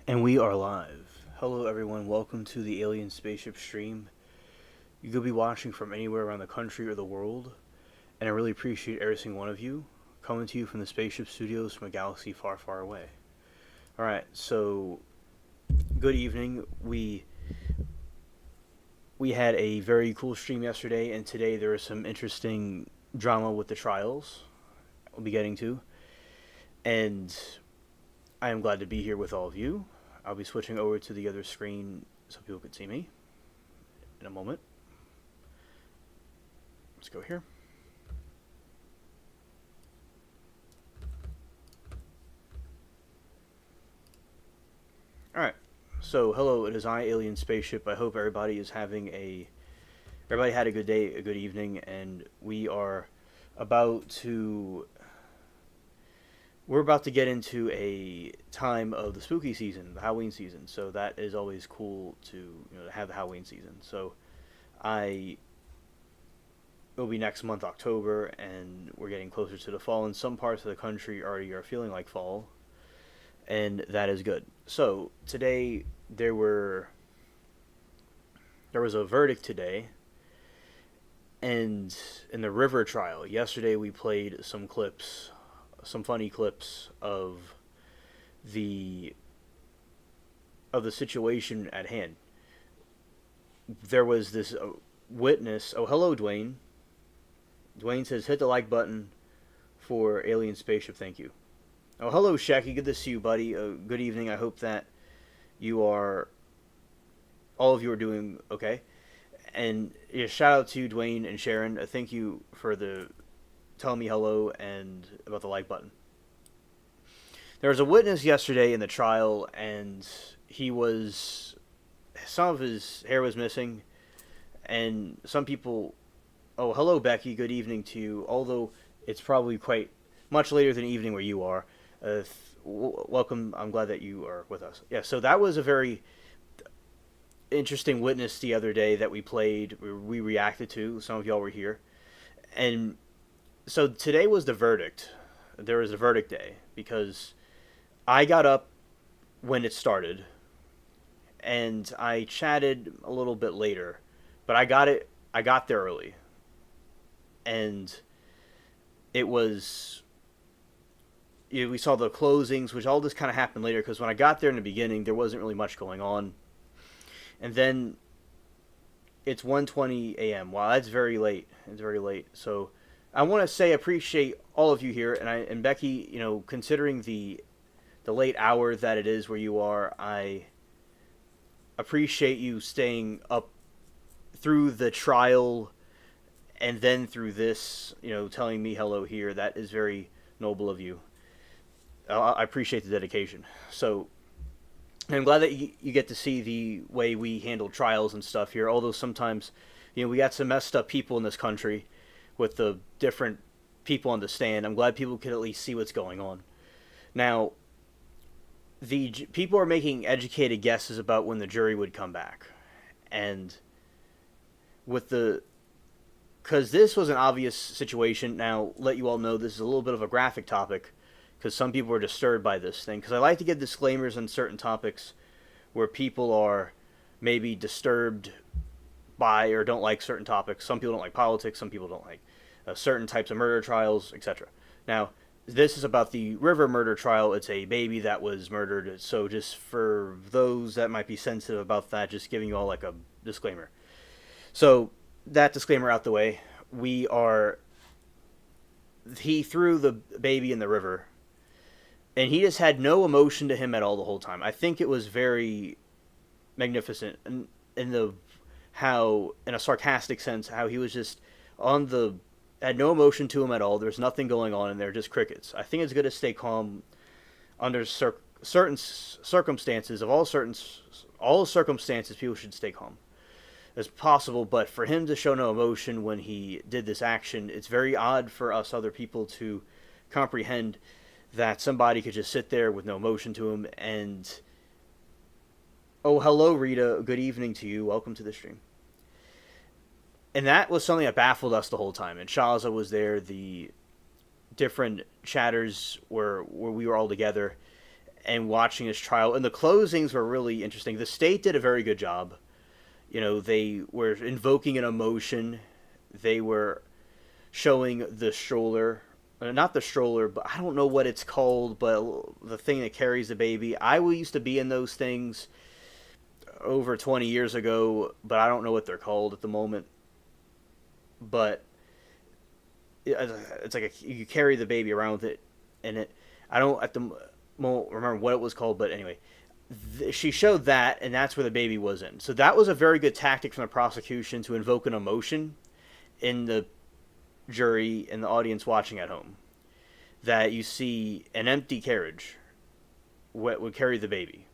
And we are live. Hello, everyone. Welcome to the Alien Spaceship stream. You could be watching from anywhere around the country or the world, and I really appreciate every single one of you coming to you from the Spaceship Studios from a galaxy far, far away. All right, so good evening. We had a very cool stream yesterday, and today there is some interesting drama with the trials. We'll be getting to, and I am glad to be here with all of you. I'll be switching over to the other screen so people can see me in a moment. Let's go here. Alright, so hello, it is I, Alien Spaceship. I hope everybody had a good day, a good evening, and about to we're about to get into a time of the spooky season, the Halloween season. So that is always cool to have the Halloween season. So I it'll be next month, October, and we're getting closer to the fall. And some parts of the country already are feeling like fall, and that is good. So today there was a verdict today, and in the River trial. Yesterday we played some funny clips the of the situation at hand. There was this witness. Oh, hello, Dwayne. Dwayne says, hit the like button for Alien Spaceship. Thank you. Oh, hello, Shecky. Good to see you, buddy. Good evening. I hope that all of you are doing okay. And yeah, shout out to Dwayne and Sharon. Thank you for telling me hello and about the like button. There was a witness yesterday in the trial, and some of his hair was missing, and some people. Oh, hello, Becky. Good evening to you. Although it's probably quite much later than evening where you are. Welcome. I'm glad that you are with us. Yeah. So that was a very interesting witness the other day that we played. We reacted to. Some of y'all were here, and so today was the verdict. There was a verdict day because I got up when it started, and I chatted a little bit later, but I got there early, and it was. We saw the closings, which all this kind of happened later because when I got there in the beginning, there wasn't really much going on, and then it's 1:20 a.m. Wow, that's very late. It's very late. So I want to say appreciate all of you here, and Becky, considering the late hour that it is where you are, I appreciate you staying up through the trial and then through this, telling me hello here. That is very noble of you. I appreciate the dedication. So I'm glad that you get to see the way we handle trials and stuff here. Although sometimes, we got some messed up people in this country with the different people on the stand. I'm glad people could at least see what's going on. Now, the people are making educated guesses about when the jury would come back, and because this was an obvious situation. Now, let you all know this is a little bit of a graphic topic because some people were disturbed by this thing. Because I like to give disclaimers on certain topics where people are maybe disturbed by or don't like certain topics. Some people don't like politics. Some people don't like certain types of murder trials, etc. Now, this is about the River murder trial. It's a baby that was murdered. So just for those that might be sensitive about that, just giving you all like a disclaimer. So that disclaimer out the way, he threw the baby in the river, and he just had no emotion to him at all the whole time. I think it was very magnificent in a sarcastic sense, how he was just had no emotion to him at all. There's nothing going on in there, just crickets. I think it's good to stay calm under certain circumstances. All circumstances, people should stay calm as possible. But for him to show no emotion when he did this action, it's very odd for us other people to comprehend that somebody could just sit there with no emotion to him. And oh, hello, Rita. Good evening to you. Welcome to the stream. And that was something that baffled us the whole time. And Shaza was there. The different chatters where we were all together, and watching his trial. And the closings were really interesting. The state did a very good job. They were invoking an emotion. They were showing the stroller. Not the stroller, but I don't know what it's called, but the thing that carries the baby. I used to be in those things over 20 years ago, but I don't know what they're called at the moment. But it's like you carry the baby around with it, and I don't at the moment remember what it was called, but anyway, she showed that, and that's where the baby was in. So that was a very good tactic from the prosecution to invoke an emotion in the jury and the audience watching at home. That you see an empty carriage would carry the baby,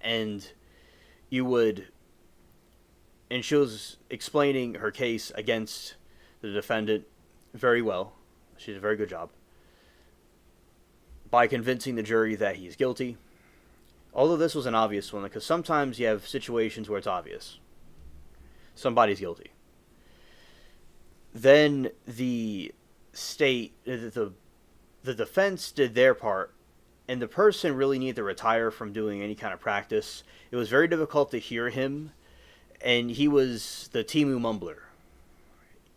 and and she was explaining her case against the defendant very well. She did a very good job by convincing the jury that he's guilty. Although this was an obvious one, because sometimes you have situations where it's obvious somebody's guilty. Then the state, the defense did their part, and the person really needed to retire from doing any kind of practice. It was very difficult to hear him, and he was the Timu mumbler.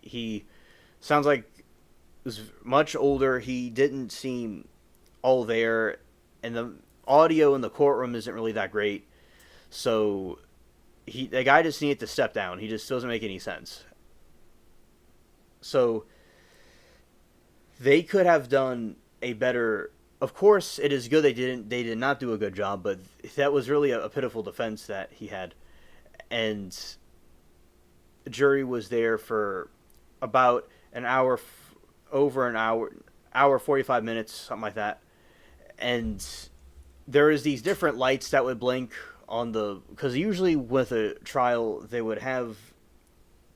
He sounds like he was much older. He didn't seem all there, and the audio in the courtroom isn't really that great. So the guy just needed to step down. He just doesn't make any sense. So they could have done a better. Of course, it is good they did not do a good job, but that was really a pitiful defense that he had. And the jury was there for about an hour, over an hour 45 minutes, something like that. And there is these different lights that would blink on because usually with a trial they would have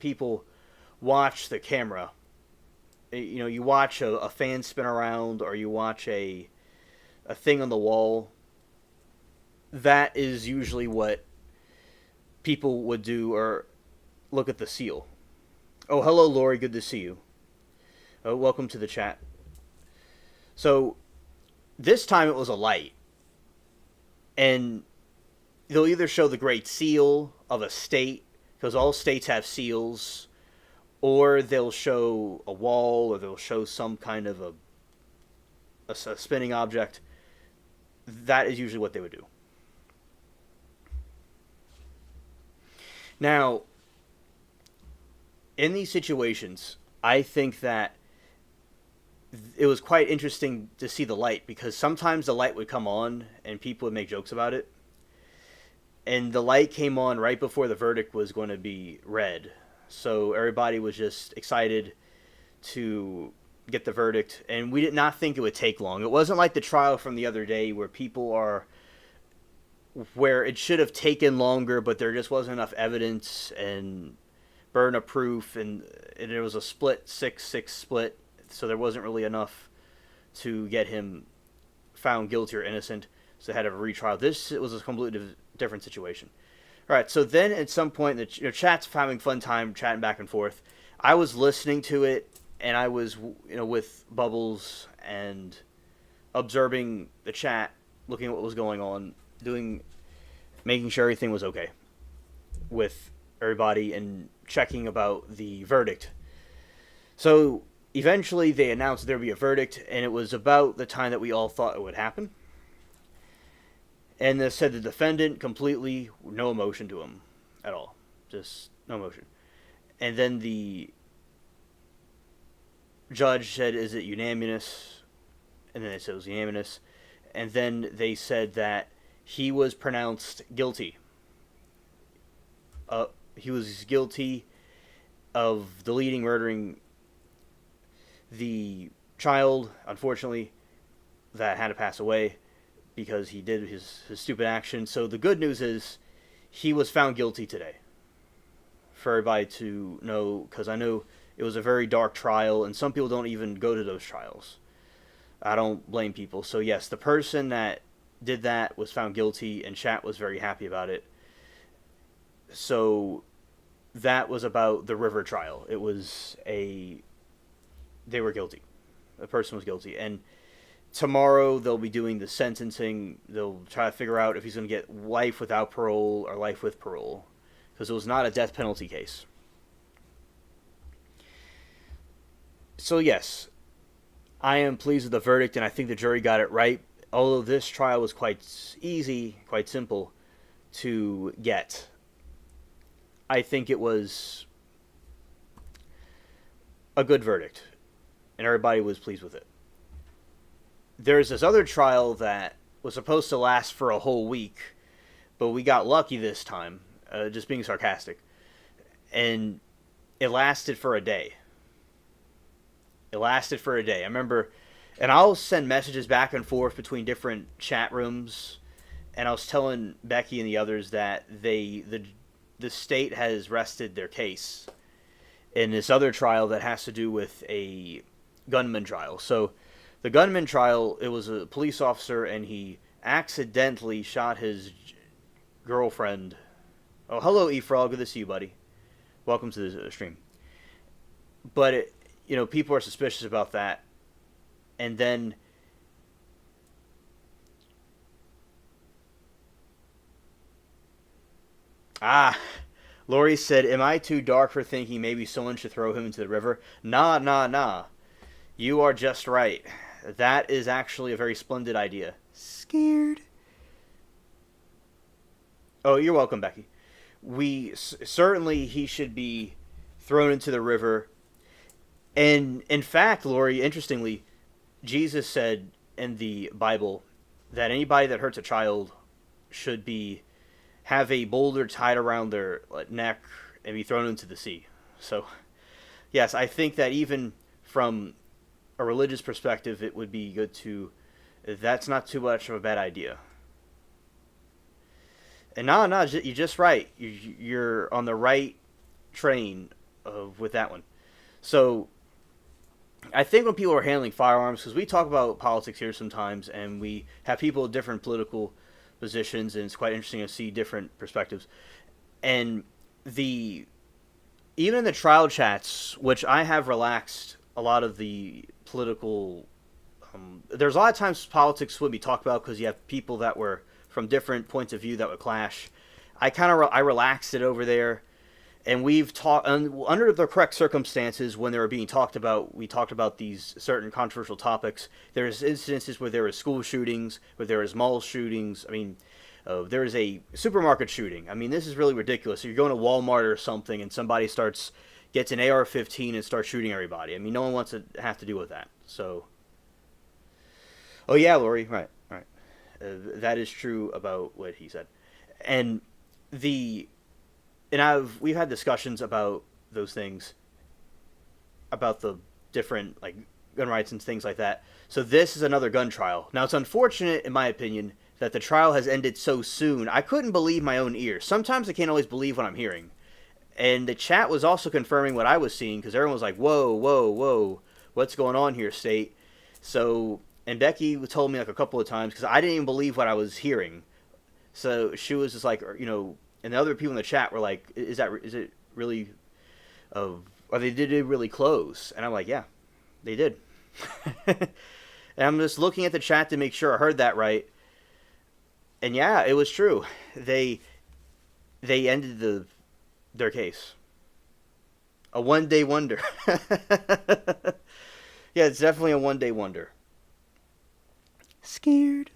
people watch the camera. You watch a fan spin around, or you watch a thing on the wall. That is usually what people would do, or look at the seal. Oh, hello, Lori. Good to see you. Welcome to the chat. So this time it was a light. And they'll either show the great seal of a state, because all states have seals, or they'll show a wall, or they'll show some kind of a spinning object. That is usually what they would do. Now, in these situations, I think that it was quite interesting to see the light, because sometimes the light would come on and people would make jokes about it. And the light came on right before the verdict was going to be read. So everybody was just excited to get the verdict. And we did not think it would take long. It wasn't like the trial from the other day where it should have taken longer, but there just wasn't enough evidence and burden of proof. And it was a 6-6 split. So there wasn't really enough to get him found guilty or innocent. So they had a retrial. It was a completely different situation. All right, so then at some point, the chat's having fun time chatting back and forth. I was listening to it, and I was with Bubbles and observing the chat, looking at what was going on, making sure everything was okay with everybody, and checking about the verdict. So eventually they announced there would be a verdict, and it was about the time that we all thought it would happen. And they said the defendant completely, no emotion to him at all. Just no emotion. And then the judge said, is it unanimous? And then they said it was unanimous. And then they said that he was pronounced guilty. He was guilty of deleting, murdering the child, unfortunately, that had to pass away because he did his stupid action. So the good news is he was found guilty today. For everybody to know, because I know it was a very dark trial, and some people don't even go to those trials. I don't blame people. So yes, the person that did that was found guilty, and chat was very happy about it. So that was about the River trial. They were guilty. The person was guilty. And tomorrow they'll be doing the sentencing. They'll try to figure out if he's going to get life without parole or life with parole, because it was not a death penalty case. So yes, I am pleased with the verdict, and I think the jury got it right. Although this trial was quite easy, quite simple to get, I think it was a good verdict, and everybody was pleased with it. There's this other trial that was supposed to last for a whole week, but we got lucky this time, just being sarcastic, and it lasted for a day. It lasted for a day. I remember, and I'll send messages back and forth between different chat rooms, and I was telling Becky and the others that the state has rested their case in this other trial that has to do with a gunman trial. So the gunman trial, it was a police officer, and he accidentally shot his girlfriend. Oh, hello, Efrog. Good to see you, buddy. Welcome to the stream. But people are suspicious about that. And then Lori said, am I too dark for thinking maybe someone should throw him into the river? Nah, nah, nah. You are just right. That is actually a very splendid idea. Scared. Oh, you're welcome, Becky. Certainly he should be thrown into the river. And in fact, Lori, interestingly, Jesus said in the Bible that anybody that hurts a child should have a boulder tied around their neck and be thrown into the sea. So, yes, I think that even from a religious perspective, it would be good that's not too much of a bad idea. And no, you're just right. You're on the right train with that one. So, I think when people are handling firearms, because we talk about politics here sometimes, and we have people with different political positions, and it's quite interesting to see different perspectives. And even in the trial chats, which I have relaxed a lot of the political, there's a lot of times politics would be talked about because you have people that were from different points of view that would clash. I relaxed it over there. And we've talked under the correct circumstances when they were being talked about. We talked about these certain controversial topics. There's instances where there was school shootings, where there was mall shootings. I mean, there is a supermarket shooting. I mean, this is really ridiculous. So you're going to Walmart or something, and somebody gets an AR-15 and starts shooting everybody. I mean, no one wants to have to deal with that. So, oh yeah, Lori, right. That is true about what he said, and we've had discussions about those things, about the different gun rights and things like that. So this is another gun trial. Now it's unfortunate, in my opinion, that the trial has ended so soon. I couldn't believe my own ears. Sometimes I can't always believe what I'm hearing. And the chat was also confirming what I was seeing, because everyone was like, whoa, whoa, whoa, what's going on here, state? So, and Becky told me a couple of times, because I didn't even believe what I was hearing. So she was just like, and the other people in the chat were like, is it really, or did it really close? And I'm like, yeah, they did. And I'm just looking at the chat to make sure I heard that right. And yeah, it was true. They ended their case. A one-day wonder. Yeah, it's definitely a one-day wonder. Scared.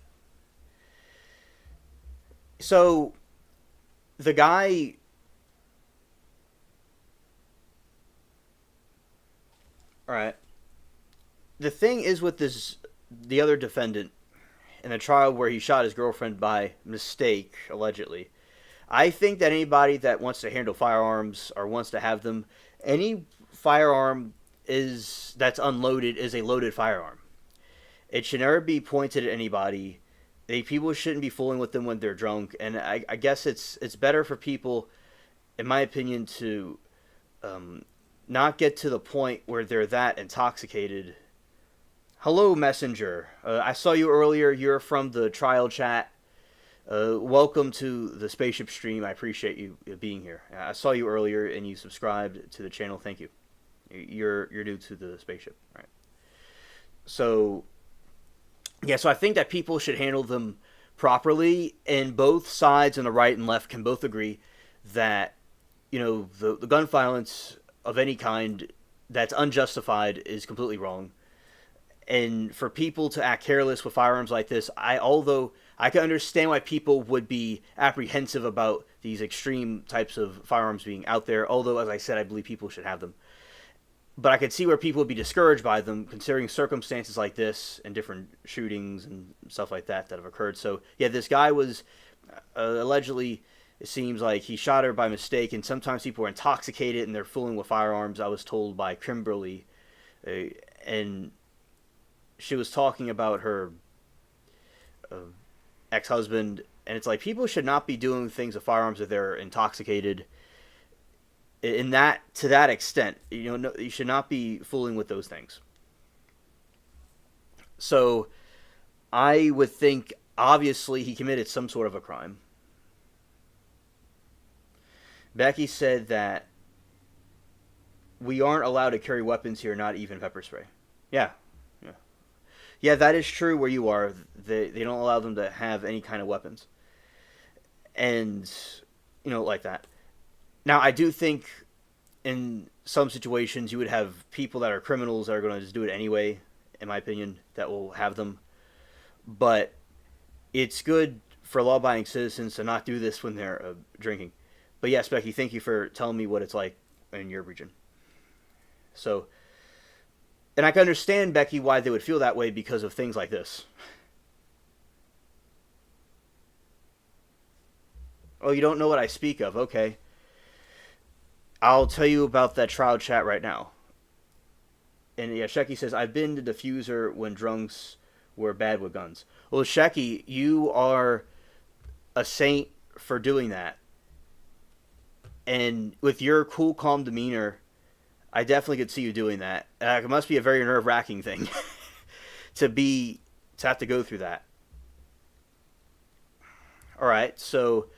So, the guy... Alright. The thing is with the other defendant in the trial where he shot his girlfriend by mistake, allegedly, I think that anybody that wants to handle firearms or wants to have them, any firearm that's unloaded is a loaded firearm. It should never be pointed at anybody. People shouldn't be fooling with them when they're drunk, and I guess it's better for people, in my opinion, to not get to the point where they're that intoxicated. Hello, Messenger. I saw you earlier. You're from the trial chat. Welcome to the Spaceship stream. I appreciate you being here. I saw you earlier, and you subscribed to the channel. Thank you. You're new to the Spaceship, right? So, Yeah, so I think that people should handle them properly, and both sides on the right and left can both agree that the gun violence of any kind that's unjustified is completely wrong. And for people to act careless with firearms like this, although I can understand why people would be apprehensive about these extreme types of firearms being out there. Although, as I said, I believe people should have them. But I could see where people would be discouraged by them, considering circumstances like this and different shootings and stuff like that have occurred. So yeah, this guy was allegedly. It seems like he shot her by mistake, and sometimes people are intoxicated and they're fooling with firearms. I was told by Kimberly, and she was talking about her uh, ex-husband, and it's like people should not be doing things with firearms if they're intoxicated. In that to that extent, no, you should not be fooling with those things. So I would think obviously he committed some sort of a crime. Becky said that we aren't allowed to carry weapons here, not even pepper spray. Yeah, yeah, yeah. That is true where you are. They don't allow them to have any kind of weapons, and like that. Now I do think in some situations you would have people that are criminals that are going to just do it anyway. In my opinion, that will have them. But it's good for law-abiding citizens to not do this when they're drinking. But yes, Becky, thank you for telling me what it's like in your region. So, and I can understand, Becky, why they would feel that way because of things like this. Oh, you don't know what I speak of? Okay. I'll tell you about that trial chat right now. And yeah, Shecky says, I've been the diffuser when drunks were bad with guns. Well, Shecky, you are a saint for doing that. And with your cool, calm demeanor, I definitely could see you doing that. It must be a very nerve-wracking thing to have to go through that. All right, so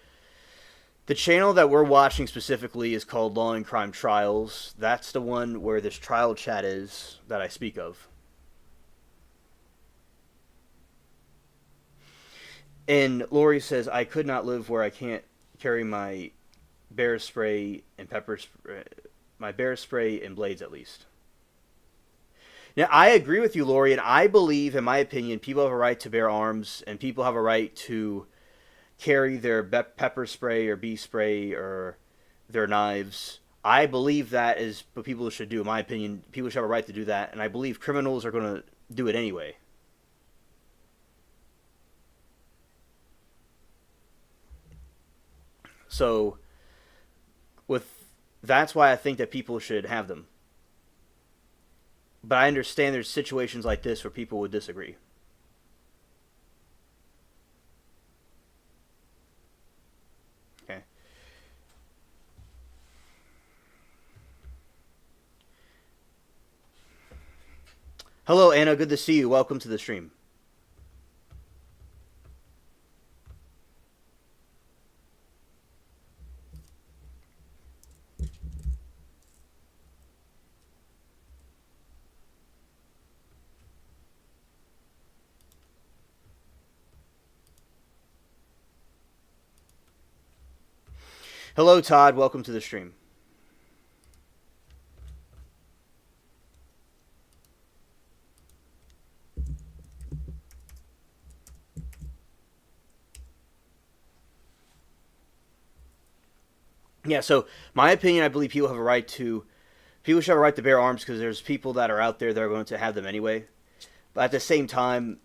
the channel that we're watching specifically is called Law and Crime Trials. That's the one where this trial chat is that I speak of. And Lori says, I could not live where I can't carry my bear spray and pepper spray, my bear spray and blades at least. Now, I agree with you, Lori, and I believe, in my opinion, people have a right to bear arms, and people have a right to carry their pepper spray or bee spray or their knives. I believe that is what people should do. In my opinion, people should have a right to do that, and I believe criminals are going to do it anyway. So, that's why I think that people should have them. But I understand there's situations like this where people would disagree. Okay. Hello, Anna. Good to see you. Welcome to the stream. Hello, Todd. Welcome to the stream. Yeah, so my opinion, I believe people should have a right to bear arms because there's people that are out there that are going to have them anyway. But at the same time,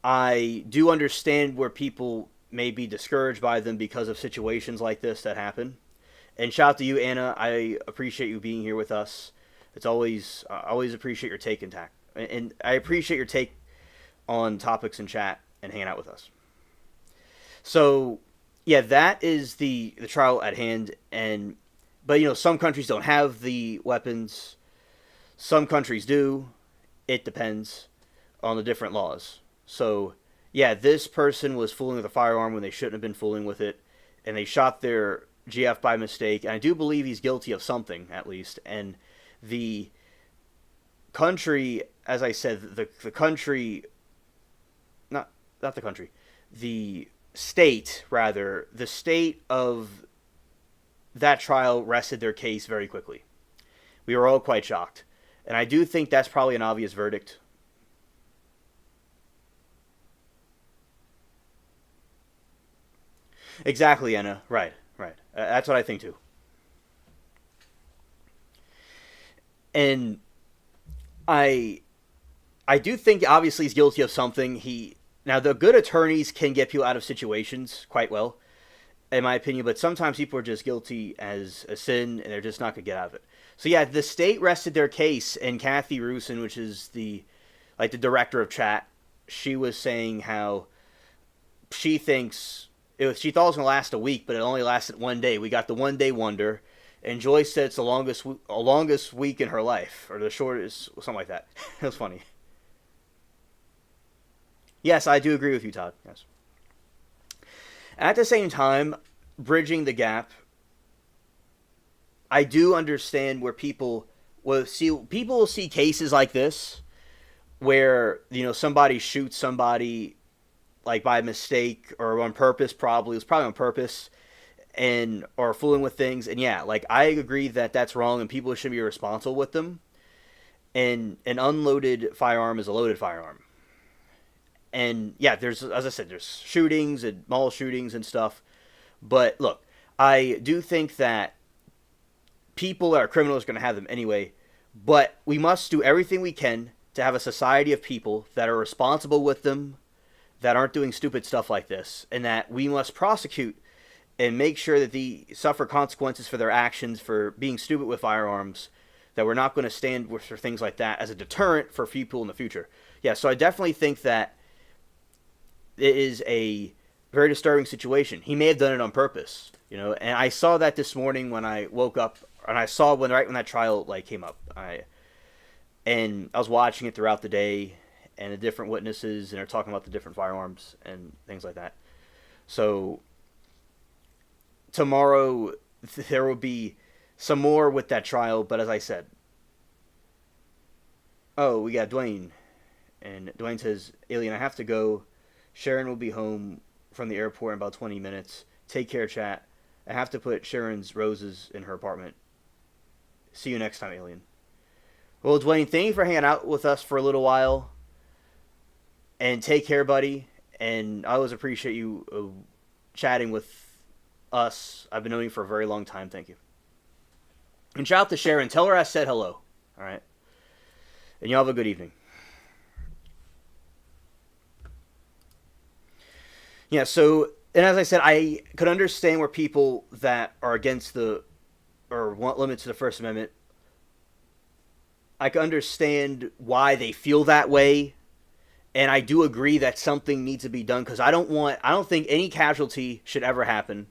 I do understand where people may be discouraged by them because of situations like this that happen. And shout out to you, Anna. I appreciate you being here with us. It's always I always appreciate your take and tack, and I appreciate your take on topics in chat and hanging out with us. So yeah, that is the trial at hand, and but some countries don't have the weapons, some countries do. It depends on the different laws. So yeah, this person was fooling with a firearm when they shouldn't have been fooling with it, and they shot their GF by mistake. And I do believe he's guilty of something at least. And the country, as I said, the country not the country, the state, rather, the state of that trial rested their case very quickly. We were all quite shocked. And I do think that's probably an obvious verdict. Exactly, Anna. Right, right. That's what I think too. And I I do think obviously he's guilty of something. He Now the good attorneys can get people out of situations quite well, in my opinion, but sometimes people are just guilty as a sin and they're just not gonna get out of it. So yeah, the state rested their case, and Kathy Rusin, which is the director of chat, she was saying how she thinks she thought it was gonna last a week, but it only lasted 1 day. We got the 1 day wonder, and Joyce said it's the longest week in her life, or the shortest, something like that. It was funny. Yes, I do agree with you, Todd. Yes. At the same time, bridging the gap, I do understand where people will see cases like this where somebody shoots somebody like by mistake or on purpose. Probably it was probably on purpose, and or fooling with things. And yeah, like I agree that that's wrong, and people should be responsible with them. And an unloaded firearm is a loaded firearm. And yeah, as I said, there's shootings and mall shootings and stuff. But look, I do think that people that are criminals are going to have them anyway. But we must do everything we can to have a society of people that are responsible with them, that aren't doing stupid stuff like this, and that we must prosecute and make sure that they suffer consequences for their actions for being stupid with firearms, that we're not going to stand for things like that as a deterrent for people in the future. Yeah, so I definitely think that it is a very disturbing situation. He may have done it on purpose, and I saw that this morning when I woke up, and I saw right when that trial came up. And I was watching it throughout the day, and the different witnesses, and they're talking about the different firearms and things like that. So tomorrow there will be some more with that trial, but as I said, oh, we got Dwayne, and Dwayne says, "Alien, I have to go. Sharon will be home from the airport in about 20 minutes. Take care, chat. I have to put Sharon's roses in her apartment. See you next time, Alien." Well, Dwayne, thank you for hanging out with us for a little while. And take care, buddy. And I always appreciate you chatting with us. I've been knowing you for a very long time. Thank you. And shout out to Sharon. Tell her I said hello. All right. And you all have a good evening. Yeah, so, and as I said, I could understand where people that are against or want limits to the First Amendment, I can understand why they feel that way. And I do agree that something needs to be done, because I don't think any casualty should ever happen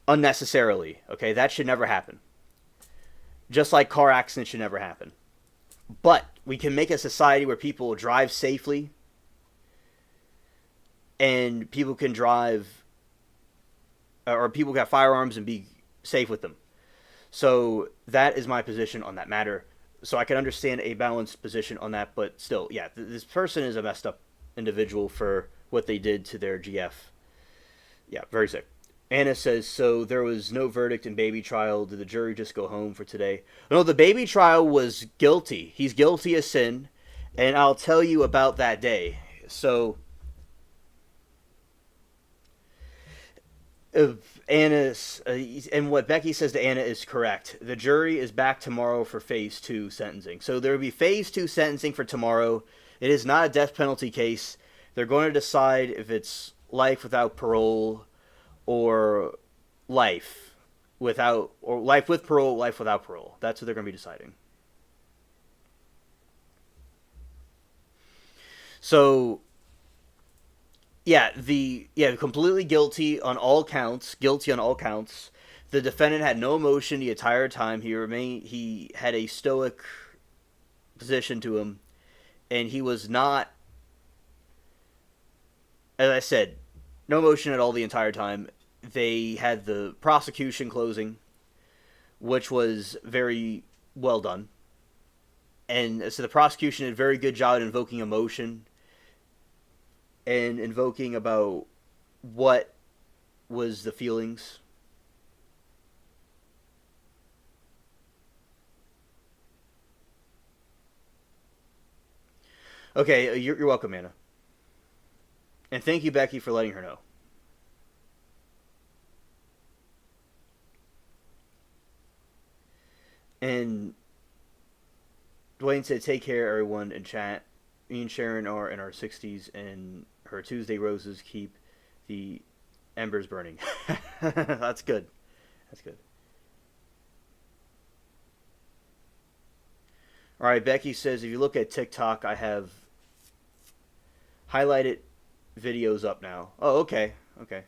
unnecessarily. Okay, that should never happen. Just like car accidents should never happen. But we can make a society where people drive safely, and people can drive, or people got firearms and be safe with them. So that is my position on that matter. So I can understand a balanced position on that, but still, yeah, this person is a messed up individual for what they did to their GF. Yeah, very sick. Anna says, so there was no verdict in baby trial. Did the jury just go home for today? No, the baby trial was guilty. He's guilty of sin, and I'll tell you about that day. So Anna's and what Becky says to Anna is correct. The jury is back tomorrow for phase 2 sentencing. So there will be phase 2 sentencing for tomorrow. It is not a death penalty case. They're going to decide if it's life without parole or life with parole, life without parole. That's what they're going to be deciding. So yeah, completely guilty on all counts. Guilty on all counts. The defendant had no emotion the entire time. He had a stoic position to him, and he was not, as I said, no emotion at all the entire time. They had the prosecution closing, which was very well done. And so the prosecution did a very good job at invoking emotion. and invoking about what was the feelings. Okay, you're welcome, Anna. And thank you, Becky, for letting her know. And Dwayne said, take care, everyone, in chat. Me and Sharon are in our 60s, and her Tuesday roses keep the embers burning. That's good. That's good. All right, Becky says, if you look at TikTok, I have highlighted videos up now. Oh, okay. Okay.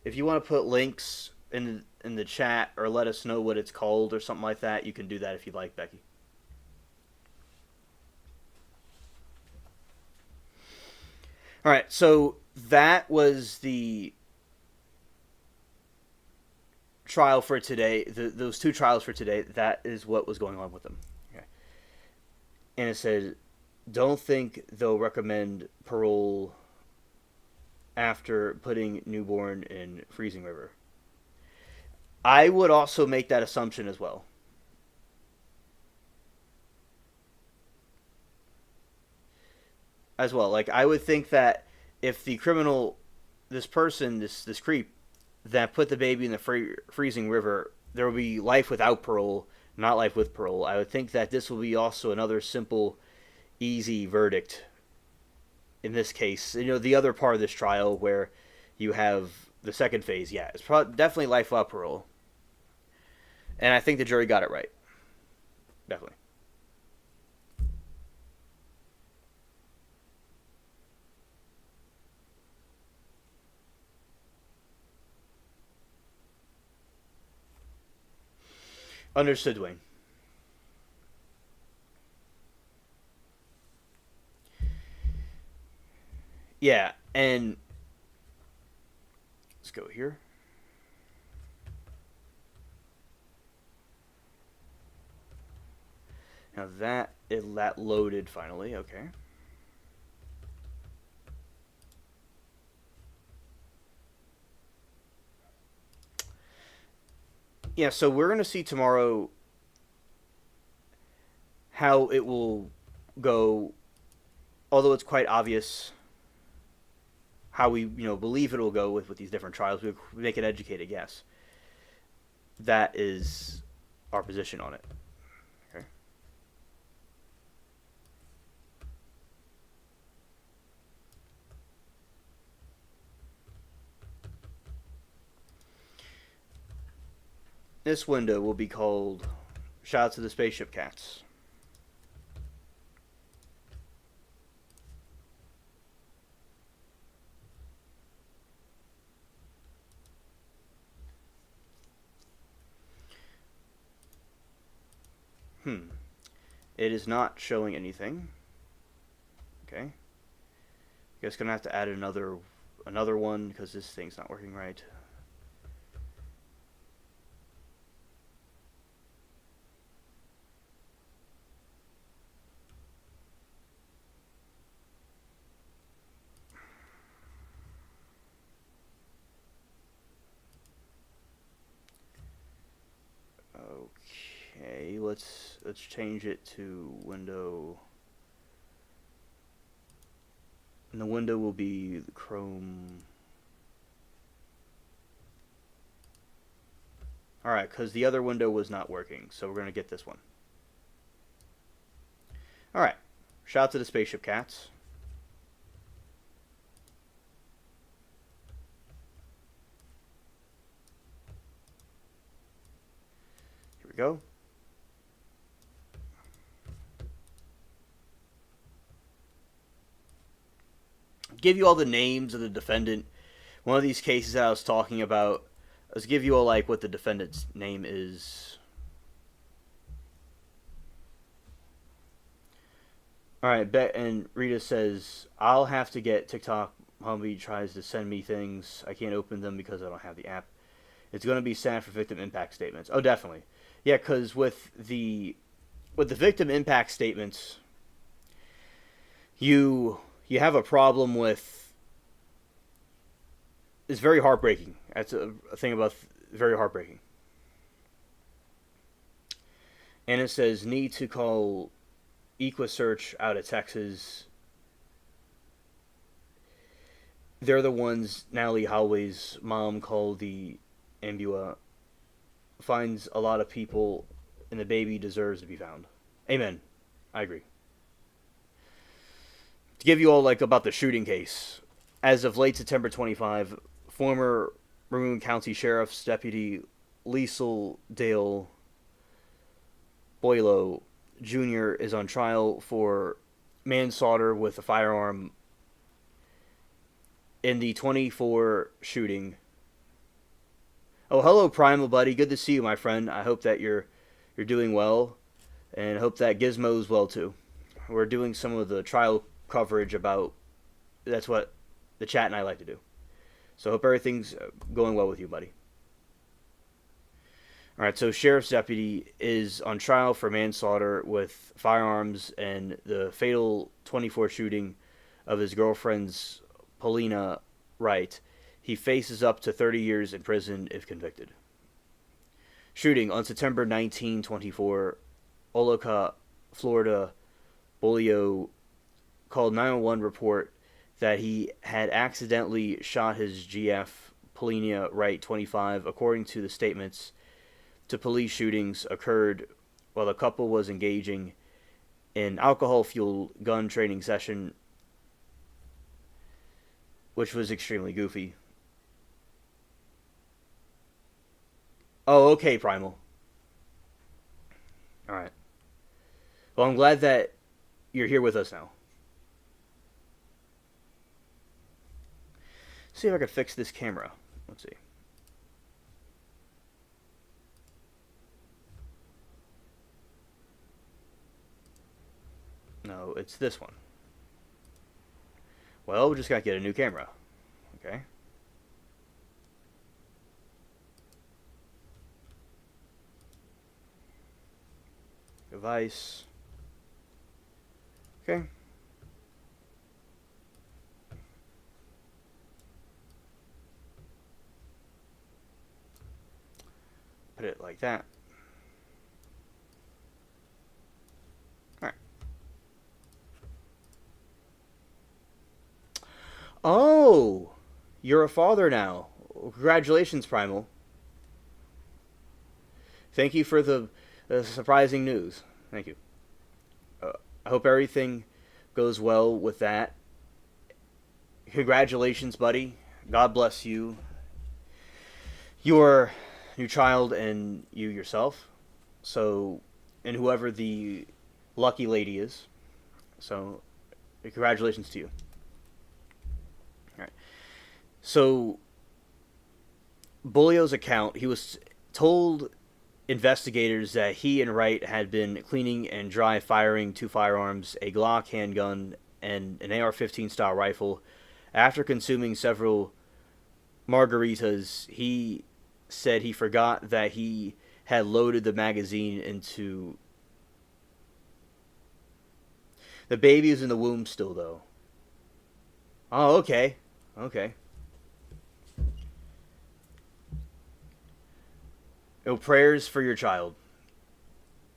If you want to put links in the chat or let us know what it's called or something like that, you can do that if you'd like, Becky. All right, so that was the trial for today. Those two trials for today. That is what was going on with them. Okay. And it said, don't think they'll recommend parole after putting newborn in freezing river. I would also make that assumption as well. Like, I would think that if the criminal, this person, this creep that put the baby in the freezing river, there will be life without parole, not life with parole. I would think that this will be also another simple, easy verdict. In this case, the other part of this trial where you have the second phase, yeah, it's definitely life without parole. And I think the jury got it right. Definitely. Understood, Dwayne. Yeah, and let's go here. Now that loaded finally, okay. Yeah, so we're going to see tomorrow how it will go, although it's quite obvious how we believe it will go with these different trials. We make an educated guess. That is our position on it. Okay. This window will be called Shout Out to the Spaceship Cats. It is not showing anything. Okay. Guess gonna have to add another one because this thing's not working right. Okay, let's change it to window. And the window will be the Chrome. Alright, because the other window was not working, so we're going to get this one. Alright, shout out to the Spaceship Cats. Here we go. Give you all the names of the defendant. One of these cases that I was talking about, let's give you all like what the defendant's name is. Alright, and Rita says, I'll have to get TikTok. Humby tries to send me things. I can't open them because I don't have the app. It's going to be sad for victim impact statements. Oh, definitely. Yeah, because with the victim impact statements, you have a problem with is very heartbreaking. That's a thing about very heartbreaking. And it says need to call EquiSearch out of Texas. They're the ones Natalie Holloway's mom called the Ambua. Finds a lot of people, and the baby deserves to be found. Amen. I agree. To give you all like about the shooting case, as of late September 25, former Maroon County Sheriff's Deputy Liesl Dale Boylo Jr. is on trial for manslaughter with a firearm in the 24 shooting. Oh, hello, Primal buddy. Good to see you, my friend. I hope that you're doing well, and hope that Gizmo's well too. We're doing some of the trial coverage about. That's what the chat and I like to do. So hope everything's going well with you, buddy. All right, so sheriff's deputy is on trial for manslaughter with firearms and the fatal 24 shooting of his girlfriend's Paulina Wright. He faces up to 30 years in prison if convicted. Shooting on September 19, 24, Oloka, Florida, Bolio called 911 report that he had accidentally shot his GF, Paulina Wright, 25. According to the statements to police, shootings occurred while the couple was engaging in alcohol-fueled gun training session, which was extremely goofy. Oh, okay, Primal. Alright. Well, I'm glad that you're here with us now. See if I can fix this camera. Let's see. No, it's this one. Well, we just gotta get a new camera. Okay. Device. Okay. Put it like that. Alright. Oh! You're a father now. Congratulations, Primal. Thank you for the surprising news. Thank you. I hope everything goes well with that. Congratulations, buddy. God bless you. Your new child and you yourself. So, and whoever the lucky lady is. So, congratulations to you. All right. So, Bolio's account, he was told investigators that he and Wright had been cleaning and dry firing 2 firearms, a Glock handgun, and an AR-15 style rifle. After consuming several margaritas, he said he forgot that he had loaded the magazine into... The baby is in the womb still, though. Oh, okay. Okay. Oh, prayers for your child.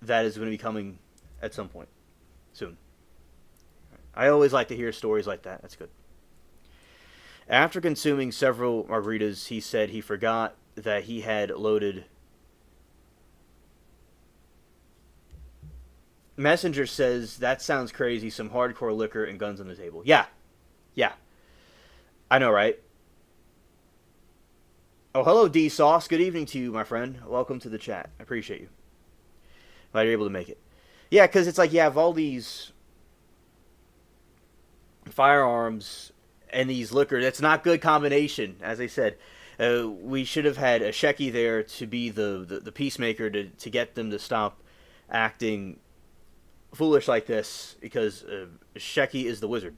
That is going to be coming at some point. Soon. I always like to hear stories like that. That's good. After consuming several margaritas, he said he forgot that he had loaded... Messenger says, that sounds crazy. Some hardcore liquor and guns on the table. Yeah. Yeah. I know, right? Oh, hello, D-Sauce. Good evening to you, my friend. Welcome to the chat. I appreciate you. Glad you're able to make it. Yeah, because it's like you have all these firearms and these liquor. That's not good combination, as I said. We should have had a Shecky there to be the peacemaker to get them to stop acting foolish like this, because Shecky is the wizard.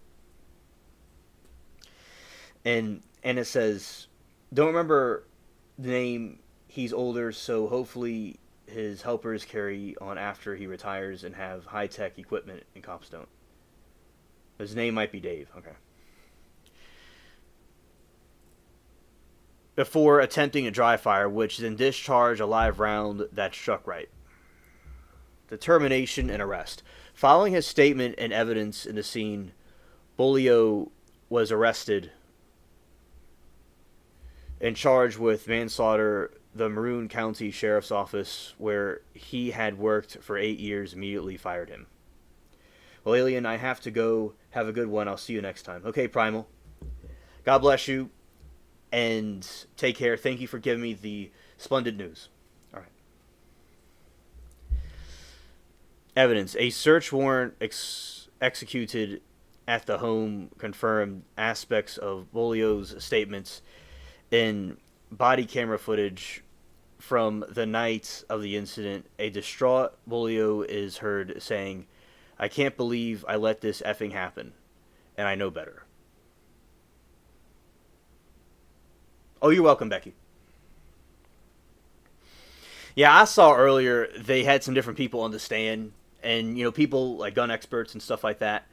And it says... Don't remember the name. He's older, so hopefully his helpers carry on after he retires and have high-tech equipment and cops don't. His name might be Dave. Okay. before attempting a dry fire, which then discharged a live round that struck right. Determination and arrest. Following his statement and evidence in the scene, Bolio was arrested and charged with manslaughter. The Maroon County Sheriff's Office, where he had worked for 8 years, immediately fired him. Well, Alien, I have to go. Have a good one. I'll see you next time. Okay, Primal. God bless you, and take care. Thank you for giving me the splendid news. All right. Evidence. A search warrant executed at the home confirmed aspects of Bolio's statements in body camera footage from the night of the incident. A distraught Bolio is heard saying, "I can't believe I let this effing happen, and I know better." Oh, you're welcome, Becky. Yeah, I saw earlier they had some different people on the stand, and people like gun experts and stuff like that,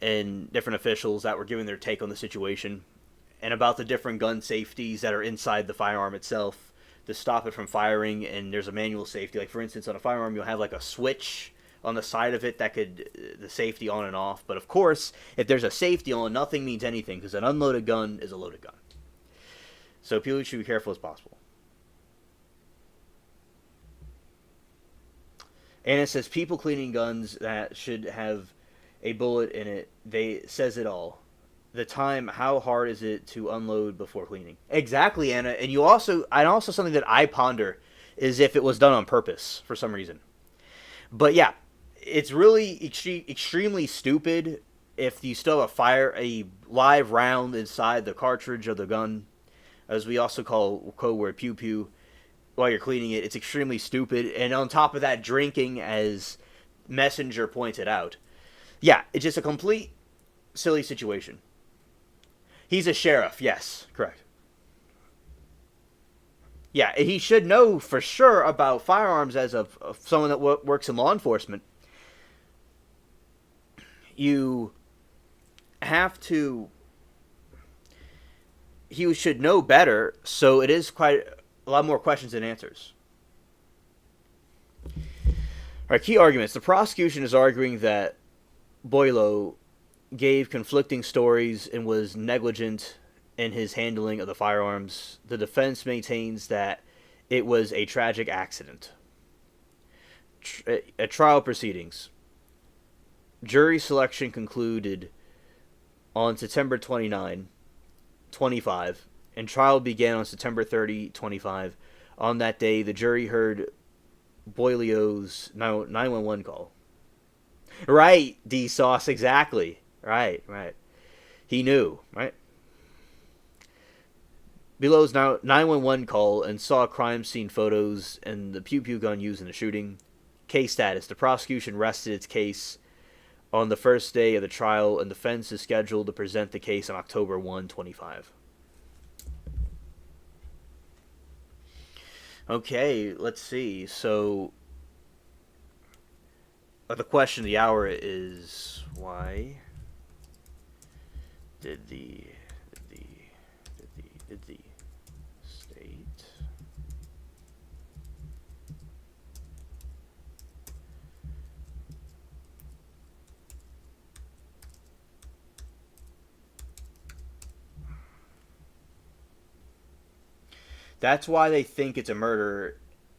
and different officials that were giving their take on the situation and about the different gun safeties that are inside the firearm itself to stop it from firing. And there's a manual safety, like for instance on a firearm you'll have like a switch on the side of it that could the safety on and off. But of course, if there's a safety on, nothing means anything, because an unloaded gun is a loaded gun. So people should be careful as possible. And it says people cleaning guns that should have a bullet in it. They says it all. The time, how hard is it to unload before cleaning? Exactly, Anna. And also something that I ponder is if it was done on purpose for some reason. But yeah, it's really extremely stupid if you still have a live round inside the cartridge of the gun, as we also call code word pew pew, while you're cleaning it. It's extremely stupid. And on top of that, drinking, as Messenger pointed out. Yeah, it's just a complete silly situation. He's a sheriff, yes, correct. Yeah, he should know for sure about firearms as of someone that works in law enforcement. You have to... He should know better, so it is quite a lot more questions than answers. All right, key arguments. The prosecution is arguing that Boilo gave conflicting stories and was negligent in his handling of the firearms. The defense maintains that it was a tragic accident. At trial proceedings, jury selection concluded on September 29, 25, and trial began on September 30, 25. On that day, the jury heard Boilio's 911 call. Right, D-Sauce, exactly. Right. He knew, right? Below's 911 call and saw crime scene photos and the pew-pew gun used in the shooting. Case status. The prosecution rested its case on the first day of the trial, and defense is scheduled to present the case on October 1, 25. Okay, let's see. So, the question of the hour is, why did the state That's why they think it's a murder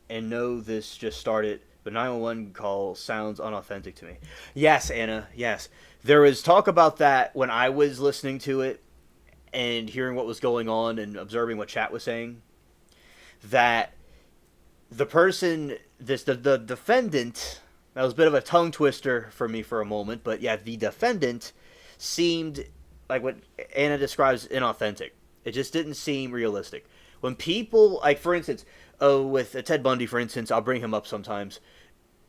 and know this just started, but 911 call sounds unauthentic to me. Yes, Anna, yes. There was talk about that when I was listening to it and hearing what was going on and observing what chat was saying, that the person, the defendant, that was a bit of a tongue twister for me for a moment, but yeah, the defendant seemed like what Anna describes inauthentic. It just didn't seem realistic. When people, like for instance, with Ted Bundy, for instance, I'll bring him up sometimes.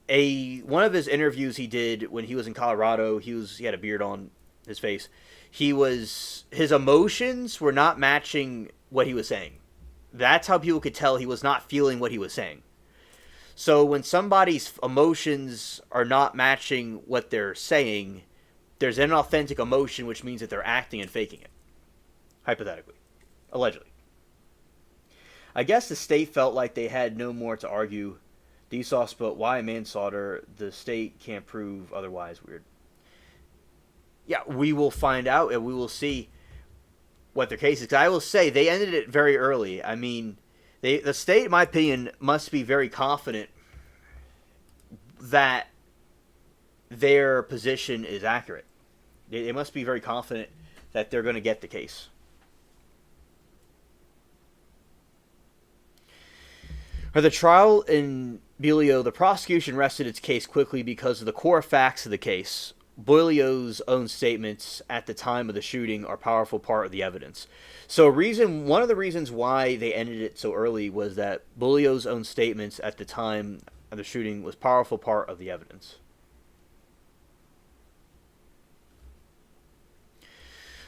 One of his interviews he did when he was in Colorado, he had a beard on his face. His emotions were not matching what he was saying. That's how people could tell he was not feeling what he was saying. So when somebody's emotions are not matching what they're saying, there's an authentic emotion, which means that they're acting and faking it. Hypothetically. Allegedly. I guess the state felt like they had no more to argue. DSauce, but why manslaughter? The state can't prove otherwise. Weird. Yeah, we will find out and we will see what their case is. 'Cause I will say they ended it very early. I mean, the state, in my opinion, must be very confident that their position is accurate. They must be very confident that they're going to get the case. For the trial in Boileau, the prosecution rested its case quickly because of the core facts of the case. Boileau's own statements at the time of the shooting are a powerful part of the evidence. So one of the reasons why they ended it so early was that Boileau's own statements at the time of the shooting was a powerful part of the evidence.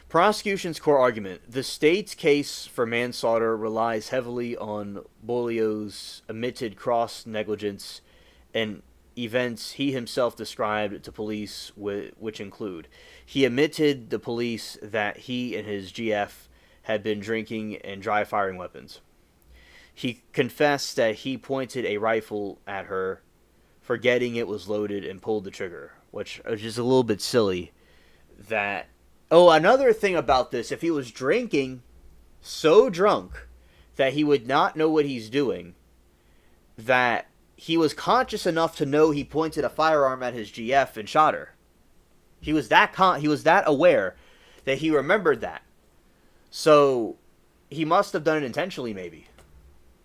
Prosecution's core argument. The state's case for manslaughter relies heavily on Boileau's admitted cross negligence and events he himself described to police, which include: he admitted to police that he and his GF had been drinking and dry firing weapons. He confessed that he pointed a rifle at her, forgetting it was loaded, and pulled the trigger, which is just a little bit silly. Another thing about this, if he was drinking so drunk that he would not know what he's doing, that he was conscious enough to know he pointed a firearm at his GF and shot her. He was that aware that he remembered that. So he must have done it intentionally, maybe.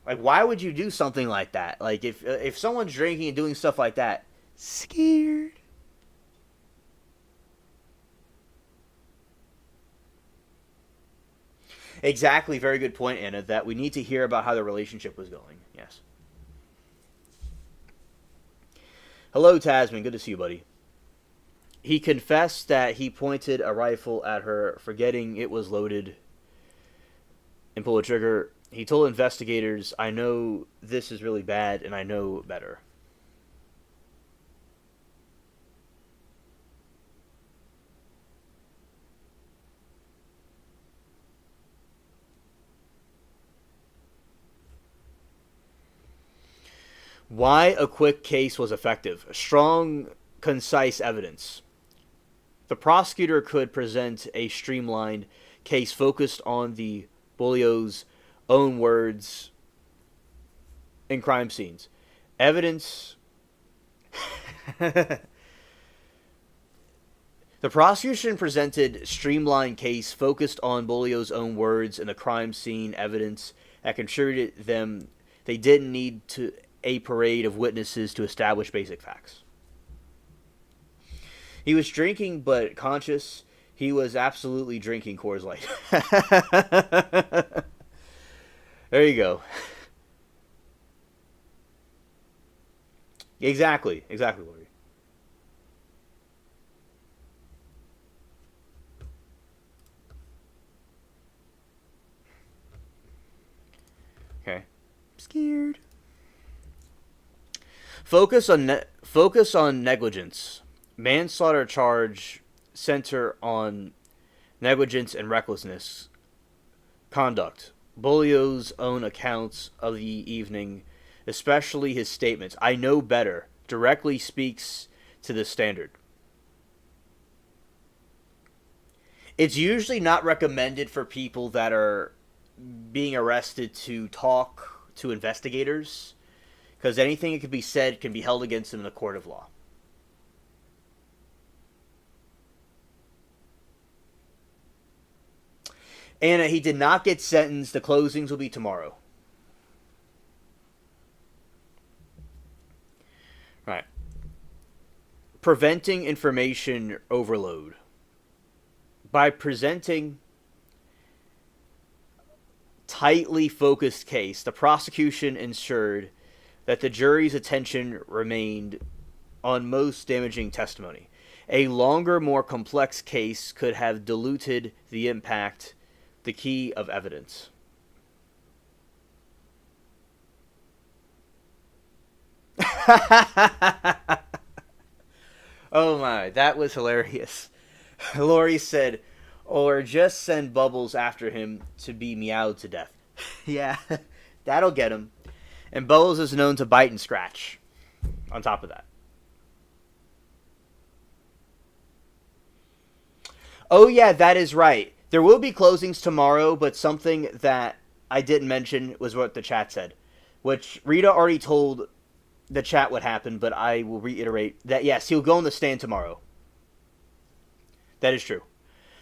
Like, why would you do something like that? Like, if someone's drinking and doing stuff like that, scared. Exactly, very good point, Anna, that we need to hear about how the relationship was going. Yes. Hello, Tasman. Good to see you, buddy. He confessed that he pointed a rifle at her, forgetting it was loaded, and pulled a trigger. He told investigators, "I know this is really bad, and I know better." Why a quick case was effective. Strong, concise evidence. The prosecutor could present a streamlined case focused on the Boileau's own words and crime scenes. Evidence. The prosecution presented streamlined case focused on Boileau's own words and the crime scene evidence that contributed them. They didn't need a parade of witnesses to establish basic facts. He was drinking but conscious. He was absolutely drinking Coors Light. There you go. Exactly, Lori. Okay. I'm scared. Focus on negligence. Manslaughter charge center on negligence and recklessness conduct. Boileau's own accounts of the evening, especially his statements, "I know better," directly speaks to this standard. It's usually not recommended for people that are being arrested to talk to investigators, because anything that can be said can be held against them in a court of law. Anna, he did not get sentenced. The closings will be tomorrow. Right. Preventing information overload. By presenting tightly focused case, the prosecution ensured that the jury's attention remained on most damaging testimony. A longer, more complex case could have diluted the impact, the key of evidence. Oh my, that was hilarious. Lori said, or just send Bubbles after him to be meowed to death. Yeah, That'll get him. And Bowles is known to bite and scratch. On top of that. Oh, yeah, that is right. There will be closings tomorrow, but something that I didn't mention was what the chat said, which Rita already told the chat what happened, but I will reiterate that, yes, he'll go on the stand tomorrow. That is true.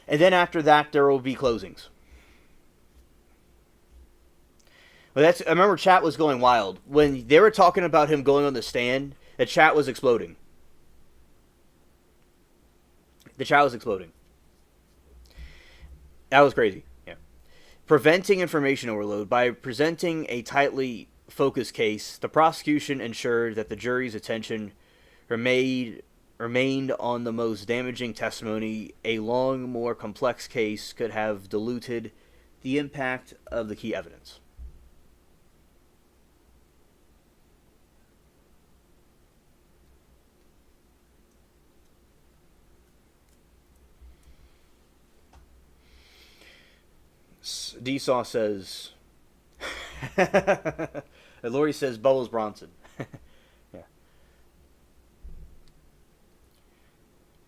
And then after that, there will be closings. Well, I remember chat was going wild. When they were talking about him going on the stand, the chat was exploding. The chat was exploding. That was crazy. Yeah. Preventing information overload. By presenting a tightly focused case, the prosecution ensured that the jury's attention remained on the most damaging testimony. A long, more complex case could have diluted the impact of the key evidence. D-Saw says... Lori says Bowles Bronson. Yeah.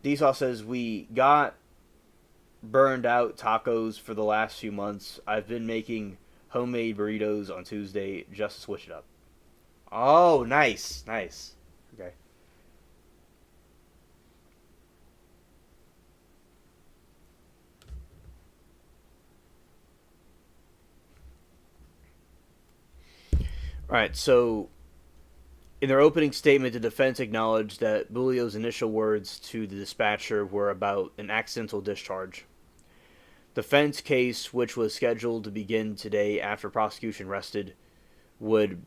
D-Saw says, we got burned out tacos for the last few months. I've been making homemade burritos on Tuesday just to switch it up. Oh, nice. Nice. Okay. All right, so in their opening statement, the defense acknowledged that Bulio's initial words to the dispatcher were about an accidental discharge. Defense case, which was scheduled to begin today after prosecution rested, would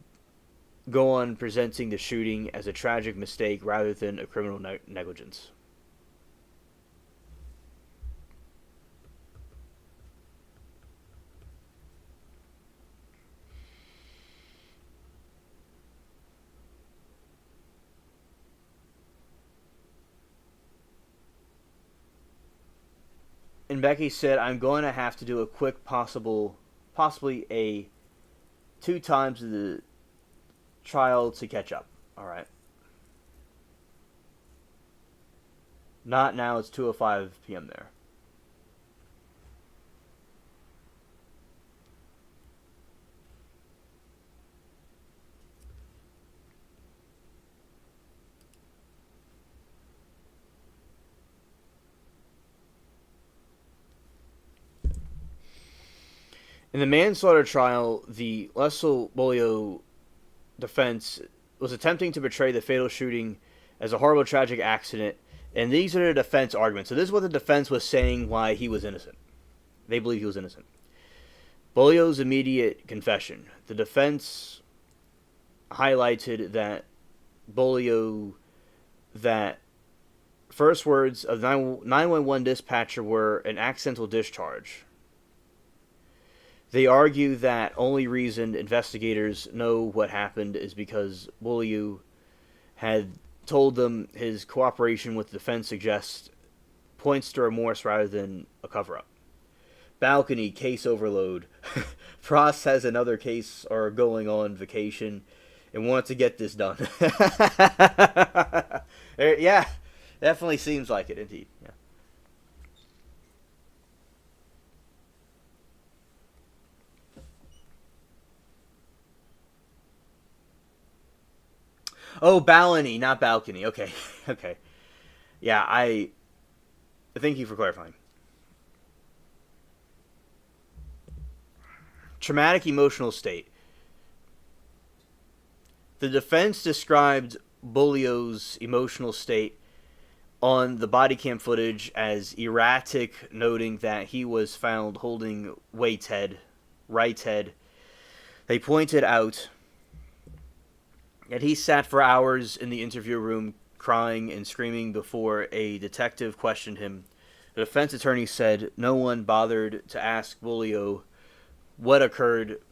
go on presenting the shooting as a tragic mistake rather than a criminal negligence. And Becky said, I'm going to have to do a quick possibly a 2 times the trial to catch up. All right. Not now, it's 2:05 p.m. there. In the manslaughter trial, the Leslie Bolio defense was attempting to portray the fatal shooting as a horrible tragic accident, and these are the defense arguments. So this is what the defense was saying why he was innocent. They believe he was innocent. Bolio's immediate confession. The defense highlighted that Bolio, that first words of 911 dispatcher were an accidental discharge. They argue that only reason investigators know what happened is because Bolio had told them his cooperation with the defense points to remorse rather than a cover-up. Balcony, case overload. Frost has another case or going on vacation and wants to get this done. Yeah, definitely seems like it, indeed. Yeah. Oh, balcony, not balcony. Okay, okay. Yeah, I thank you for clarifying. Traumatic emotional state. The defense described Bolio's emotional state on the body cam footage as erratic, noting that he was found holding right head. They pointed out that he sat for hours in the interview room crying and screaming before a detective questioned him. The defense attorney said no one bothered to ask Bolio what occurred,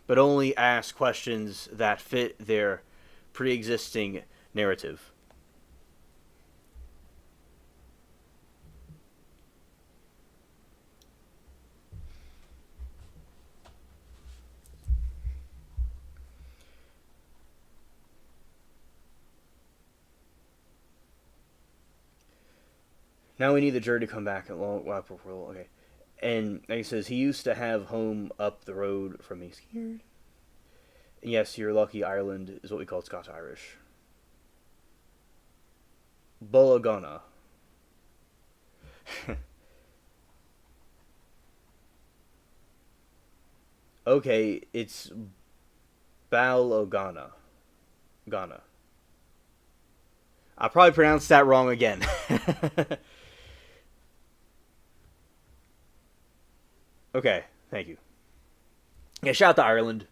but only asked questions that fit their pre-existing narrative. Now we need the jury to come back. Okay. And he says he used to have home up the road from me. Scared. And yes, you're lucky. Ireland is what we call Scots Irish. Bologona. Okay, it's Balogana. Ghana. I probably pronounced that wrong again. Okay, thank you. Yeah, shout out to Ireland.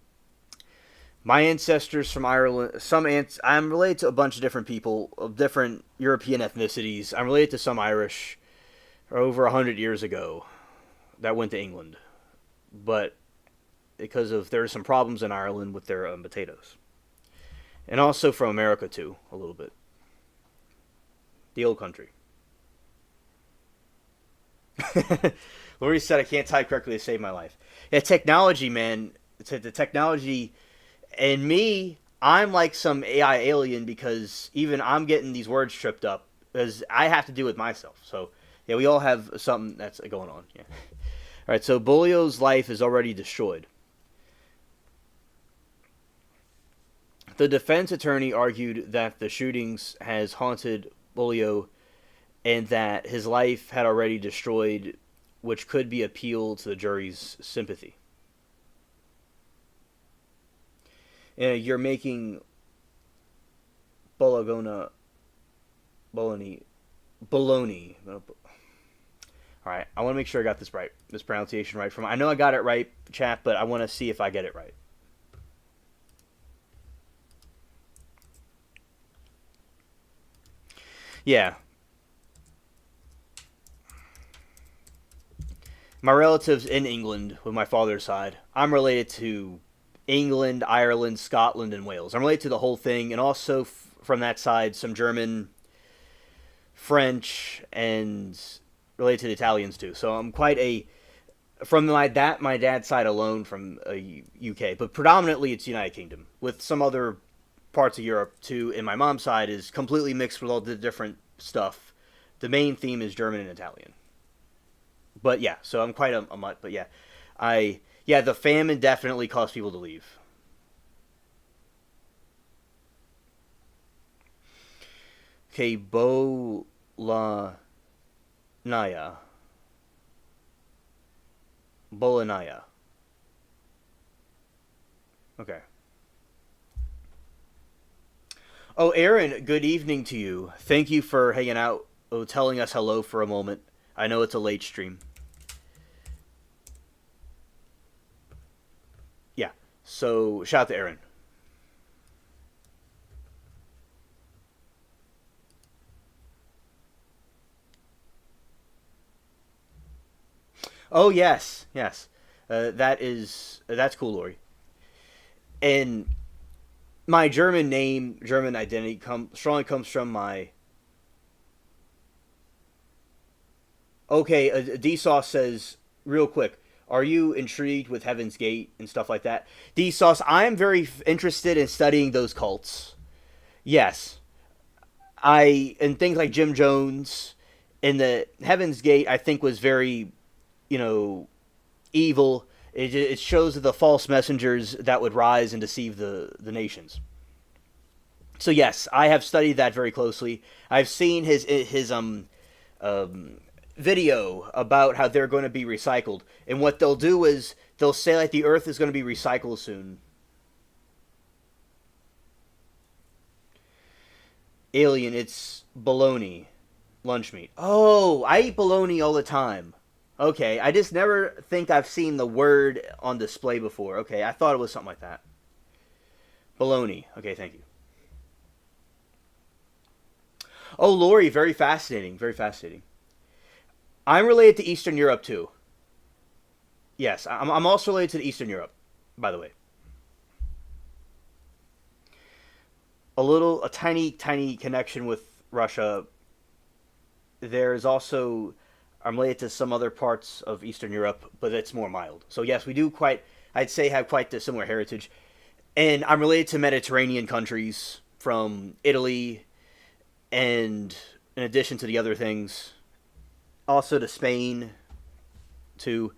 My ancestors from Ireland. I'm related to a bunch of different people of different European ethnicities. I'm related to some Irish over 100 years ago that went to England, but because of there are some problems in Ireland with their potatoes, and also from America too a little bit. The old country. Lori said I can't type correctly to save my life. Yeah, technology, man. The technology, and me, I'm like some AI alien because even I'm getting these words tripped up because I have to do it myself. So yeah, we all have something that's going on. Yeah. All right. So Bolio's life is already destroyed. The defense attorney argued that the shootings has haunted Bolio and that his life had already destroyed, which could be appeal to the jury's sympathy. You're making Bologona bologna. All right, I want to make sure I got this pronunciation right. I know I got it right, chat, but I want to see if I get it right. Yeah. My relatives in England with my father's side. I'm related to England, Ireland, Scotland, and Wales. I'm related to the whole thing, and also from that side, some German, French, and related to the Italians too. So I'm quite a from my dad's side alone from UK, but predominantly it's United Kingdom with some other parts of Europe too. And my mom's side is completely mixed with all the different stuff. The main theme is German and Italian. But yeah, so I'm quite a mutt. But yeah, the famine definitely caused people to leave. Okay, Bolanaya. Bolanaya. Okay. Oh, Aaron, good evening to you. Thank you for hanging out, telling us hello for a moment. I know it's a late stream. Yeah, so shout out to Aaron. Oh yes, yes. That's cool, Lori. And my German name, German identity, strongly comes from my. Okay, DSauce says real quick. Are you intrigued with Heaven's Gate and stuff like that? DSauce, I am very interested in studying those cults. Yes, and things like Jim Jones and the Heaven's Gate. I think was very, you know, evil. It shows the false messengers that would rise and deceive the nations. So yes, I have studied that very closely. I've seen his video about how they're going to be recycled, and what they'll do is they'll say like the Earth is going to be recycled soon. Alien, it's bologna, lunch meat. Oh, I eat bologna all the time. Okay, I just never think I've seen the word on display before. Okay, I thought it was something like that. Bologna. Okay, thank you. Oh, Lori, very fascinating. Very fascinating. I'm related to Eastern Europe too. Yes, I'm also related to Eastern Europe, by the way. A tiny, tiny connection with Russia. There's also I'm related to some other parts of Eastern Europe, but it's more mild. So yes, we do I'd say, have quite a similar heritage. And I'm related to Mediterranean countries from Italy, and in addition to the other things, also to Spain too.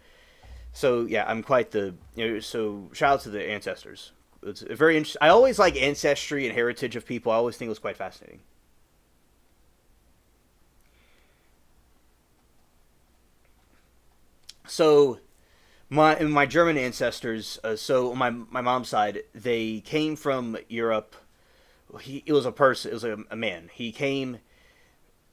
So yeah, I'm quite the so shout out to the ancestors. It's a very interesting. I always like ancestry and heritage of people. I always think it was quite fascinating. So my German ancestors. So my mom's side, they came from Europe. It was a person. It was a man. He came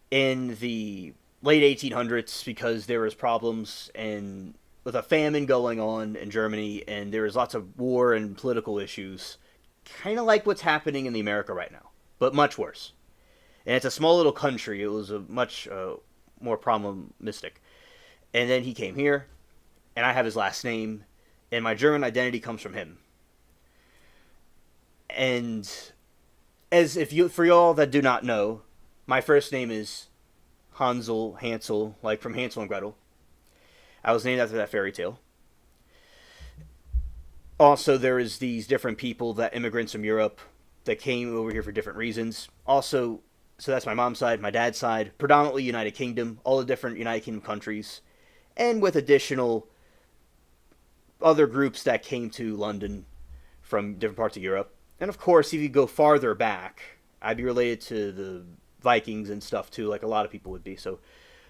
in the late 1800s because there was problems and with a famine going on in Germany, and there was lots of war and political issues, kind of like what's happening in the America right now, but much worse. And it's a small little country. It was a much more problematic. And then he came here, and I have his last name, and my German identity comes from him. And as if you, for y'all that do not know, my first name is Hansel, like from Hansel and Gretel. I was named after that fairy tale. Also, there is these different people, that immigrants from Europe that came over here for different reasons. Also, so that's my mom's side. My dad's side, predominantly United Kingdom, all the different United Kingdom countries, and with additional other groups that came to London from different parts of Europe. And of course, if you go farther back, I'd be related to the Vikings and stuff too, like a lot of people would be. So,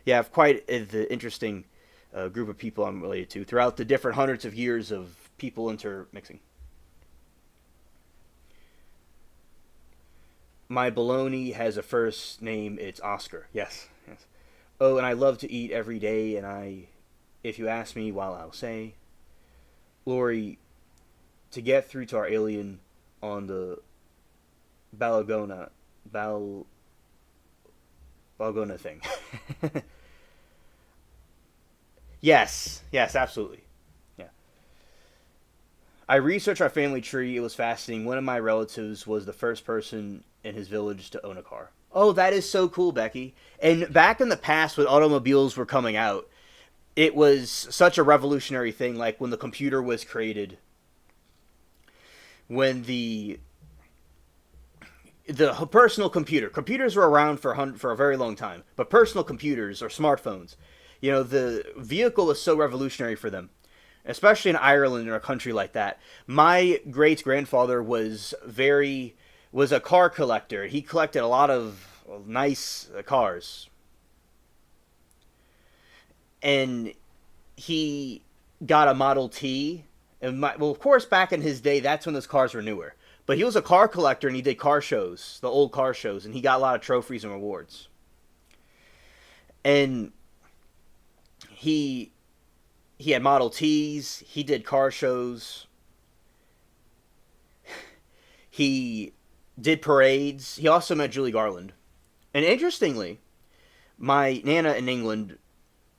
yeah, I have quite the interesting group of people I'm related to throughout the different hundreds of years of people intermixing. My baloney has a first name. It's Oscar. Yes, yes. Oh, and I love to eat every day. And if you ask me, while I'll say, Lori, to get through to our alien on the Balagona, Balagona thing. Yes, yes, absolutely. Yeah. I researched our family tree. It was fascinating. One of my relatives was the first person in his village to own a car. Oh, that is so cool, Becky. And back in the past when automobiles were coming out, it was such a revolutionary thing, like when the computer was created, when the personal computers were around for a very long time, but personal computers or smartphones, the vehicle was so revolutionary for them, especially in Ireland or a country like that. My great grandfather was a car collector. He collected a lot of nice cars, and he got a Model T. And well, of course, back in his day, that's when those cars were newer. But he was a car collector, and he did car shows, the old car shows, and he got a lot of trophies and rewards. And he had Model Ts. He did car shows. He did parades. He also met Julie Garland. And interestingly, my Nana in England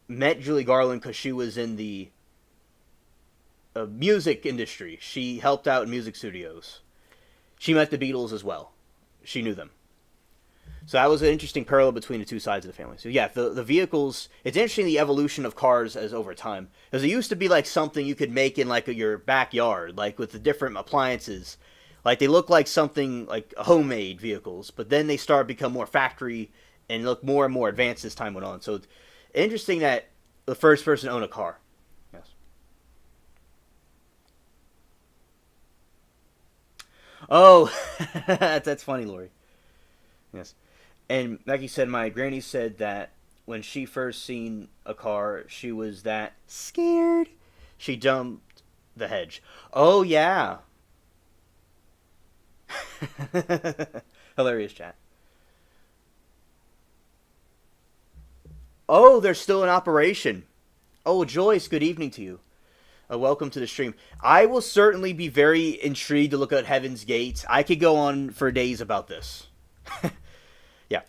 met Julie Garland because she was in the music industry. She helped out in music studios. She met the Beatles as well. She knew them. So that was an interesting parallel between the two sides of the family. So yeah, the vehicles, it's interesting the evolution of cars as over time. Because it used to be like something you could make in like your backyard, like with the different appliances. Like they look like something like homemade vehicles, but then they start to become more factory and look more and more advanced as time went on. So it's interesting that the first person to own a car. Yes. Oh, that's funny, Lori. Yes. And like you said, my granny said that when she first seen a car, she was that scared. She jumped the hedge. Oh, yeah. Hilarious chat. Oh, they're still in operation. Oh, Joyce, good evening to you. Welcome to the stream. I will certainly be very intrigued to look at Heaven's Gate. I could go on for days about this. Yeah.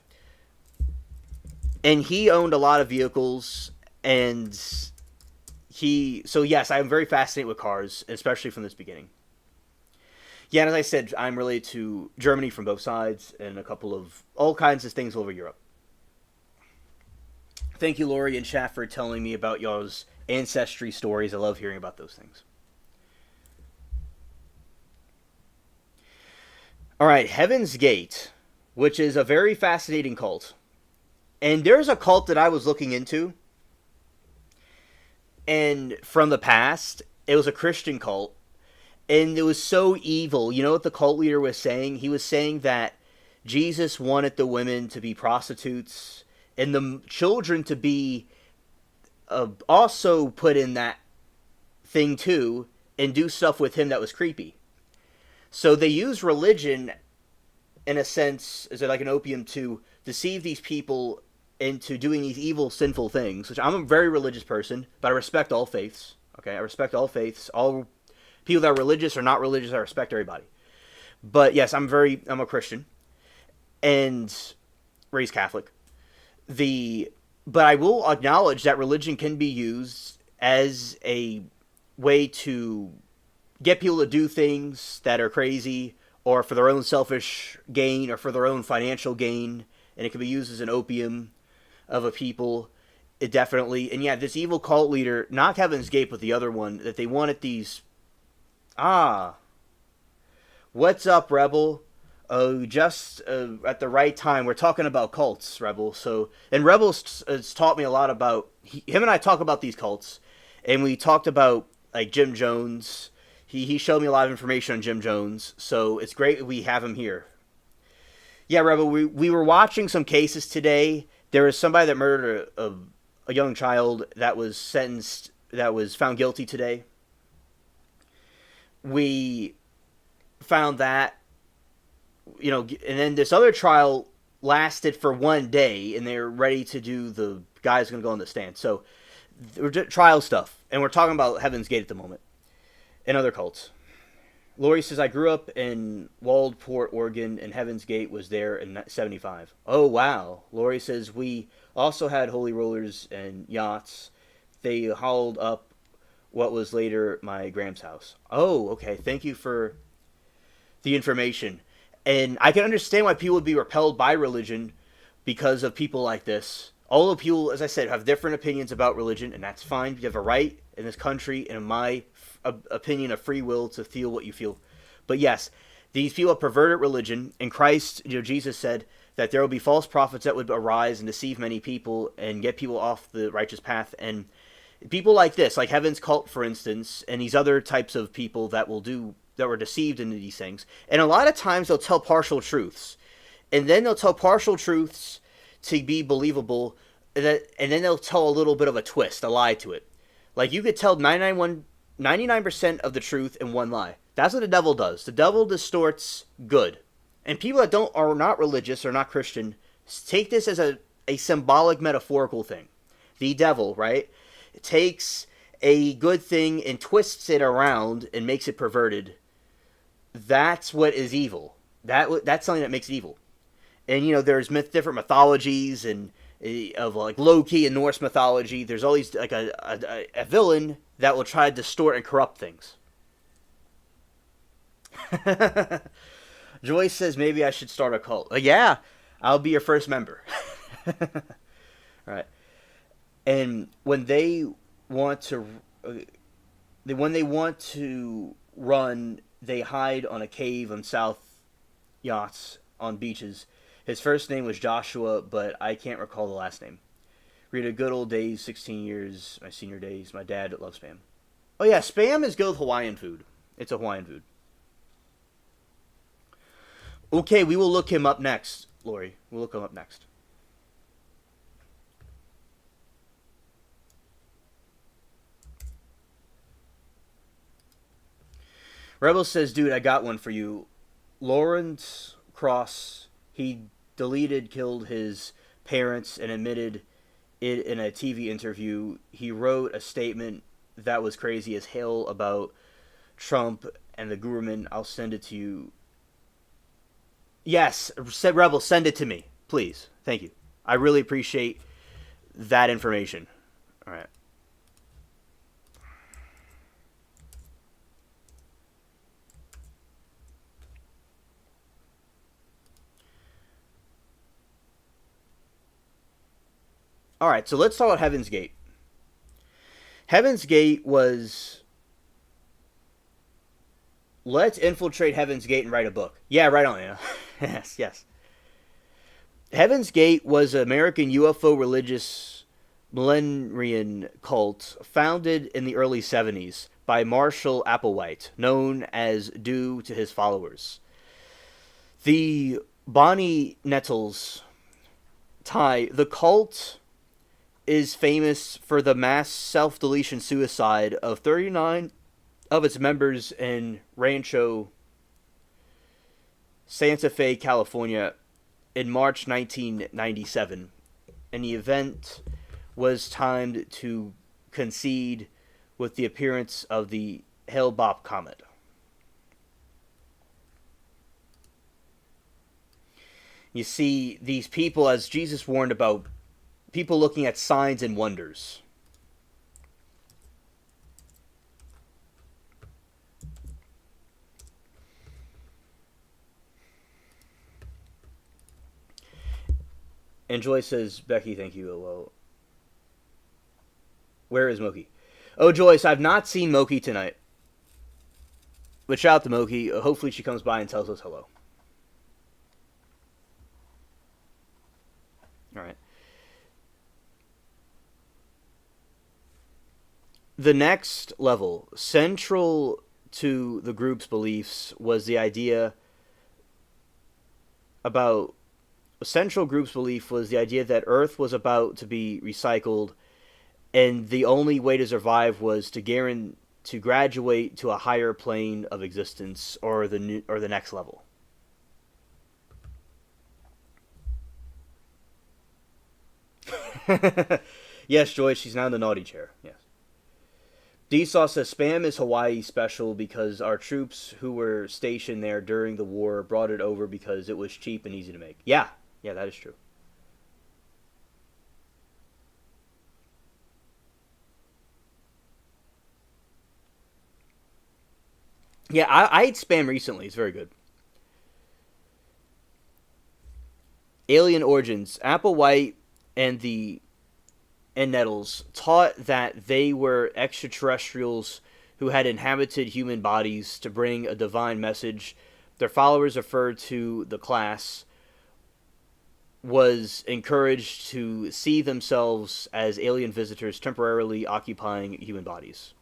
And he owned a lot of vehicles, and so yes, I'm very fascinated with cars, especially from this beginning. Yeah, and as I said, I'm related to Germany from both sides, and a couple of all kinds of things over Europe. Thank you, Lori and chat, for telling me about y'all's ancestry stories. I love hearing about those things. All right, Heaven's Gate, which is a very fascinating cult. And there's a cult that I was looking into. and from the past, it was a Christian cult, and it was so evil. You know what the cult leader was saying? He was saying that Jesus wanted the women to be prostitutes and the children to be also put in that thing too and do stuff with him that was creepy. So they use religion in a sense as like an opium to deceive these people into doing these evil, sinful things. Which I'm a very religious person, but I respect all faiths. Okay, I respect all faiths. All people that are religious or not religious, I respect everybody. But yes, I'm a Christian and raised Catholic. But I will acknowledge that religion can be used as a way to get people to do things that are crazy or for their own selfish gain or for their own financial gain, and it can be used as an opium of a people. It definitely, and yeah, this evil cult leader, not Heaven's Gate, but the other one, that they wanted these. What's up, Rebel? Oh, just at the right time. We're talking about cults, Rebel. So, and Rebel has taught me a lot about. Him and I talk about these cults, and we talked about like Jim Jones. He showed me a lot of information on Jim Jones, so it's great that we have him here. Yeah, Rebel, we were watching some cases today. There was somebody that murdered a young child that was sentenced, that was found guilty today. We found that, and then this other trial lasted for 1 day, and they're ready to do, the guy's going to go on the stand. So, we're just trial stuff, and we're talking about Heaven's Gate at the moment. And other cults. Lori says, I grew up in Waldport, Oregon, and Heaven's Gate was there in 75. Oh, wow. Lori says, we also had holy rollers and yachts. They hauled up what was later my Graham's house. Oh, okay. Thank you for the information. And I can understand why people would be repelled by religion because of people like this. All the people, as I said, have different opinions about religion, and that's fine. You have a right in this country, and in my opinion, of free will to feel what you feel. But yes, these people have perverted religion, and Christ, Jesus said that there will be false prophets that would arise and deceive many people and get people off the righteous path. And people like this, like Heaven's Cult, for instance, and these other types of people that were deceived into these things. And a lot of times they'll tell partial truths, and then they'll tell partial truths to be believable, and then they'll tell a little bit of a twist, a lie to it. Like you could tell 99% of the truth in one lie. That's what the devil does. The devil distorts good. And people that are not religious or not Christian take this as a symbolic, metaphorical thing. The devil, right, takes a good thing and twists it around and makes it perverted. That's what is evil. That's something that makes it evil. And, there's different mythologies and of like Loki and Norse mythology. There's always like a villain that will try to distort and corrupt things. Joyce says maybe I should start a cult. Yeah, I'll be your first member. Right. And when they want to run, they hide on a cave on South yachts on beaches. His first name was Joshua, but I can't recall the last name. Read a good old days, 16 years, my senior days. My dad loves Spam. Oh yeah, Spam is good with Hawaiian food. It's a Hawaiian food. Okay, we will look him up next, Lori. We'll look him up next. Rebel says, dude, I got one for you. Lawrence Cross, he killed his parents and admitted it in a TV interview. He wrote a statement that was crazy as hell about Trump and the government. I'll send it to you. Yes, Rebel, send it to me, please. Thank you. I really appreciate that information. All right. All right, so let's talk about Heaven's Gate. Heaven's Gate was, let's infiltrate Heaven's Gate and write a book. Yeah, right on, yeah. Yes. Heaven's Gate was an American UFO religious millenarian cult founded in the early 70s by Marshall Applewhite, known as due to his followers. The Bonnie Nettles tie, the cult is famous for the mass self-deletion suicide of 39 of its members in Rancho Santa Fe, California in March 1997. And the event was timed to coincide with the appearance of the Hale-Bopp comet. You see these people, as Jesus warned about, people looking at signs and wonders. And Joy says, Becky, thank you. Hello. Where is Moki? Oh, Joyce, I've not seen Moki tonight. But shout out to Moki. Hopefully she comes by and tells us hello. Alright. The next level, central to the group's beliefs, was the idea about... A central group's belief was the idea that Earth was about to be recycled, and the only way to survive was to graduate to a higher plane of existence, or the next level. Yes, Joyce, she's now in the naughty chair. Yes. D-Saw says Spam is Hawaii special because our troops who were stationed there during the war brought it over because it was cheap and easy to make. Yeah, that is true. Yeah, I ate Spam recently. It's very good. Alien Origins. Applewhite and Nettles taught that they were extraterrestrials who had inhabited human bodies to bring a divine message. Their followers, referred to the class, was encouraged to see themselves as alien visitors temporarily occupying human bodies.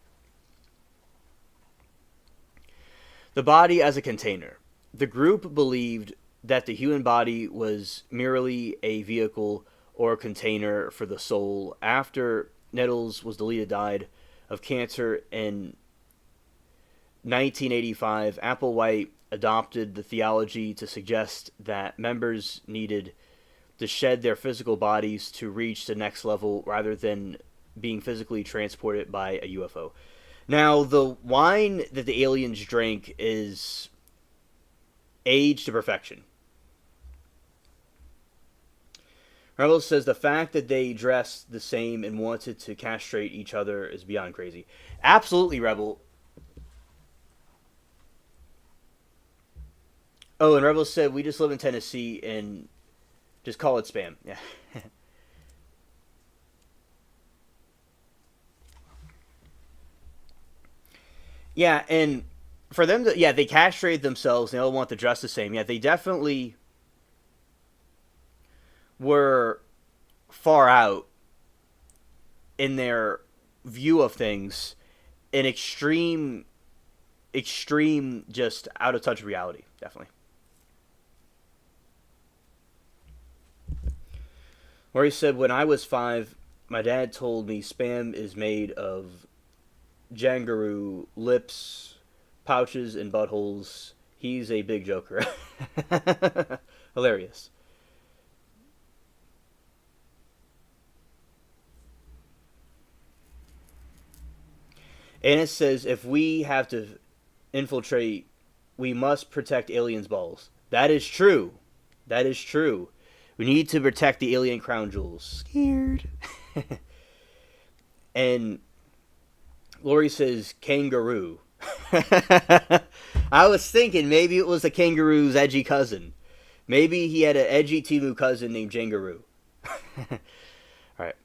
The body as a container. The group believed that the human body was merely a vehicle or container for the soul. After Nettles was died of cancer in 1985, Applewhite adopted the theology to suggest that members needed to shed their physical bodies to reach the next level rather than being physically transported by a UFO. Now, the wine that the aliens drank is aged to perfection. Rebel says the fact that they dressed the same and wanted to castrate each other is beyond crazy. Absolutely, Rebel. Oh, and Rebel said we just live in Tennessee and just call it Spam. Yeah. Yeah, and for them to, they castrated themselves and they all want to dress the same. Yeah, they definitely were far out in their view of things, in extreme, just out of touch reality, definitely. Where he said, when I was 5, my dad told me Spam is made of Jangaroo lips, pouches, and buttholes. He's a big joker. Hilarious. And it says, if we have to infiltrate, we must protect aliens' balls. That is true. That is true. We need to protect the alien crown jewels. Scared. And Lori says, kangaroo. I was thinking maybe it was a kangaroo's edgy cousin. Maybe he had an edgy Timu cousin named Jangaroo. Alright.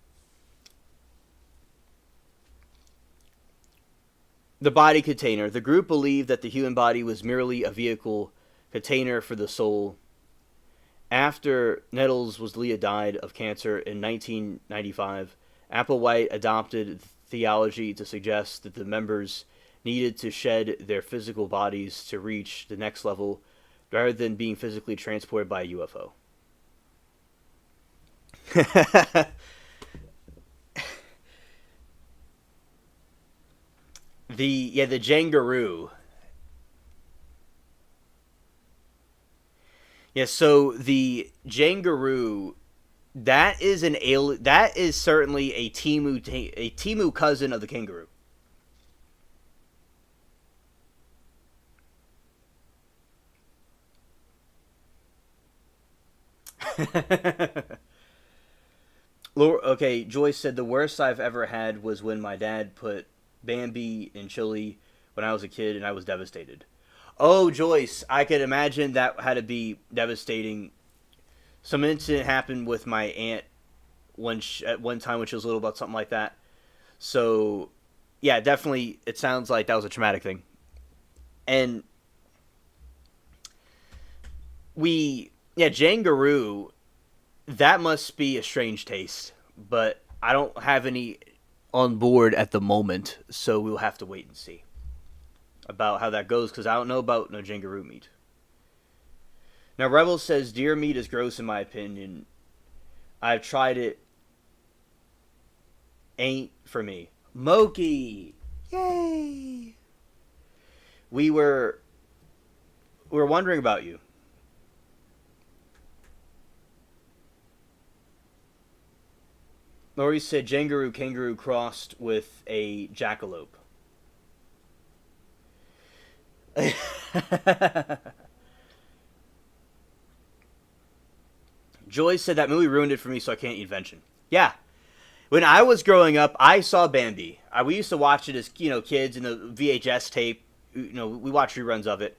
The body container. The group believed that the human body was merely a vehicle container for the soul. After Nettles was died of cancer in 1995, Applewhite adopted theology to suggest that the members needed to shed their physical bodies to reach the next level rather than being physically transported by a UFO. the Jangaroo. Yeah, so the Jangaroo, that is an alien. That is certainly a Temu cousin of the kangaroo. Okay, Joyce said the worst I've ever had was when my dad put Bambi in chili when I was a kid, and I was devastated. Oh, Joyce, I could imagine that had to be devastating. Some incident happened with my aunt at one time when she was little about something like that. So, yeah, definitely, it sounds like that was a traumatic thing. And Jangaroo, that must be a strange taste, but I don't have any on board at the moment, so we'll have to wait and see about how that goes, because I don't know about no Jangaroo meat. Now, Rebel says deer meat is gross in my opinion. I've tried it. Ain't for me. Moki! Yay! We were wondering about you. Lori said kangaroo crossed with a jackalope. Joy said that movie ruined it for me, so I can't eat venison. Yeah. When I was growing up, I saw Bambi. We used to watch it as kids in the VHS tape. We watched reruns of it.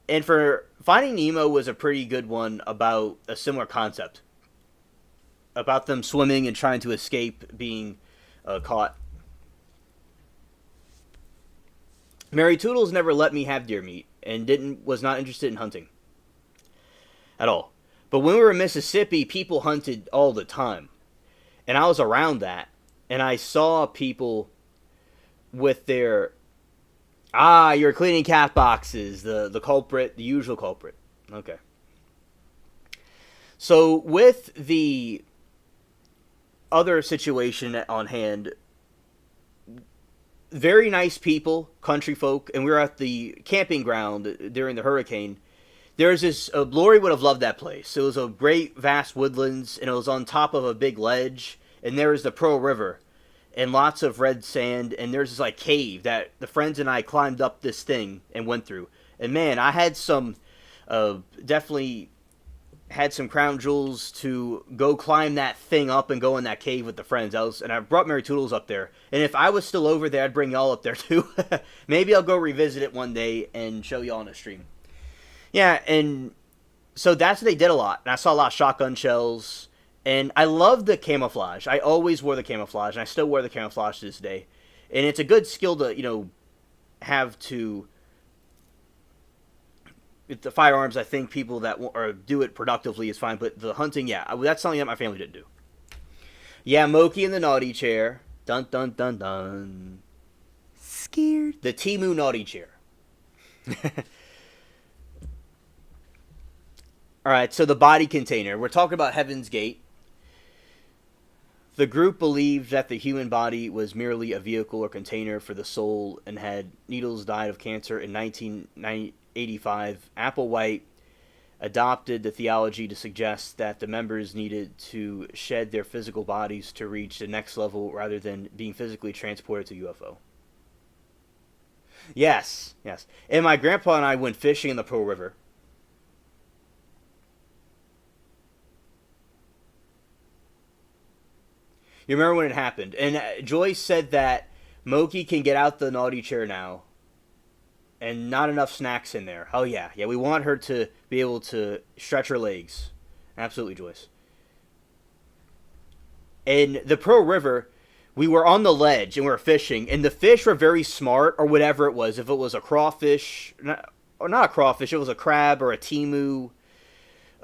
And for Finding Nemo was a pretty good one about a similar concept. About them swimming and trying to escape being caught. Mary Toodles never let me have deer meat and was not interested in hunting at all. But when we were in Mississippi, people hunted all the time. And I was around that. And I saw people with their... you're cleaning cat boxes. The culprit, the usual culprit. Okay. So with the other situation on hand, very nice people, country folk, and we were at the camping ground during the hurricane. There's this, Lori would have loved that place. It was a great, vast woodlands, and it was on top of a big ledge, and there was the Pearl River, and lots of red sand, and there's this, cave that the friends and I climbed up this thing and went through. And man, I had some, definitely had some crown jewels to go climb that thing up and go in that cave with the friends. And I brought Mary Toodles up there. And if I was still over there, I'd bring y'all up there too. Maybe I'll go revisit it one day and show y'all on a stream. Yeah, and so that's what they did a lot. And I saw a lot of shotgun shells. And I love the camouflage. I always wore the camouflage, and I still wear the camouflage to this day. And it's a good skill to, have to... With the firearms, I think people that do it productively is fine. But the hunting, yeah, that's something that my family didn't do. Yeah, Moki in the naughty chair. Dun, dun, dun, dun. Scared. The Temu naughty chair. Alright, so the body container. We're talking about Heaven's Gate. The group believed that the human body was merely a vehicle or container for the soul and had Needles died of cancer in 1985. Applewhite adopted the theology to suggest that the members needed to shed their physical bodies to reach the next level rather than being physically transported to UFO. Yes. And my grandpa and I went fishing in the Pearl River. You remember when it happened. And Joyce said that Moki can get out the naughty chair now. And not enough snacks in there. Oh, yeah. Yeah, we want her to be able to stretch her legs. Absolutely, Joyce. In the Pearl River, we were on the ledge and we were fishing. And the fish were very smart, or whatever it was. If it was a crawfish, or not a crawfish, it was a crab or a Temu.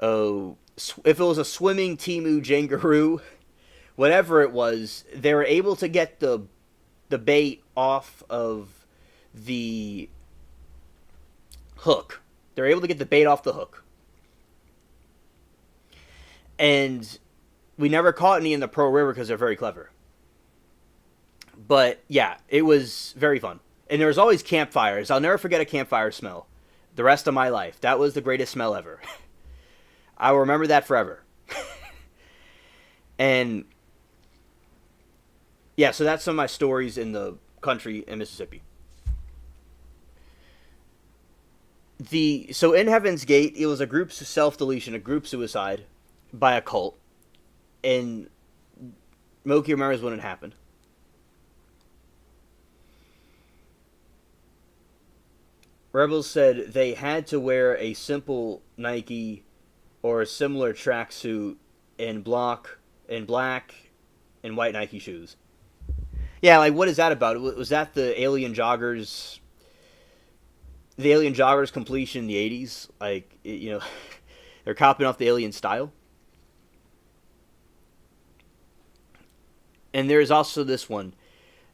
If it was a swimming Temu Jangaroo, whatever it was, they were able to get the bait off of the hook. They're able to get the bait off the hook. And we never caught any in the Pearl River because they're very clever. But yeah, it was very fun. And there was always campfires. I'll never forget a campfire smell. The rest of my life. That was the greatest smell ever. I will remember that forever. And yeah, so that's some of my stories in the country in Mississippi. So in Heaven's Gate, it was a group self-deletion, a group suicide by a cult. And Moki remembers when it happened. Rebels said they had to wear a simple Nike or a similar tracksuit in black and white Nike shoes. Yeah, like what is that about? Was that the Alien Joggers? The Alien Joggers completion in the 80s? Like, they're copying off the Alien style. And there's also this one,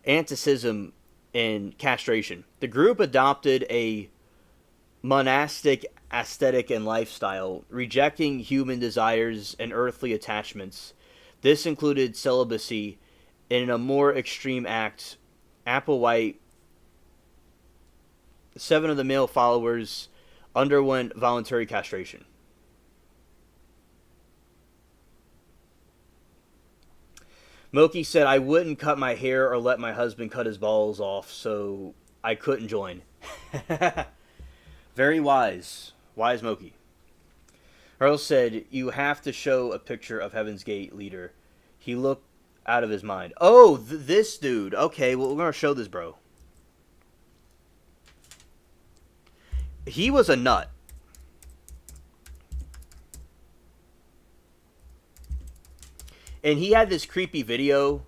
Anticism and Castration. The group adopted a monastic aesthetic and lifestyle, rejecting human desires and earthly attachments. This included celibacy, and in a more extreme act, Applewhite, 7 of the male followers underwent voluntary castration. Moki said, I wouldn't cut my hair or let my husband cut his balls off, so I couldn't join. Very wise. Wise Moki. Earl said, you have to show a picture of Heaven's Gate leader. He looked out of his mind. Oh, this dude. Okay, well, we're going to show this bro. He was a nut. And he had this creepy video.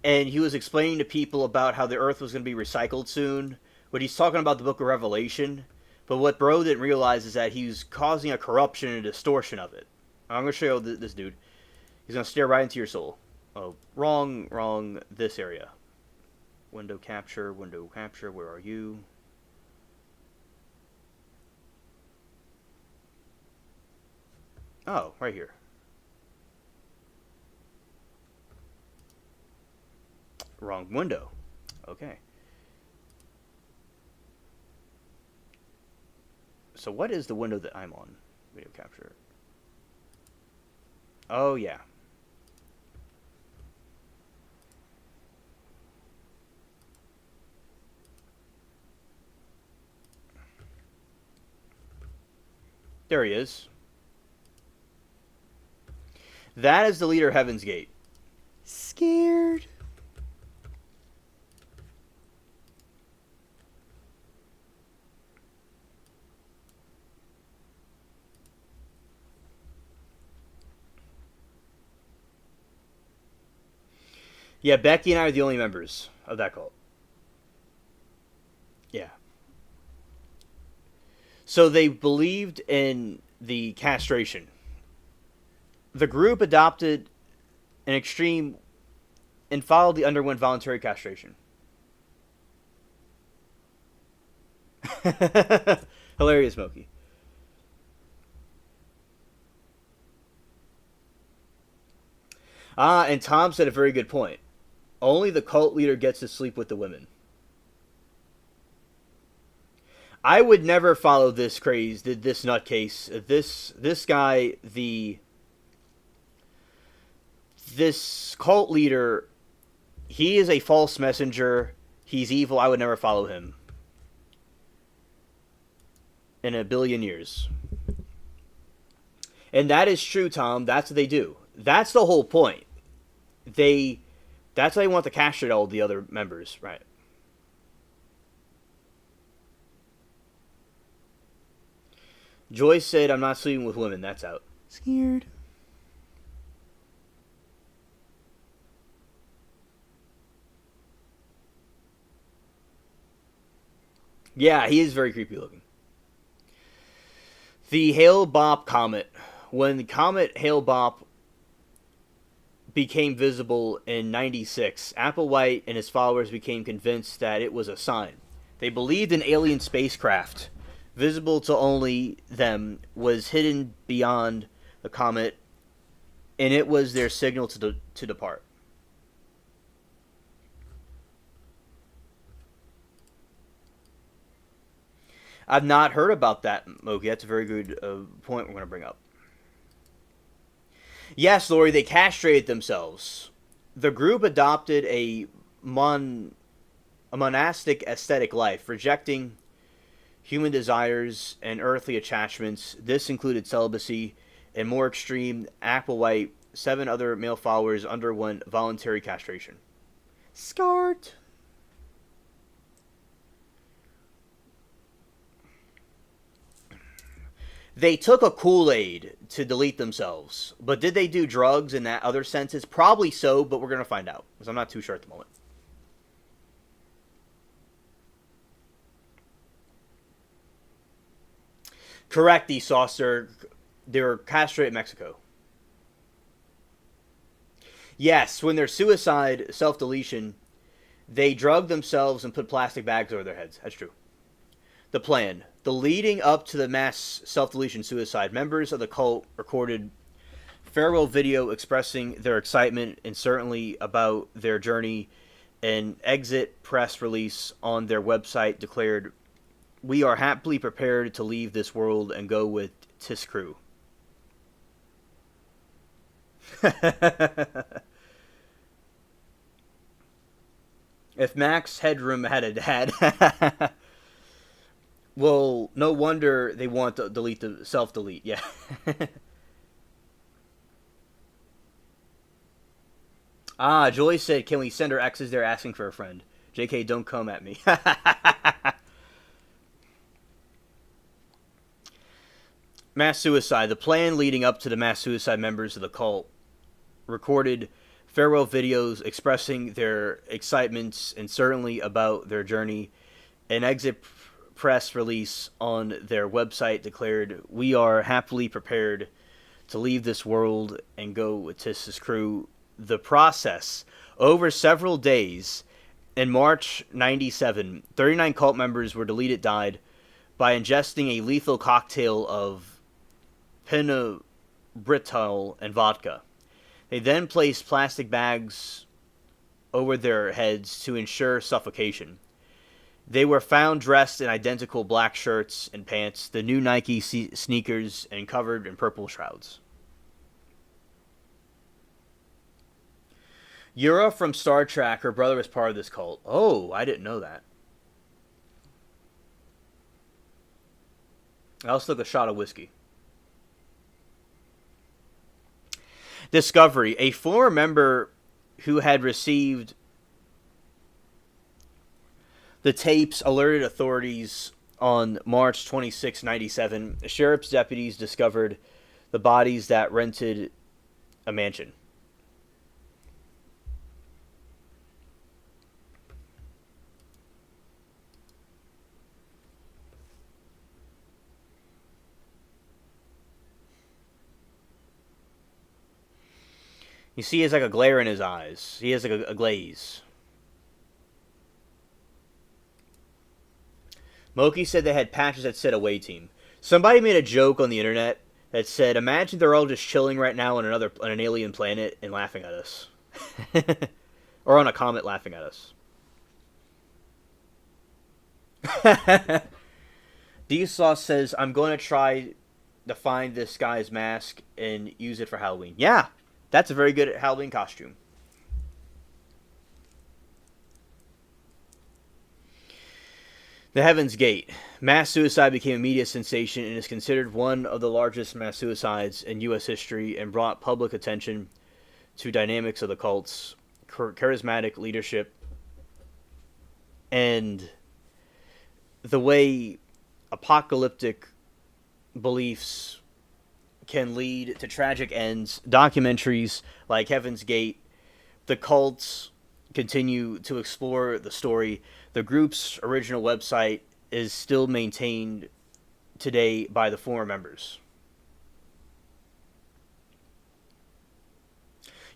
And he was explaining to people about how the earth was going to be recycled soon. But he's talking about the book of Revelation. But what bro didn't realize is that he's causing a corruption and a distortion of it. I'm going to show you this dude. He's going to stare right into your soul. Oh, wrong, this area. Window capture, where are you? Oh, right here. Wrong window. Okay. So what is the window that I'm on? Video capture. Oh, yeah. There he is. That is the leader of Heaven's Gate. Scared. Yeah, Becky and I are the only members of that cult. Yeah. So they believed in the castration. The group adopted an extreme and followed the underwent voluntary castration. Hilarious, Smokey. And Tom said a very good point. Only the cult leader gets to sleep with the women. I would never follow this craze, this nutcase. This guy, this cult leader, he is a false messenger. He's evil. I would never follow him. In a billion years. And that is true, Tom. That's what they do. That's the whole point. That's how they want to castrate all the other members, right? Joyce said, I'm not sleeping with women. That's out. Scared. Yeah, he is very creepy looking. The Hale-Bopp comet. When the comet Hale-Bopp became visible in 96, Applewhite and his followers became convinced that it was a sign. They believed an alien spacecraft, visible to only them, was hidden beyond the comet, and it was their signal to depart. I've not heard about that, Moki. That's a very good point we're going to bring up. Yes, Lori, they castrated themselves. The group adopted a monastic aesthetic life, rejecting human desires and earthly attachments. This included celibacy, and more extreme, Applewhite, 7 other male followers underwent voluntary castration. Scart. They took a Kool-Aid to delete themselves. But did they do drugs in that other senses? Probably so, but we're going to find out. Because I'm not too sure at the moment. Correct, Saucer. They were castrated in Mexico. Yes, when they're suicide, self-deletion, they drug themselves and put plastic bags over their heads. That's true. The plan. The leading up to the mass self-deletion suicide, members of the cult recorded farewell video expressing their excitement and certainly about their journey. An exit press release on their website declared, "We are happily prepared to leave this world and go with Tis crew." If Max Headroom had a dad... Well, no wonder they want to delete the self-delete. Yeah. Joy said, "Can we send our exes there asking for a friend?" JK, don't come at me. Mass suicide. The plan leading up to the mass suicide members of the cult recorded farewell videos expressing their excitements and certainly about their journey. An exit press release on their website declared, "We are happily prepared to leave this world and go with Tis's crew." The process, over several days, in March 97, 39 cult members were deleted, died by ingesting a lethal cocktail of pentobarbital and vodka. They then placed plastic bags over their heads to ensure suffocation. They were found dressed in identical black shirts and pants, the new Nike sneakers, and covered in purple shrouds. Yura from Star Trek, her brother was part of this cult. Oh, I didn't know that. I also took a shot of whiskey. Discovery. A former member who had received the tapes alerted authorities on March 26, 97. The sheriff's deputies discovered the bodies that rented a mansion. You see, he has like a glare in his eyes. He has like a glaze. Moki said they had patches that said away team. Somebody made a joke on the internet that said, "Imagine they're all just chilling right now on an alien planet and laughing at us." Or on a comet laughing at us. D-Sauce says, "I'm going to try to find this guy's mask and use it for Halloween." Yeah, that's a very good Halloween costume. The Heaven's Gate. Mass suicide became a media sensation and is considered one of the largest mass suicides in U.S. history and brought public attention to dynamics of the cult's charismatic leadership and the way apocalyptic beliefs can lead to tragic ends. Documentaries like Heaven's Gate, the cults continue to explore the story. The group's original website is still maintained today by the former members.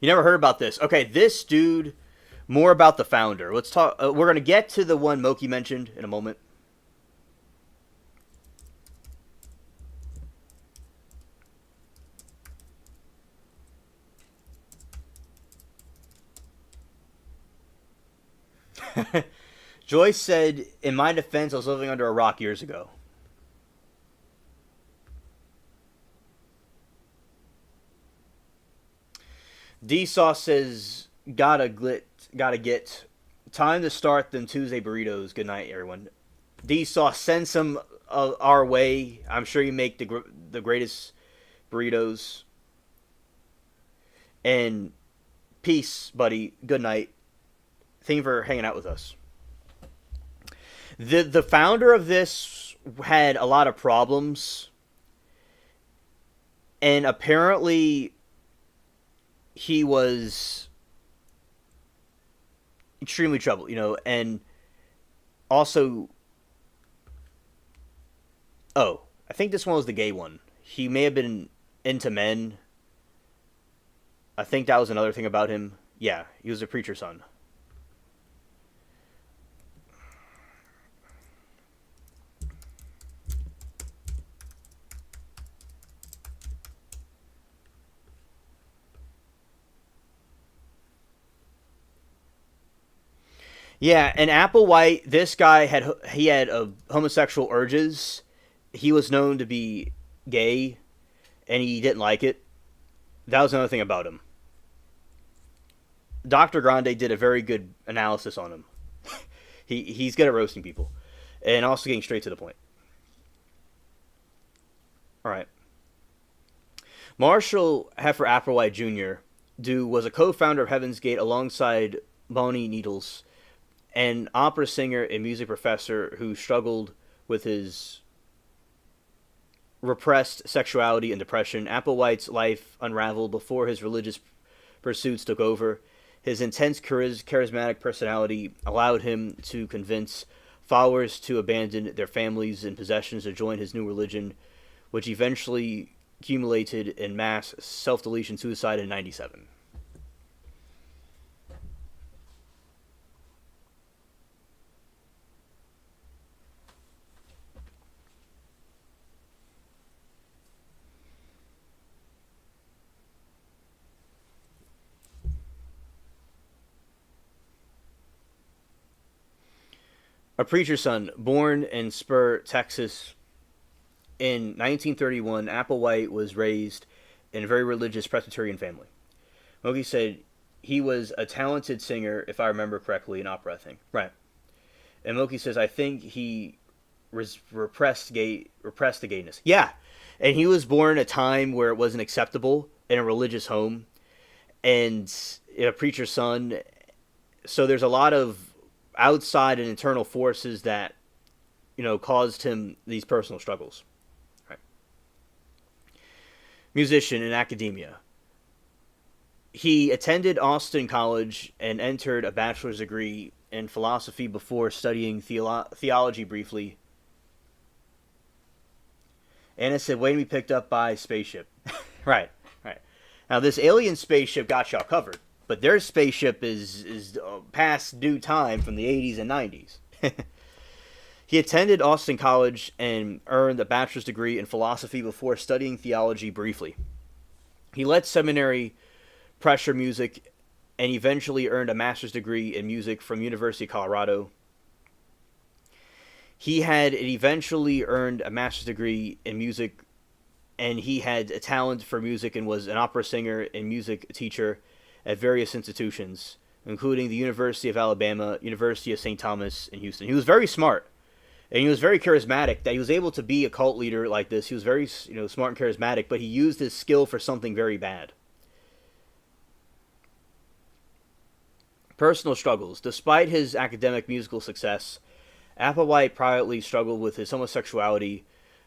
You never heard about this? Okay, this dude. More about the founder. Let's talk. We're gonna get to the one Moki mentioned in a moment. Joyce said, "In my defense, I was living under a rock years ago." D Sauce says, gotta get time to start them Tuesday burritos. Good night, everyone. D Sauce, send some our way. I'm sure you make the greatest burritos. And peace, buddy. Good night. Thank you for hanging out with us. The founder of this had a lot of problems, and apparently he was extremely troubled, and also, I think this one was the gay one. He may have been into men. I think that was another thing about him. Yeah, he was a preacher's son. Yeah, and Applewhite, this guy had homosexual urges. He was known to be gay, and he didn't like it. That was another thing about him. Dr. Grande did a very good analysis on him. He's good at roasting people, and also getting straight to the point. All right. Marshall Heifer Applewhite Jr. was a co-founder of Heaven's Gate alongside Bonnie Needles, an opera singer and music professor who struggled with his repressed sexuality and depression. Applewhite's life unraveled before his religious pursuits took over. His intense charismatic personality allowed him to convince followers to abandon their families and possessions to join his new religion, which eventually accumulated in mass self-deletion suicide in 97. A preacher's son, born in Spur, Texas in 1931, Applewhite was raised in a very religious Presbyterian family. Mogi said he was a talented singer, if I remember correctly, in opera, I think. Right. And Moki says, I think he repressed the gayness. Yeah. And he was born in a time where it wasn't acceptable in a religious home and a preacher's son. So there's a lot of outside and internal forces that, caused him these personal struggles. Right. Musician in academia. He attended Austin College and entered a bachelor's degree in philosophy before studying theology briefly. Anna said, waiting to be picked up by spaceship. Right. Now, this alien spaceship got y'all covered, but their spaceship is past due time from the 80s and 90s. He attended Austin College and earned a bachelor's degree in philosophy before studying theology briefly. He led seminary pressure music and eventually earned a master's degree in music from University of Colorado. He had eventually earned a master's degree in music, and he had a talent for music and was an opera singer and music teacher at various institutions, including the University of Alabama, University of St. Thomas in Houston. He was very smart, and he was very charismatic, that he was able to be a cult leader like this. He was very, smart and charismatic, but he used his skill for something very bad. Personal struggles. Despite his academic musical success, Applewhite privately struggled with his homosexuality,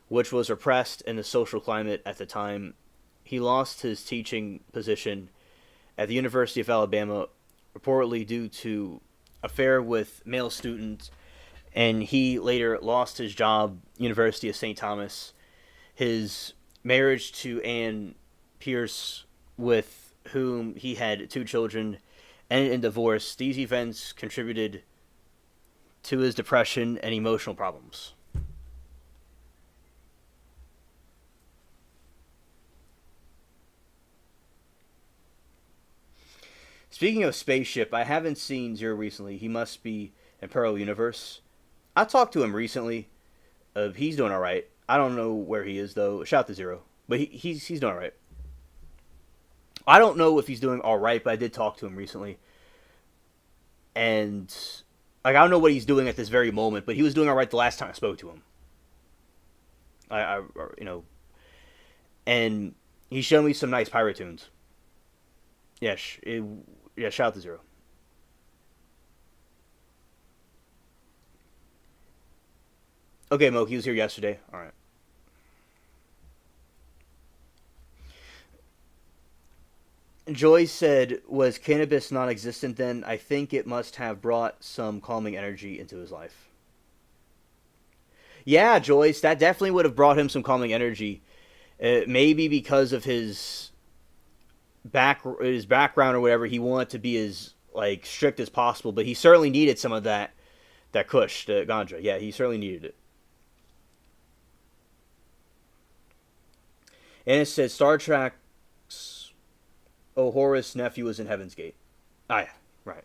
which was repressed in the social climate at the time. He lost his teaching position at the University of Alabama, reportedly due to affair with male students, and he later lost his job, University of St. Thomas. His marriage to Anne Pierce, with whom he had 2 children, ended in divorce. These events contributed to his depression and emotional problems. Speaking of spaceship, I haven't seen Zero recently. He must be in Parallel Universe. I talked to him recently. He's doing all right. I don't know where he is though. Shout out to Zero, but he's doing all right. I don't know if he's doing all right, but I did talk to him recently, and like I don't know what he's doing at this very moment, but he was doing all right the last time I spoke to him. I you know, and he showed me some nice pirate tunes. Yeah, yeah. Shout out to Zero. Okay, Mo, he was here yesterday. All right. Joy said, "Was cannabis non-existent then? I think it must have brought some calming energy into his life." Yeah, Joyce, that definitely would have brought him some calming energy. Maybe because of his background or whatever, he wanted to be as like strict as possible, but he certainly needed some of that Kush, the ganja. Yeah, he certainly needed it. And it says Star Trek's Uhura's nephew was in Heaven's Gate. Ah, yeah, right.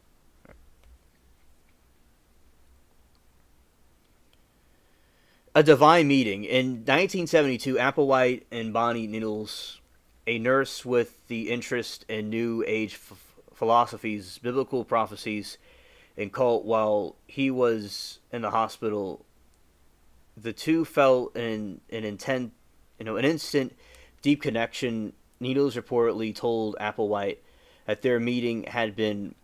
A Divine Meeting. In 1972, Applewhite and Bonnie Needles, a nurse with the interest in New Age philosophies, biblical prophecies, and cult, while he was in the hospital, the two felt an intent, an instant, deep connection. Needles reportedly told Applewhite that their meeting had been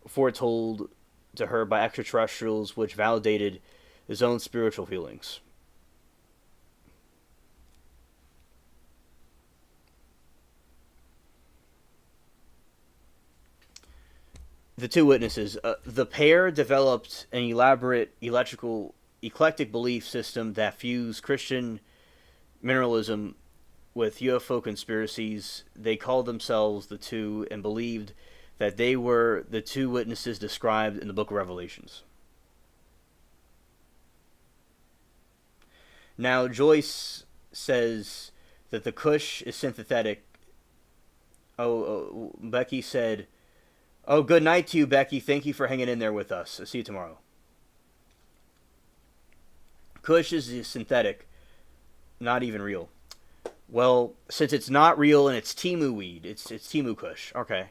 foretold to her by extraterrestrials, which validated his own spiritual feelings. The two witnesses, the pair developed an elaborate eclectic belief system that fused Christian mineralism with UFO conspiracies. They called themselves the Two and believed that they were the two witnesses described in the Book of Revelations. Now, Joyce says that the Kush is synthetic. Becky said, "Oh, good night to you, Becky. Thank you for hanging in there with us. I'll see you tomorrow." Kush is synthetic, not even real. Well, since it's not real and it's Timu weed, it's Timu Kush. Okay,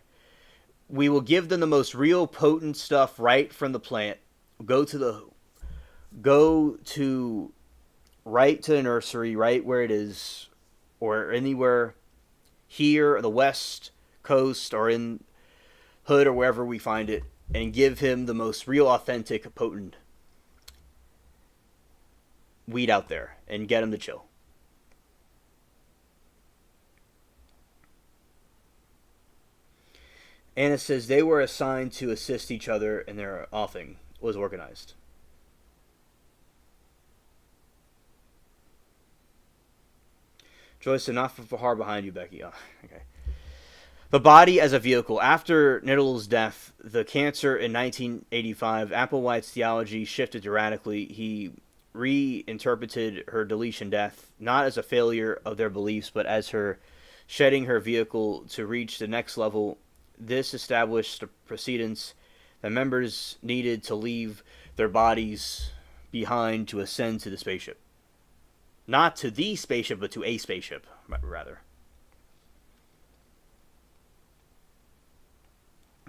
we will give them the most real, potent stuff right from the plant. Go to the go to right to the nursery, right where it is, or anywhere here, or the West Coast, or in Hood, or wherever we find it, and give him the most real, authentic, potent weed out there, and get him to chill. Anna says they were assigned to assist each other, and their offing was organized. Joyce said, "Not far behind you, Becky." Oh, okay. The body as a vehicle. After Niddle's death, the cancer in 1985, Applewhite's theology shifted radically. He reinterpreted her deletion death not as a failure of their beliefs, but as her shedding her vehicle to reach the next level. This established a precedence that members needed to leave their bodies behind to ascend to the spaceship. Not to the spaceship, but to a spaceship, rather.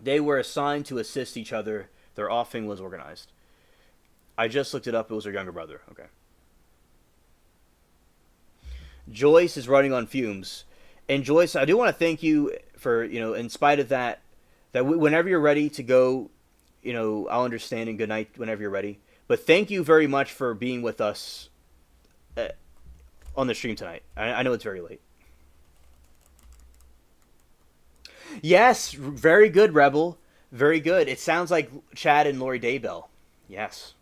They were assigned to assist each other. Their offing was organized. I just looked it up. It was her younger brother. Okay. Joyce is running on fumes. And Joyce, I do want to thank you for, in spite of that, whenever you're ready to go, I'll understand, and good night whenever you're ready. But thank you very much for being with us on the stream tonight. I know it's very late. Yes, very good, Rebel. Very good. It sounds like Chad and Lori Daybell. Yes.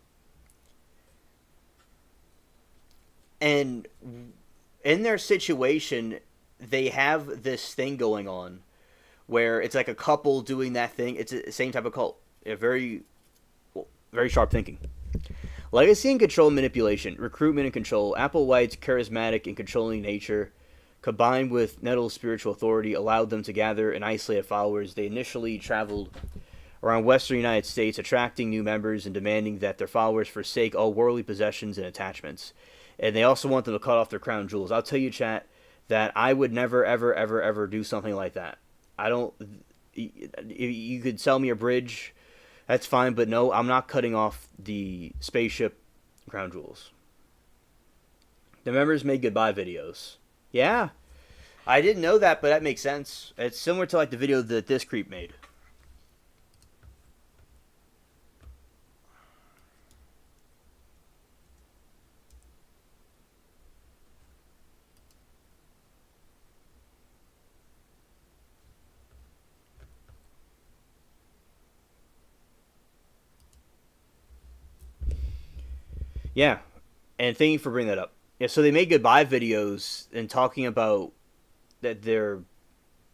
And in their situation, they have this thing going on where it's like a couple doing that thing. It's the same type of cult. Very, very sharp thinking. Legacy and control manipulation, recruitment and control. Applewhite's charismatic and controlling nature, combined with Nettle's spiritual authority, allowed them to gather and isolate followers. They initially traveled around western United States, attracting new members and demanding that their followers forsake all worldly possessions and attachments. And they also want them to cut off their crown jewels. I'll tell you, chat, that I would never, ever, ever, ever do something like that. I don't. You could sell me a bridge, that's fine, but no, I'm not cutting off the spaceship crown jewels. The members made goodbye videos. Yeah, I didn't know that, but that makes sense. It's similar to like the video that this creep made. Yeah, and thank you for bringing that up. Yeah, so they made goodbye videos and talking about that they're.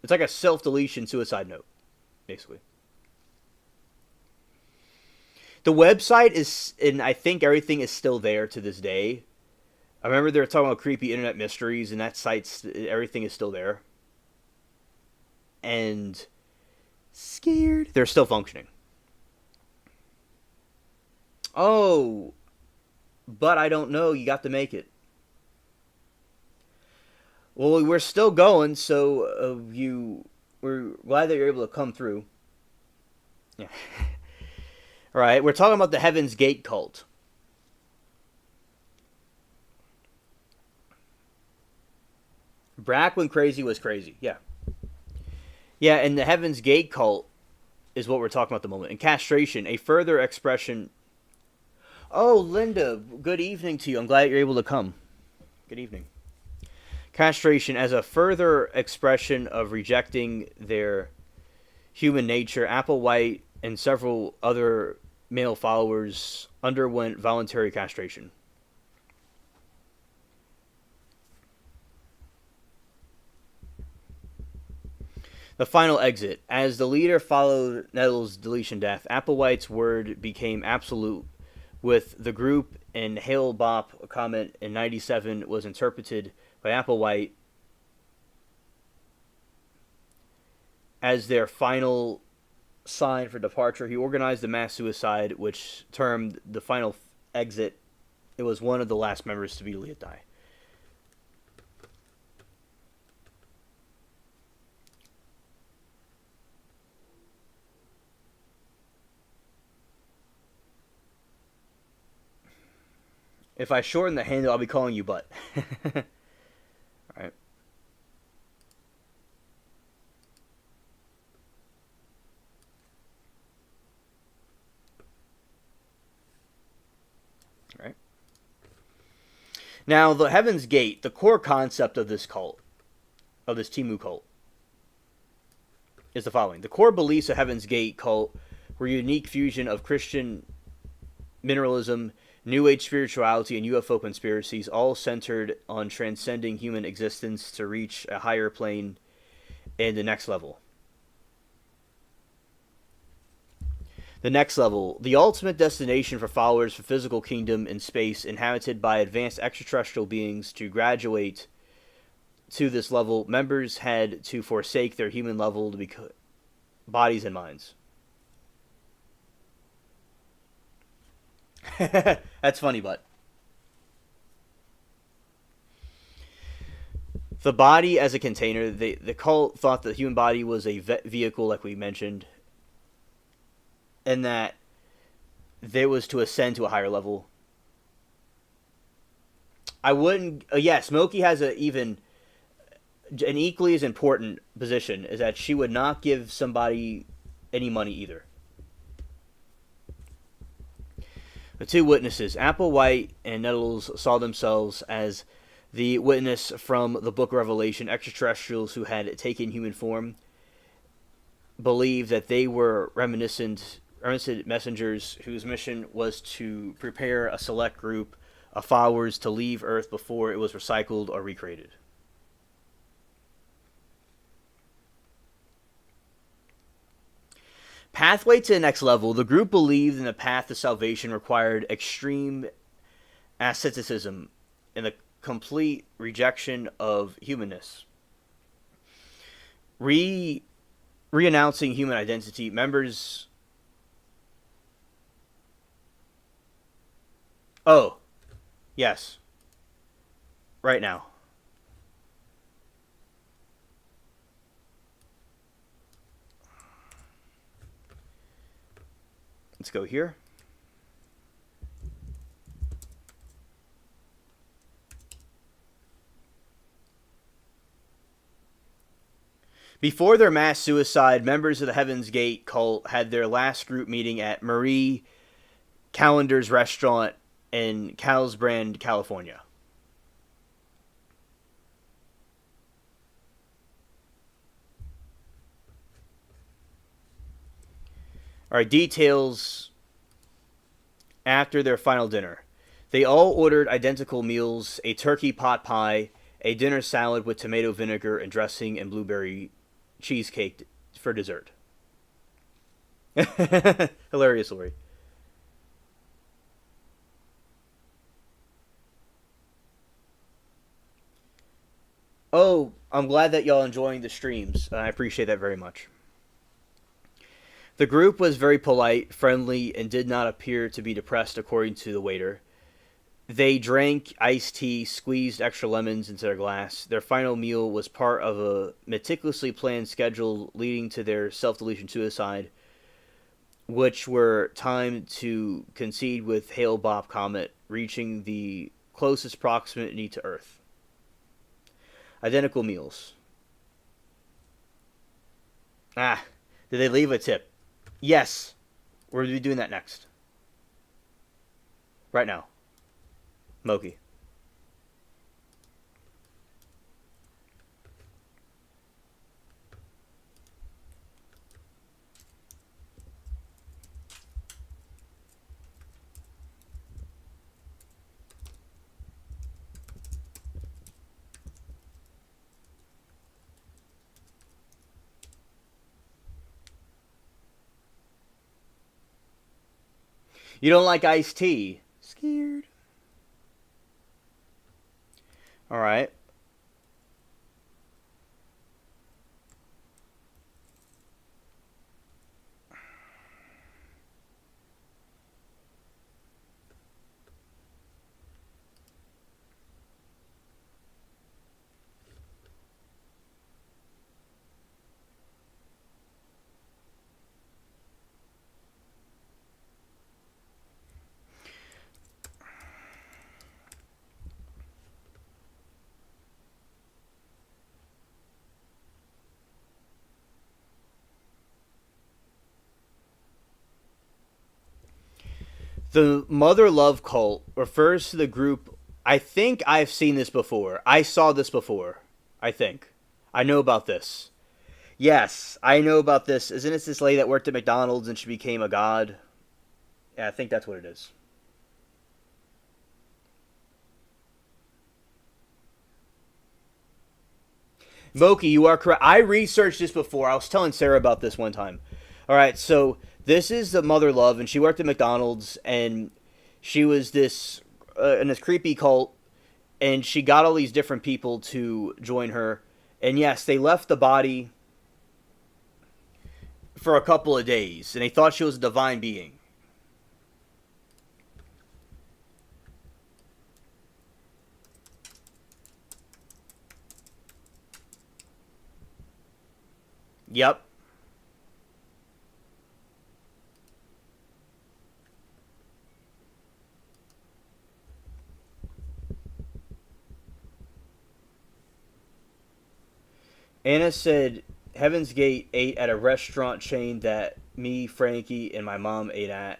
It's like a self-deletion suicide note, basically. The website is, and I think everything is still there to this day. I remember they were talking about creepy internet mysteries, and that site's everything is still there. And scared, they're still functioning. Oh, but I don't know. You got to make it. Well, we're still going, so we're glad that you're able to come through. Yeah. All right, we're talking about the Heaven's Gate cult. Back when crazy was crazy, yeah. Yeah, and the Heaven's Gate cult is what we're talking about at the moment. And castration, a further expression. Oh, Linda, good evening to you. I'm glad you're able to come. Good evening. Castration as a further expression of rejecting their human nature, Applewhite and several other male followers underwent voluntary castration. The final exit. As the leader followed Nettle's deletion death, Applewhite's word became absolute, with the group and Hale Bop comment in 97 was interpreted by Applewhite as their final sign for departure. He organized the mass suicide, which termed the final exit. It was one of the last members to be die. If I shorten the handle, I'll be calling you butt. Alright. Alright. Now, the Heaven's Gate, the core concept of this cult, of this Timu cult, is the following. The core beliefs of Heaven's Gate cult were a unique fusion of Christian mineralism, New Age spirituality, and UFO conspiracies, all centered on transcending human existence to reach a higher plane and the next level. The next level, the ultimate destination for followers for physical kingdom in space, inhabited by advanced extraterrestrial beings. To graduate to this level, members had to forsake their human level to become bodies and minds. That's funny, but the body as a container. The cult thought the human body was a vehicle, like we mentioned, and that there was to ascend to a higher level. I wouldn't. Yeah, Smokey has an equally as important position, is that she would not give somebody any money either. The two witnesses, Applewhite and Nettles, saw themselves as the witness from the Book of Revelation. Extraterrestrials who had taken human form believed that they were reminiscent messengers whose mission was to prepare a select group of followers to leave Earth before it was recycled or recreated. Pathway to the next level. The group believed in the path to salvation required extreme asceticism and the complete rejection of humanness. Re-announcing human identity, members... Oh, yes. Right now. Let's go here. Before their mass suicide, members of the Heaven's Gate cult had their last group meeting at Marie Callender's restaurant in Carlsbad, California. All right, details after their final dinner. They all ordered identical meals: a turkey pot pie, a dinner salad with tomato vinegar and dressing, and blueberry cheesecake for dessert. Hilarious, Lori. Oh, I'm glad that y'all enjoying the streams. I appreciate that very much. The group was very polite, friendly, and did not appear to be depressed, according to the waiter. They drank iced tea, squeezed extra lemons into their glass. Their final meal was part of a meticulously planned schedule leading to their self-deletion suicide, which were timed to coincide with Hale-Bopp comet reaching the closest proximity to Earth. Identical meals. Did they leave a tip? Yes. We're going to be doing that next. Right now. Moki. You don't like iced tea? Scared. All right. The Mother Love cult refers to the group. I think I've seen this before. I saw this before. I think. I know about this. Yes, I know about this. Isn't it this lady that worked at McDonald's and she became a god? Yeah, I think that's what it is. Moki, you are correct. I researched this before. I was telling Sarah about this one time. All right, so this is the Mother Love, and she worked at McDonald's, and she was this in this creepy cult, and she got all these different people to join her. And yes, they left the body for a couple of days, and they thought she was a divine being. Yep. Anna said Heaven's Gate ate at a restaurant chain that me, Frankie, and my mom ate at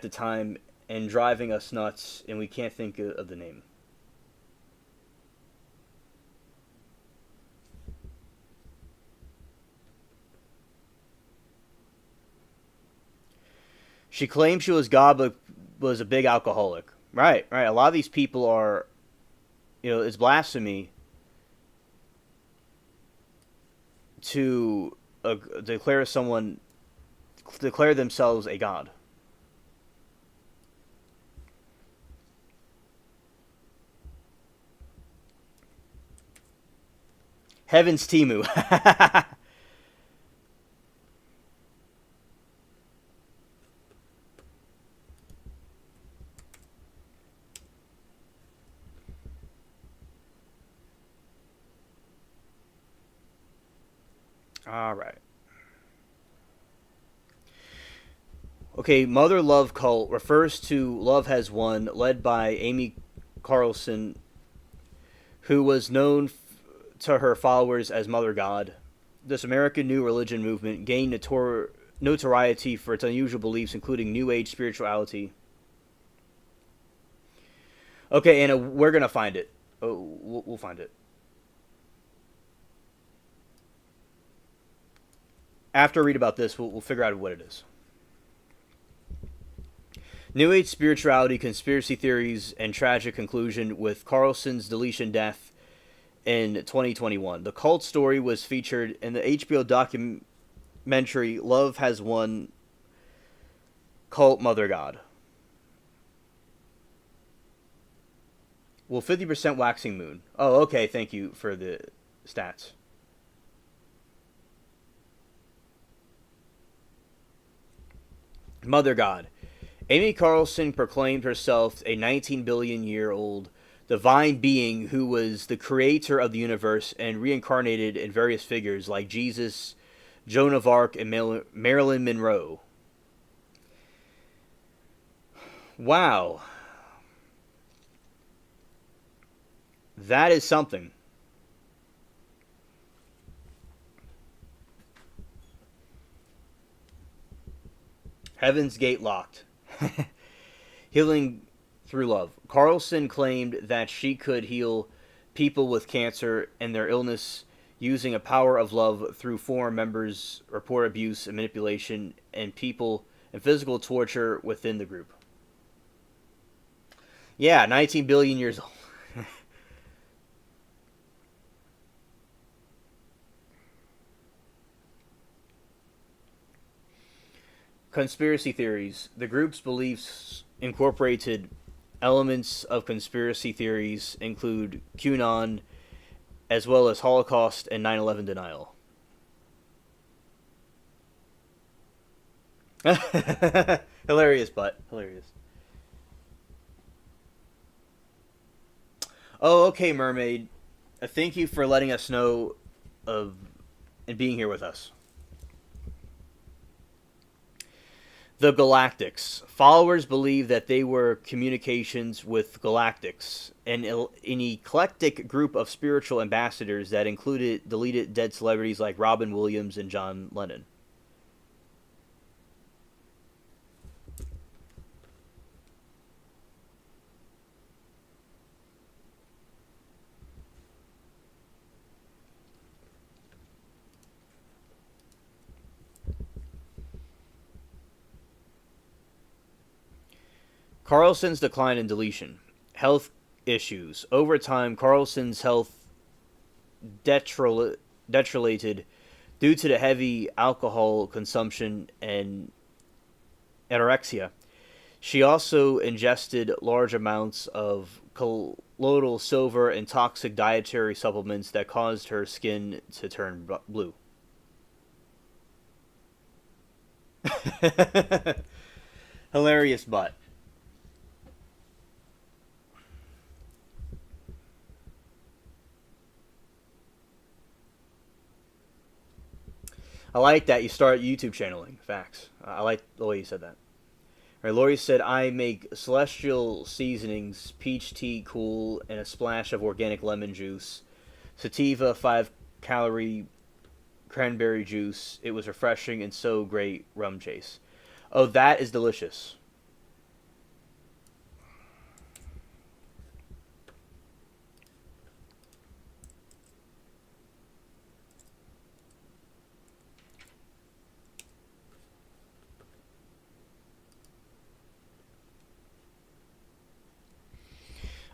the time, and driving us nuts, and we can't think of the name. She claimed she was God, but was a big alcoholic. Right, right. A lot of these people are, it's blasphemy to declare someone, declare themselves a god. Heaven's Timu. All right. Okay, Mother Love Cult refers to Love Has Won, led by Amy Carlson, who was known to her followers as Mother God. This American New Religion movement gained notoriety for its unusual beliefs, including New Age spirituality. Okay, Anna, we're gonna find it. Oh, we'll find it after I read about this. We'll figure out what it is. New Age spirituality, conspiracy theories, and tragic conclusion with Carlson's deletion death in 2021. The cult story was featured in the HBO documentary Love Has Won, Cult Mother God. Well, 50% waxing moon. Oh, okay. Thank you for the stats. Mother God. Amy Carlson proclaimed herself a 19 billion year old divine being who was the creator of the universe and reincarnated in various figures like Jesus, Joan of Arc, and Marilyn Monroe. Wow. That is something. Heaven's Gate locked. Healing through love. Carlson claimed that she could heal people with cancer and their illness using a power of love through former members report abuse and manipulation and people and physical torture within the group. Yeah, 19 billion years old. Conspiracy theories. The group's beliefs incorporated elements of conspiracy theories include QAnon as well as Holocaust and 9/11 denial. Hilarious, but hilarious. Oh, okay, Mermaid. Thank you for letting us know of and being here with us. The Galactics. Followers believe that they were communications with Galactics, an eclectic group of spiritual ambassadors that included deleted dead celebrities like Robin Williams and John Lennon. Carlson's decline and deletion. Health issues. Over time, Carlson's health deteriorated due to the heavy alcohol consumption and anorexia. She also ingested large amounts of colloidal silver and toxic dietary supplements that caused her skin to turn blue. Hilarious butt. I like that you start YouTube channeling. Facts. I like the way you said that. All right, Lori said, I make celestial seasonings, peach tea cool, and a splash of organic lemon juice. Sativa, 5 calorie cranberry juice. It was refreshing and so great. Rum chase. Oh, that is delicious.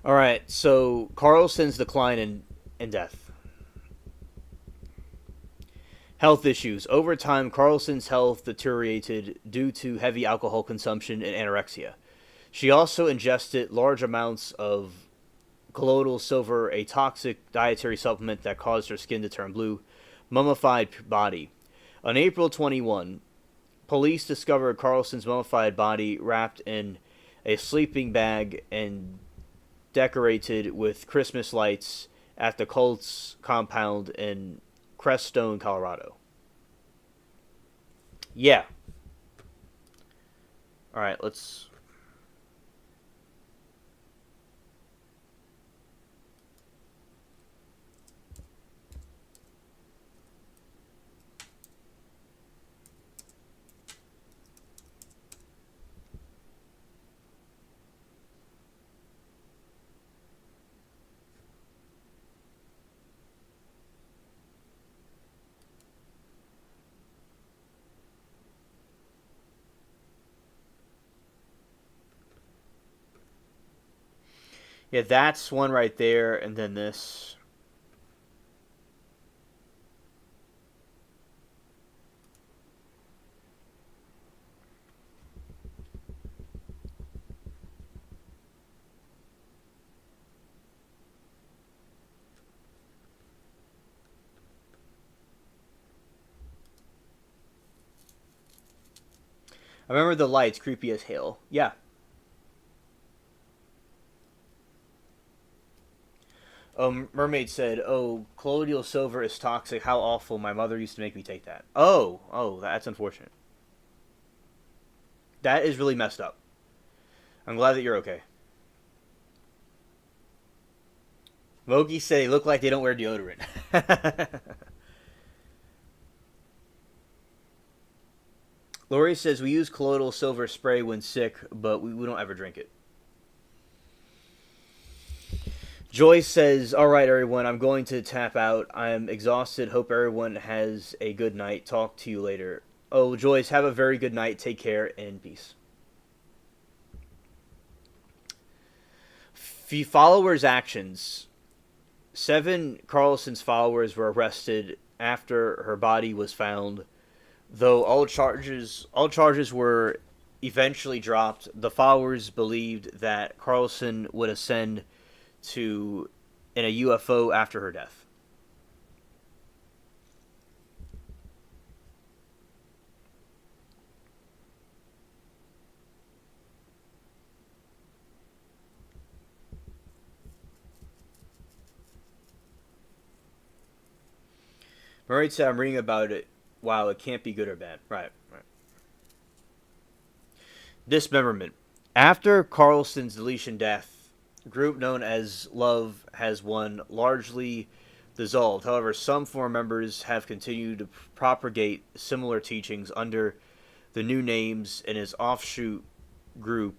All right, so Carlson's decline in death. Health issues. Over time, Carlson's health deteriorated due to heavy alcohol consumption and anorexia. She also ingested large amounts of colloidal silver, a toxic dietary supplement that caused her skin to turn blue. Mummified body. On April 21, police discovered Carlson's mummified body wrapped in a sleeping bag and decorated with Christmas lights at the cult's compound in Crestone, Colorado. Yeah. All right, let's. Yeah, that's one right there, and then this. I remember the lights, creepy as hell. Yeah. Mermaid said, "Oh, colloidal silver is toxic. How awful! My mother used to make me take that." Oh, that's unfortunate. That is really messed up. I'm glad that you're okay. Mogi said they look like they don't wear deodorant. Lori says we use colloidal silver spray when sick, but we don't ever drink it. Joyce says, "All right, everyone, I'm going to tap out. I'm exhausted. Hope everyone has a good night. Talk to you later." Oh, Joyce, have a very good night. Take care and peace. Followers' actions. 7 Carlson's followers were arrested after her body was found. Though all charges were eventually dropped, the followers believed that Carlson would ascend to in a UFO after her death. Murray said, "I'm reading about it. Wow, it can't be good or bad." Right, right. Dismemberment. After Carlson's deletion death, a group known as Love Has Won largely dissolved. However, some former members have continued to propagate similar teachings under the new names in his group,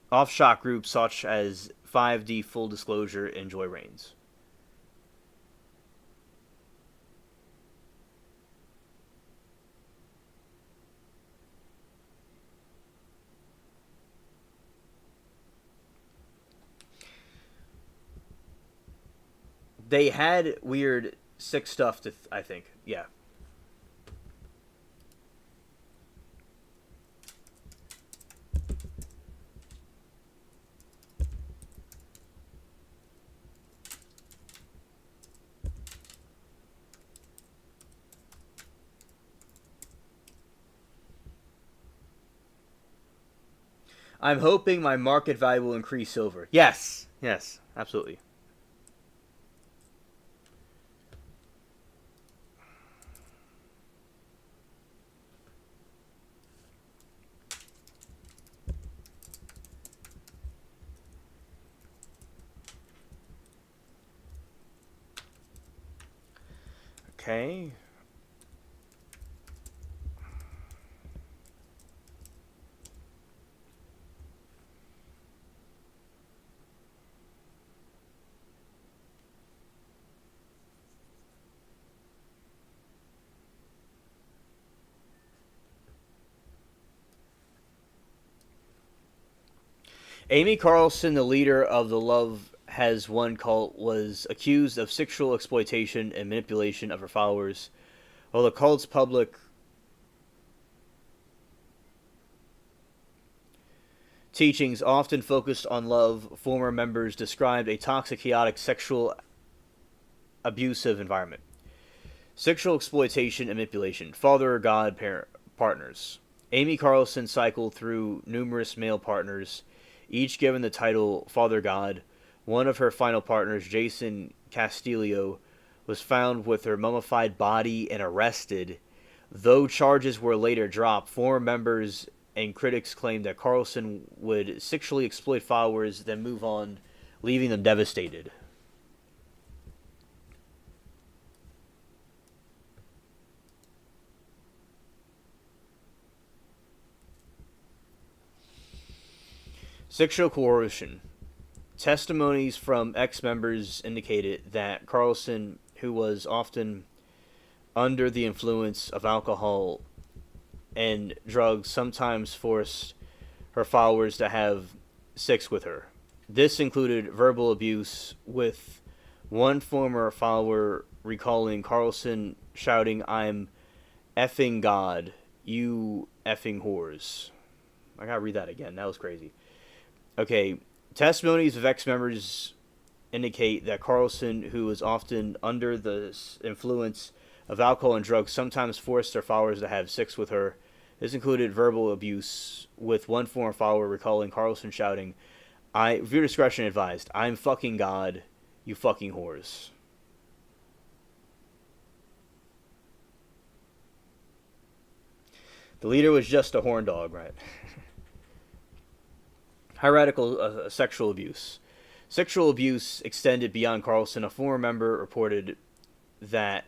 offshot groups such as 5D Full Disclosure and Joy Reigns. They had weird sick stuff I think. Yeah. I'm hoping my market value will increase silver. Yes. Yes, absolutely. Okay. Amy Carlson, the leader of the Love has one cult was accused of sexual exploitation and manipulation of her followers. While the cult's public teachings often focused on love, former members described a toxic, chaotic, sexual, abusive environment. Sexual exploitation and manipulation. Father God partners. Amy Carlson cycled through numerous male partners, each given the title Father God. One of her final partners, Jason Castillo, was found with her mummified body and arrested. Though charges were later dropped, former members and critics claimed that Carlson would sexually exploit followers, then move on, leaving them devastated. Sexual coercion. Testimonies from ex-members indicated that Carlson, who was often under the influence of alcohol and drugs, sometimes forced her followers to have sex with her. This included verbal abuse, with one former follower recalling Carlson shouting, "I'm effing God, you effing whores." I gotta read that again. That was crazy. Okay, testimonies of ex-members indicate that Carlson, who was often under the influence of alcohol and drugs, sometimes forced their followers to have sex with her. This included verbal abuse, with one former follower recalling Carlson shouting, "Viewer discretion advised, I'm fucking God, you fucking whores." The leader was just a horn dog, right? Hierarchical sexual abuse. Sexual abuse extended beyond Carlson. A former member reported that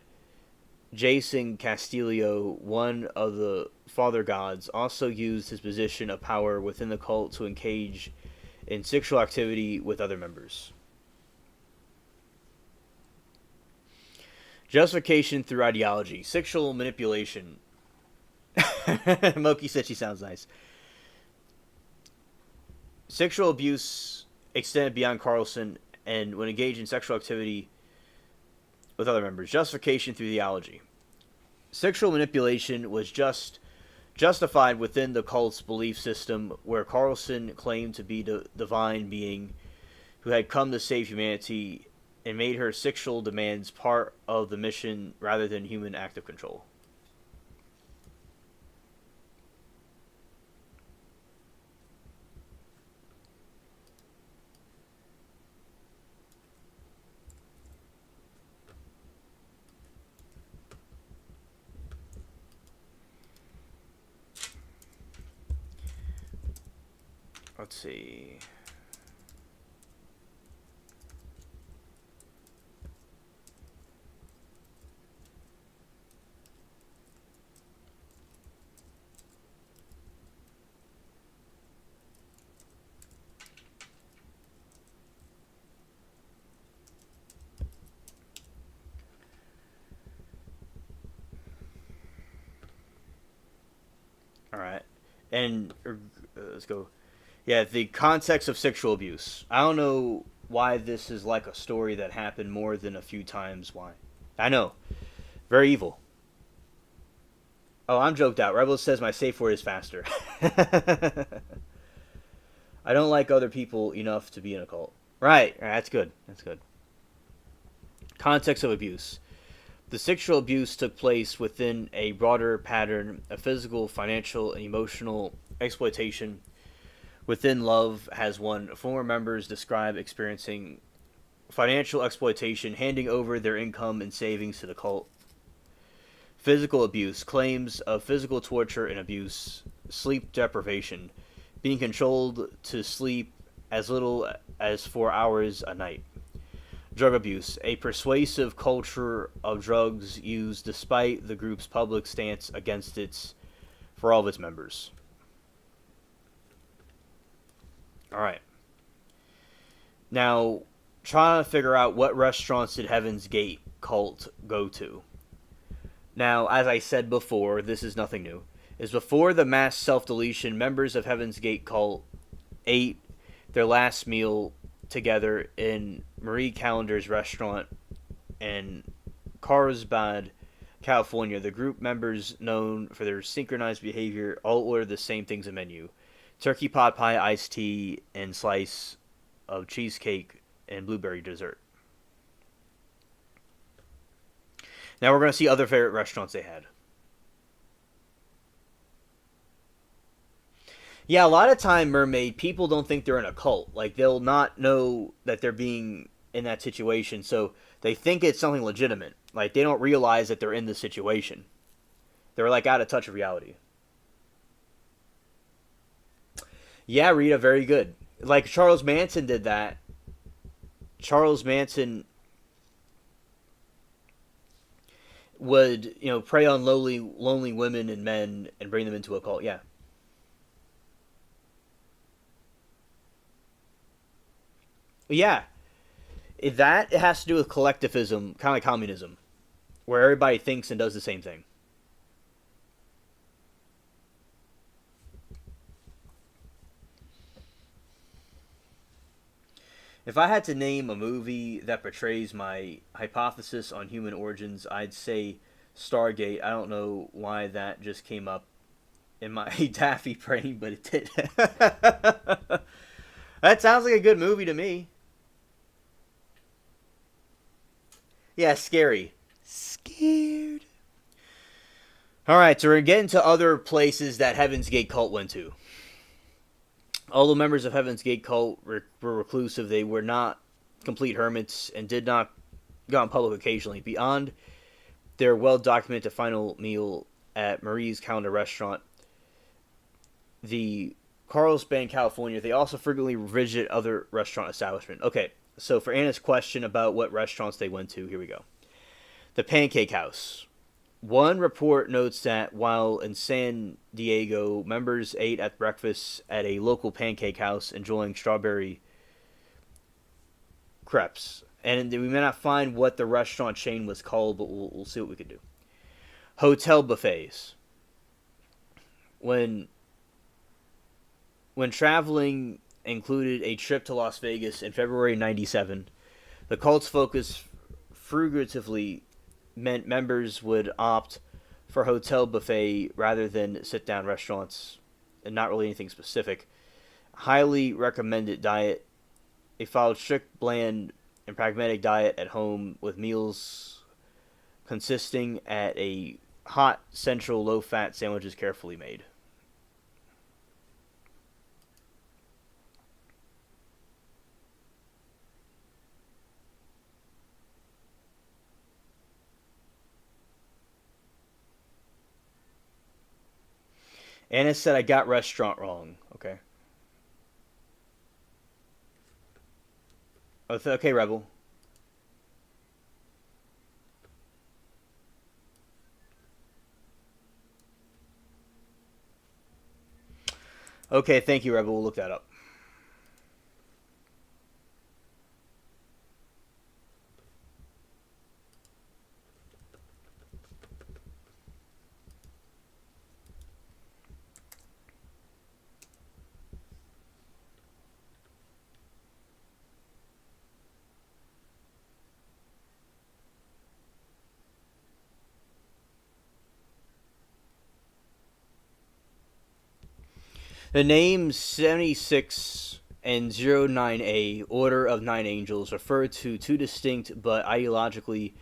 Jason Castillo, one of the Father Gods, also used his position of power within the cult to engage in sexual activity with other members. Justification through ideology. Sexual manipulation. Moki said she sounds nice. Sexual abuse extended beyond Carlson and when engaged in sexual activity with other members. Justification through theology. Sexual manipulation was justified within the cult's belief system, where Carlson claimed to be the divine being who had come to save humanity and made her sexual demands part of the mission rather than human active control. Let's see. All right. And let's go. Yeah, the context of sexual abuse. I don't know why this is like a story that happened more than a few times. Why? I know. Very evil. Oh, I'm joked out. Rebel says my safe word is faster. I don't like other people enough to be in a cult. Right. That's good. That's good. Context of abuse. The sexual abuse took place within a broader pattern of physical, financial, and emotional exploitation. Within Love has one, former members describe experiencing financial exploitation, handing over their income and savings to the cult. Physical abuse, claims of physical torture and abuse, sleep deprivation, being controlled to sleep as little as 4 hours a night. Drug abuse, a persuasive culture of drugs used despite the group's public stance against it for all of its members. Alright. Now, trying to figure out what restaurants did Heaven's Gate cult go to. Now, as I said before, this is nothing new, is before the mass self-deletion, members of Heaven's Gate cult ate their last meal together in Marie Callender's restaurant in Carlsbad, California. The group members, known for their synchronized behavior, all ordered the same things in the menu: turkey pot pie, iced tea, and slice of cheesecake and blueberry dessert. Now we're going to see other favorite restaurants they had. Yeah, a lot of time, Mermaid, people don't think they're in a cult. Like, they'll not know that they're being in that situation, so they think it's something legitimate. Like, they don't realize that they're in the situation. They're, like, out of touch of reality. Yeah, Rita, very good. Like, Charles Manson did that. Charles Manson would, prey on lonely women and men and bring them into a cult. Yeah. Yeah. That it has to do with collectivism, kind of like communism, where everybody thinks and does the same thing. If I had to name a movie that portrays my hypothesis on human origins, I'd say Stargate. I don't know why that just came up in my daffy brain, but it did. That sounds like a good movie to me. Yeah, scary. Scared. Alright, so we're getting to other places that Heaven's Gate cult went to. Although members of Heaven's Gate cult were reclusive, they were not complete hermits and did not go in public occasionally. Beyond their well-documented final meal at Marie's Calendar restaurant, the Carlsbad, California, they also frequently visit other restaurant establishments. Okay, so for Anna's question about what restaurants they went to, here we go. The Pancake House. One report notes that while in San Diego, members ate at breakfast at a local pancake house enjoying strawberry crepes. And we may not find what the restaurant chain was called, but we'll see what we can do. Hotel buffets. When traveling included a trip to Las Vegas in February 97, the cult's focus frugatively meant members would opt for hotel buffet rather than sit-down restaurants, and not really anything specific. Highly recommended diet. They followed strict, bland, and pragmatic diet at home, with meals consisting at a hot, central, low-fat sandwiches carefully made. Anna said I got restaurant wrong. Okay. Okay, Rebel. Okay, thank you, Rebel. We'll look that up. The name 76 and 09A, Order of Nine Angels, refer to two distinct but ideologically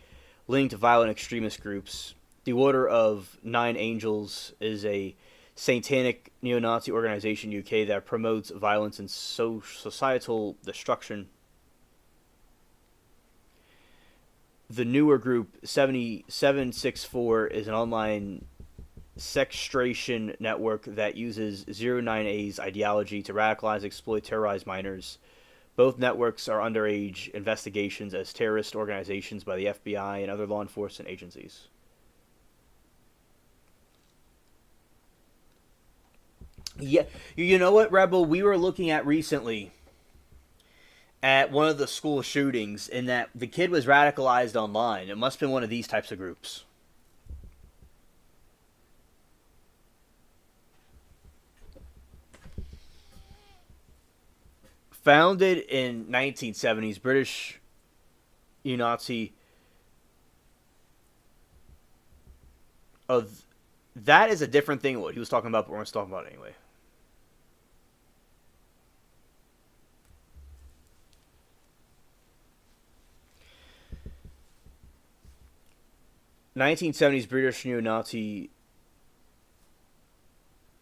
linked violent extremist groups. The Order of Nine Angels is a satanic neo-Nazi organization in UK that promotes violence and societal destruction. The newer group 7764 is an online sextration network that uses 09A's ideology to radicalize, exploit, terrorize minors. Both networks are underage investigations as terrorist organizations by the FBI and other law enforcement agencies. Yeah, you know what, Rebel? We were looking at recently at one of the school shootings, in that the kid was radicalized online. It must have been one of these types of groups. Founded in 1970s, British Nazi of that is a different thing. What he was talking about, but we're going to talk about it anyway. 1970s British neo-Nazi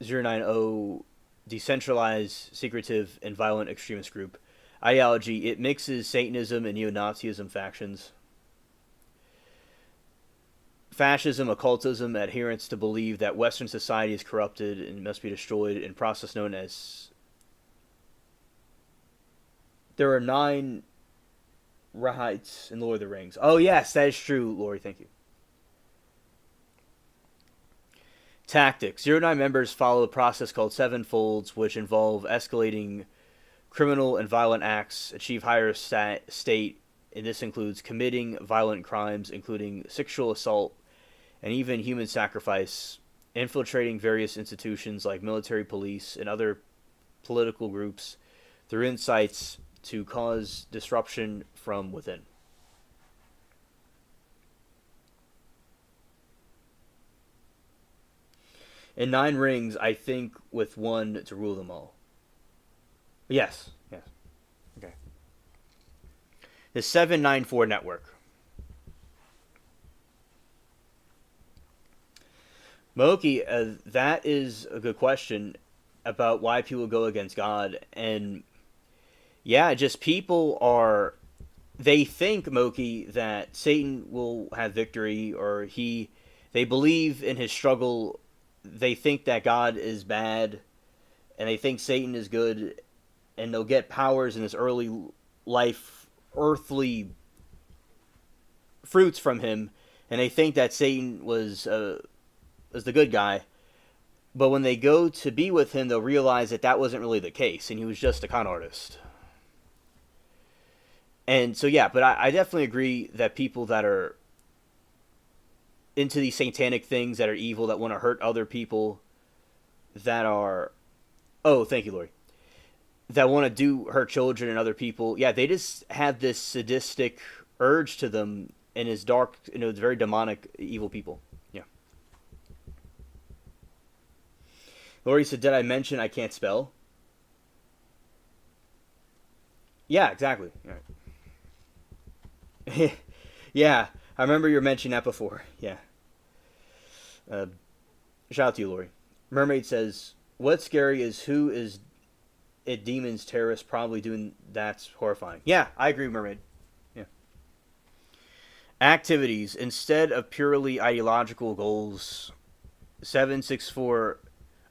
090 decentralized, secretive, and violent extremist group. Ideology: it mixes Satanism and neo-Nazism factions. Fascism, occultism, adherence to believe that Western society is corrupted and must be destroyed in a process known as... There are 9 Rahites in Lord of the Rings. Oh, yes, that is true, Lori. Thank you. Tactics. 09 members follow a process called Sevenfolds, which involve escalating criminal and violent acts, achieve higher state, and this includes committing violent crimes, including sexual assault and even human sacrifice, infiltrating various institutions like military, police, and other political groups through insights to cause disruption from within. In 9 rings, I think with one to rule them all. Yes, yes. Okay. The 794 network. Moki, that is a good question about why people go against God. And yeah, just people are... They think, Moki, that Satan will have victory, or they believe in his struggle. They think that God is bad, and they think Satan is good, and they'll get powers in this early life, earthly fruits from him, and they think that Satan was the good guy. But when they go to be with him, they'll realize that that wasn't really the case, and he was just a con artist. And so, yeah, but I definitely agree that people that are into these satanic things, that are evil, that want to hurt other people, that are... Oh, thank you, Lori. That want to hurt children and other people. Yeah, they just have this sadistic urge to them, and is dark, it's very demonic, evil people. Yeah. Lori said, did I mention I can't spell? Yeah, exactly. Right. Yeah, I remember you mentioning that before. Yeah. Shout out to you, Lori. Mermaid says, what's scary is who is it demons, terrorists probably doing that's horrifying. Yeah, I agree, Mermaid. Yeah. Activities. Instead of purely ideological goals, 764...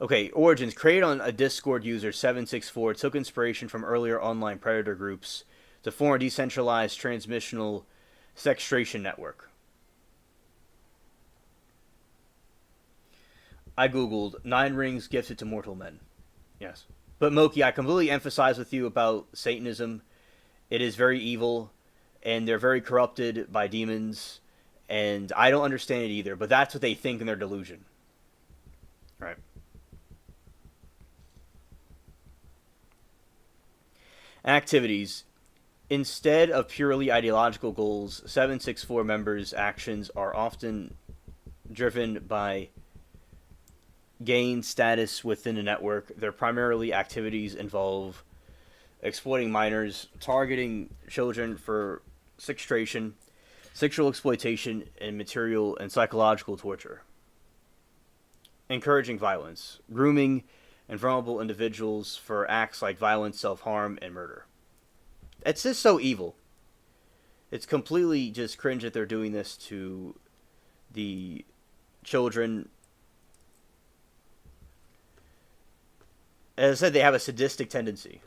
Okay, origins. Created on a Discord user, 764, took inspiration from earlier online predator groups to form a decentralized transmissional sextration network. I googled 9 rings gifted to mortal men. Yes. But Moki, I completely emphasize with you about Satanism. It is very evil, and they're very corrupted by demons, and I don't understand it either, but that's what they think in their delusion. Right. Activities. Instead of purely ideological goals, 764 members' actions are often driven by gain status within the network. Their primarily activities involve exploiting minors, targeting children for sextration, sexual exploitation, and material and psychological torture. Encouraging violence, grooming and vulnerable individuals for acts like violence, self-harm, and murder. It's just so evil. It's completely just cringe that they're doing this to the children. As I said, they have a sadistic tendency.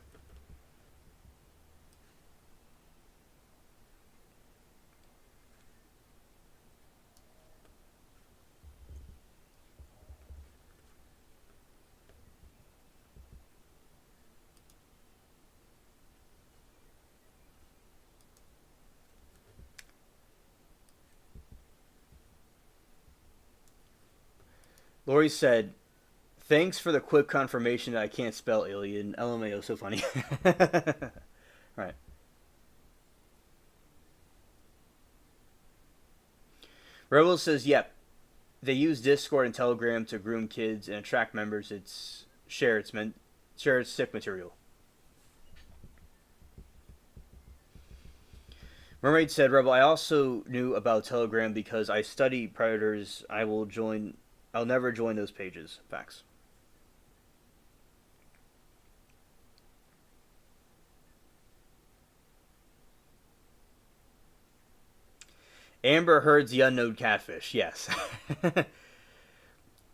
Lori said, Thanks for the quick confirmation that I can't spell alien. LMAO, so funny. Right. Rebel says, yep. They use Discord and Telegram to groom kids and attract members. Share its sick material. Mermaid said, Rebel, I also knew about Telegram because I study predators. I'll never join those pages. Facts. Amber Heard's the unknown catfish. Yes.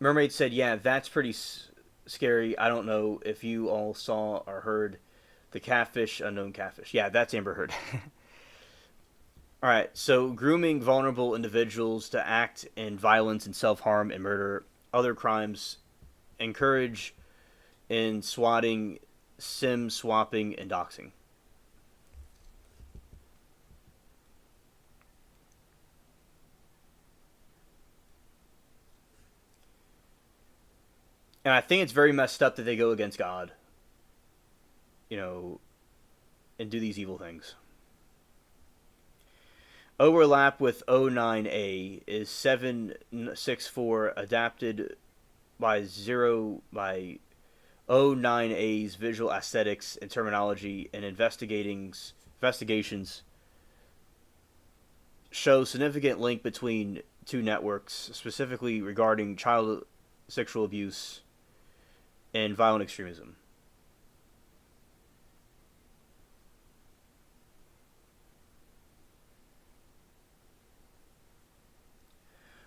Mermaid said, yeah, that's pretty scary. I don't know if you all saw or heard the catfish, unknown catfish. Yeah, that's Amber Heard. All right, so grooming vulnerable individuals to act in violence and self-harm and murder, other crimes, encourage in swatting, sim swapping, and doxing. And I think it's very messed up that they go against God, you know, and do these evil things. Overlap with O9A is 764 adapted by O9A's visual aesthetics and terminology and investigations show significant link between two networks, specifically regarding child sexual abuse and violent extremism.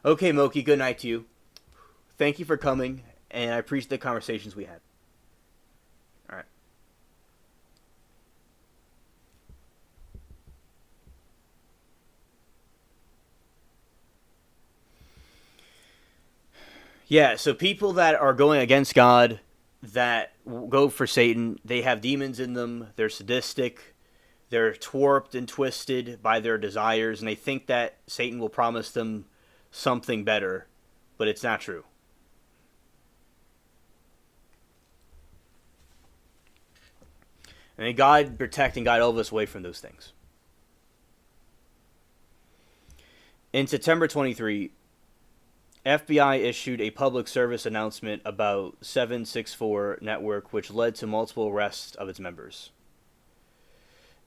Okay, Moki, good night to you. Thank you for coming, and I appreciate the conversations we had. All right. Yeah, so people that are going against God, that go for Satan, they have demons in them, they're sadistic, they're warped and twisted by their desires, and they think that Satan will promise them something better, but it's not true. And God protect and guide all of us away from those things. In September 23, FBI issued a public service announcement about 764 network, which led to multiple arrests of its members.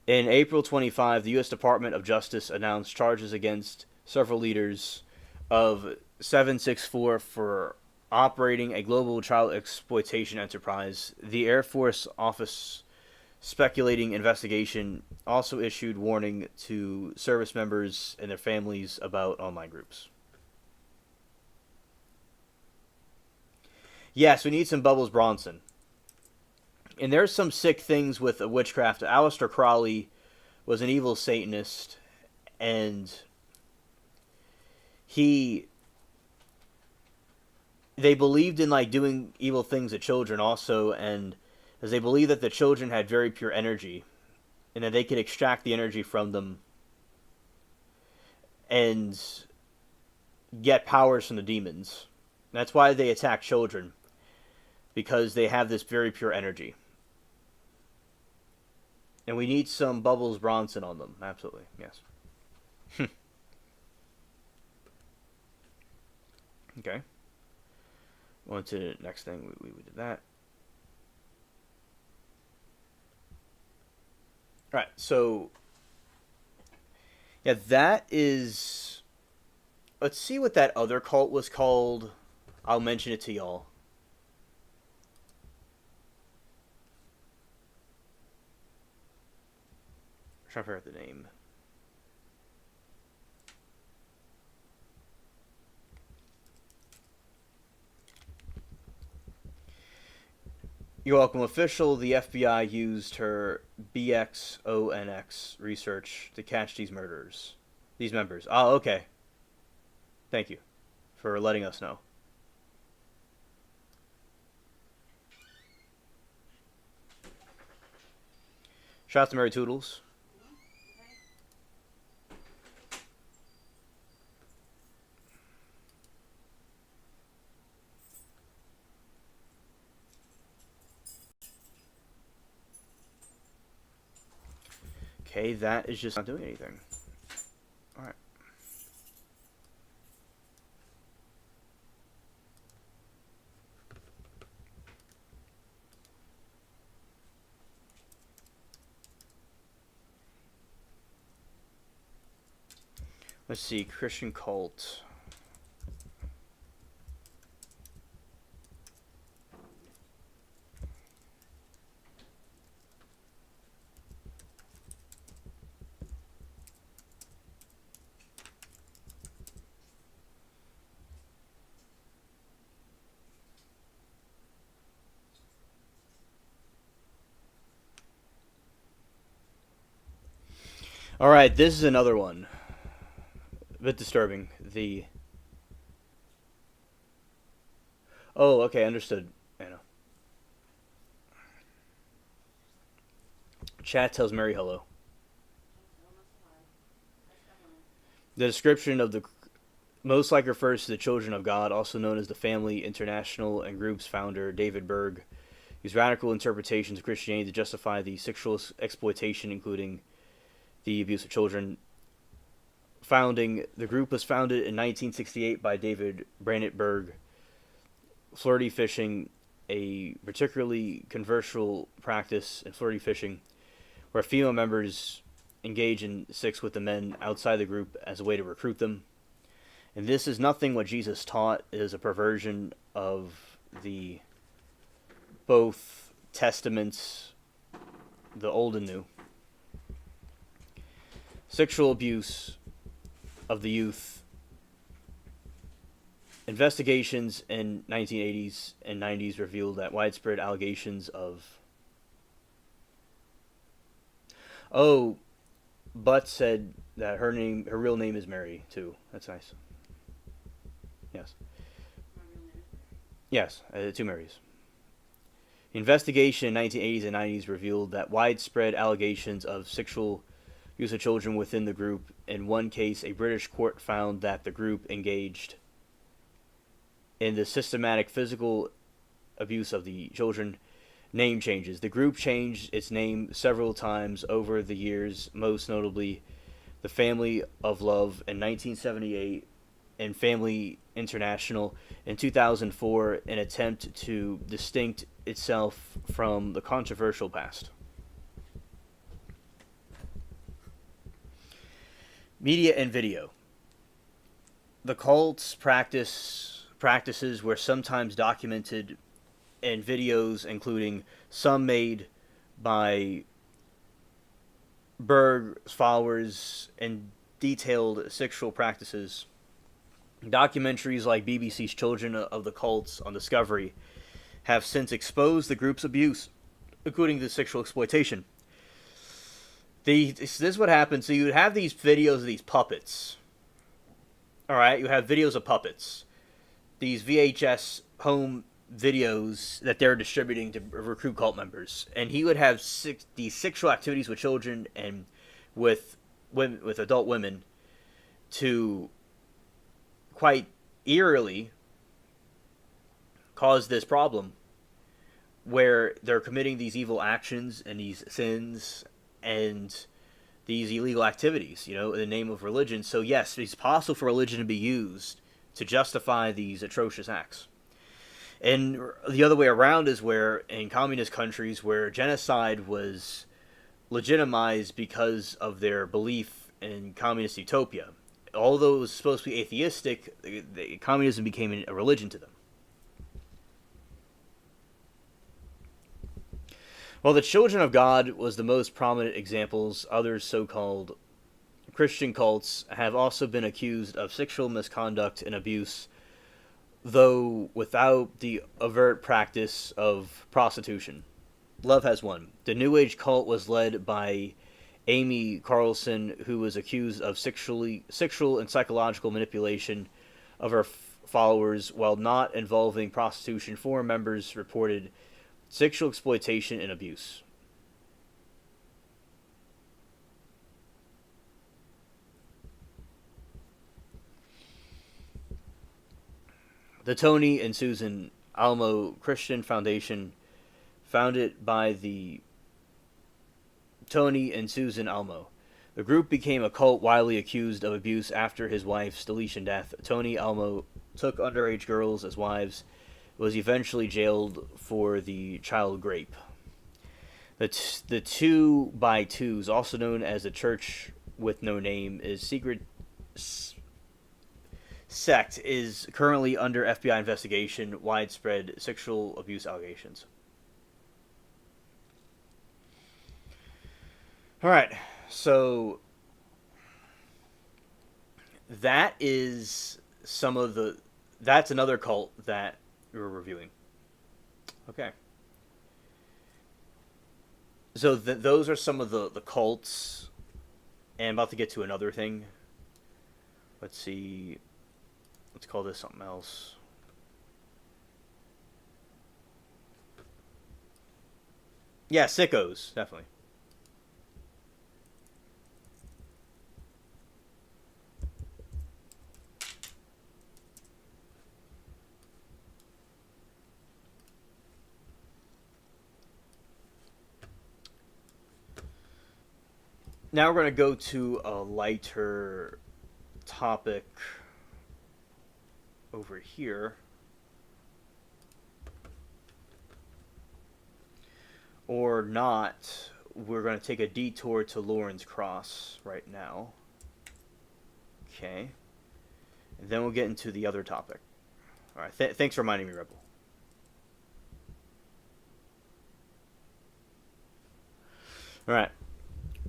In April 25, the U.S. Department of Justice announced charges against several leaders of 764 for operating a global child exploitation enterprise. The Air Force Office Speculating Investigation also issued warning to service members and their families about online groups. Yes, we need some Bubbles Bronson. And there's some sick things with witchcraft. Aleister Crowley was an evil Satanist, and they believed in like doing evil things to children also, and as they believed that the children had very pure energy, and that they could extract the energy from them and get powers from the demons. That's why they attack children, because they have this very pure energy. And we need some Bubbles Bronson on them. Absolutely, yes. Okay. On to the next thing. We did that. Alright, so... yeah, that is... let's see what that other cult was called. I'll mention it to y'all. I'm trying to figure out the name. You're welcome. Official, the FBI used her BXONX research to catch these murderers. These members. Oh, okay. Thank you for letting us know. Shout out to Mary Toodles. Okay, that is just not doing anything. Alright. Let's see, Christian cult. Alright, this is another one. A bit disturbing. Oh, okay, understood. I know. Chat tells Mary hello. The description of the most like refers to the Children of God, also known as the Family International and Group's founder, David Berg. Used radical interpretations of Christianity to justify the sexual exploitation, including the abuse of children. The group was founded in 1968 by David Berg. Flirty fishing, a particularly controversial practice in flirty fishing, where female members engage in sex with the men outside the group as a way to recruit them. And this is nothing what Jesus taught. It is a perversion of the both testaments, the Old and New. Sexual abuse of the youth. Investigations in 1980s and 90s revealed that widespread allegations of... Oh, Butt said that her real name is Mary, too. That's nice. Yes. Yes, 2 Marys. The investigation in 1980s and 90s revealed that widespread allegations of sexual use of children within the group. In one case, a British court found that the group engaged in the systematic physical abuse of the children. Name changes. The group changed its name several times over the years, most notably the Family of Love in 1978 and Family International in 2004, in an attempt to distinct itself from the controversial past. Media and video. The cult's practices were sometimes documented in videos, including some made by Berg's followers and detailed sexual practices. Documentaries like BBC's Children of the Cults on Discovery have since exposed the group's abuse, including the sexual exploitation. This is what happens. So you would have these videos of these puppets. Alright, you have videos of puppets. These VHS home videos that they're distributing to recruit cult members. And he would have these sexual activities with children and with women, with adult women, to quite eerily cause this problem where they're committing these evil actions and these sins and these illegal activities, in the name of religion. So yes, it's possible for religion to be used to justify these atrocious acts. And the other way around is where in communist countries where genocide was legitimized because of their belief in communist utopia. Although it was supposed to be atheistic, communism became a religion to them. While the Children of God was the most prominent examples, other so-called Christian cults have also been accused of sexual misconduct and abuse, though without the overt practice of prostitution. Love has won. The New Age cult was led by Amy Carlson, who was accused of sexual and psychological manipulation of her followers while not involving prostitution. 4 members reported sexual exploitation and abuse. The Tony and Susan Almo Christian Foundation, founded by the Tony and Susan Almo, The group became a cult widely accused of abuse after his wife's deletion death. Tony Almo took underage girls as wives, was eventually jailed for the child rape. The 2 by 2s, also known as the Church with No Name, is secret sect, is currently under FBI investigation. Widespread sexual abuse allegations. All right, so that is some of the. That's another cult that we're reviewing. Okay. So those are some of the cults, and I'm about to get to another thing. Let's see. Let's call this something else. Yeah, sickos, definitely. Now we're going to go to a lighter topic over here. Or not. We're going to take a detour to Lawrence Cross right now. Okay. And then we'll get into the other topic. All right. Thanks for reminding me, Rebel. All right.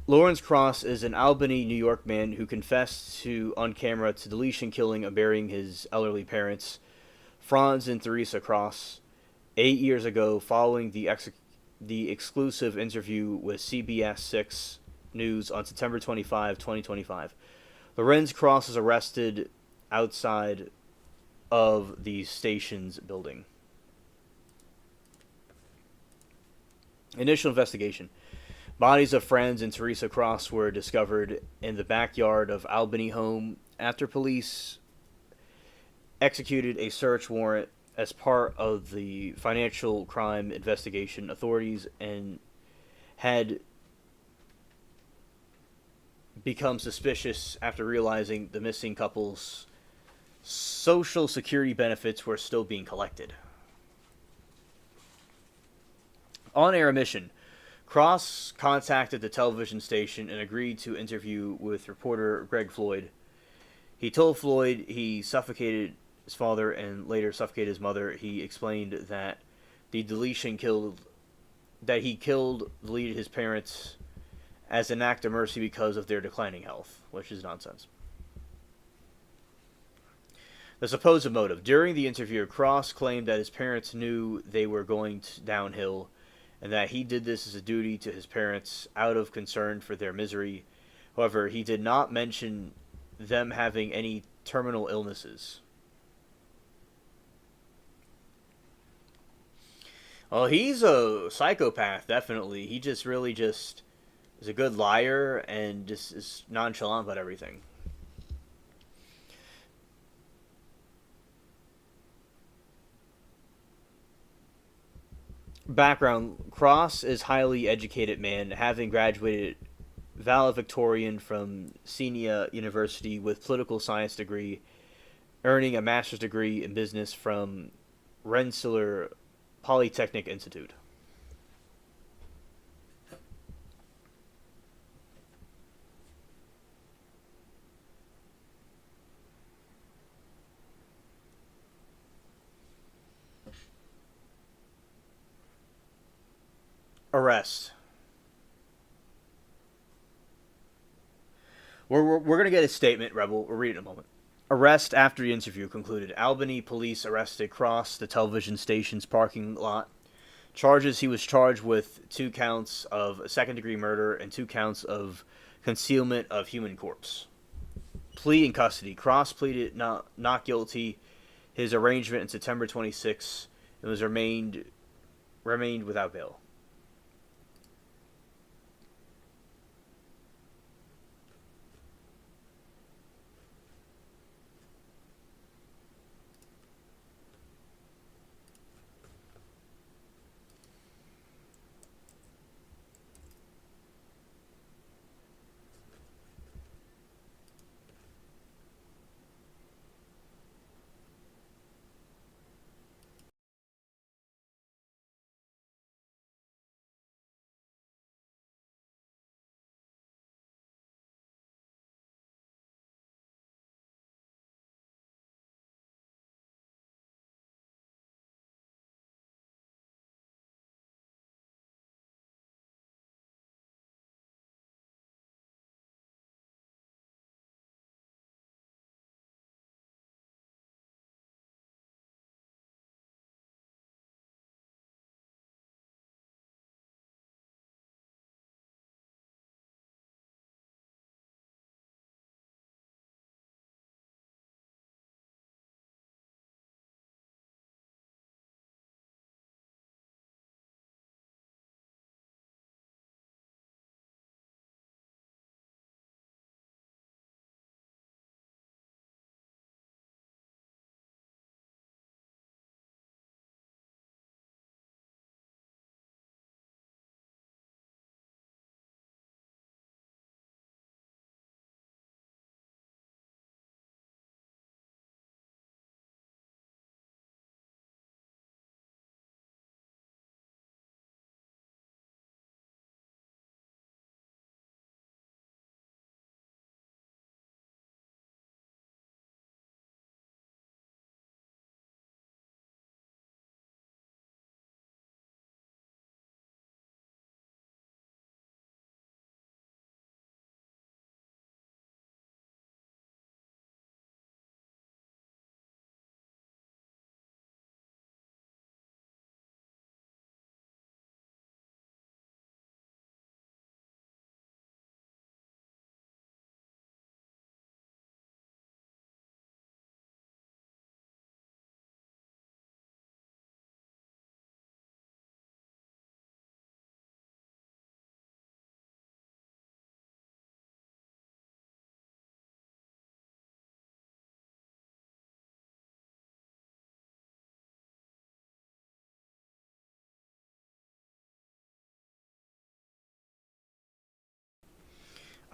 Lawrence Cross is an Albany, New York man who confessed on camera to deletion, killing, and burying his elderly parents, Franz and Theresa Cross, 8 years ago, following the exclusive interview with CBS 6 News on September 25, 2025. Lorenz Cross was arrested outside of the station's building. Initial investigation. Bodies of Franz and Theresa Cross were discovered in the backyard of Albany home after police executed a search warrant as part of the financial crime investigation. Authorities and had become suspicious after realizing the missing couple's social security benefits were still being collected. On-air emission. Cross contacted the television station and agreed to interview with reporter Greg Floyd. He told Floyd he suffocated his father and later suffocated his mother. He explained that he deleted his parents as an act of mercy because of their declining health, which is nonsense. The supposed motive. During the interview, Cross claimed that his parents knew they were going downhill and that he did this as a duty to his parents out of concern for their misery. However, he did not mention them having any terminal illnesses. Well, he's a psychopath, definitely. He just really is a good liar and just is nonchalant about everything. Background. Cross is a highly educated man, having graduated valedictorian from Senia University with political science degree, earning a master's degree in business from Rensselaer Polytechnic Institute. Arrest. We're going to get a statement, Rebel. We'll read it in a moment. Arrest after the interview concluded. Albany police arrested Cross, the television station's parking lot. Charges. He was charged with 2 counts of second-degree murder and 2 counts of concealment of human corpse. Plea in custody. Cross pleaded not guilty. His arraignment in September 26 and was remained without bail.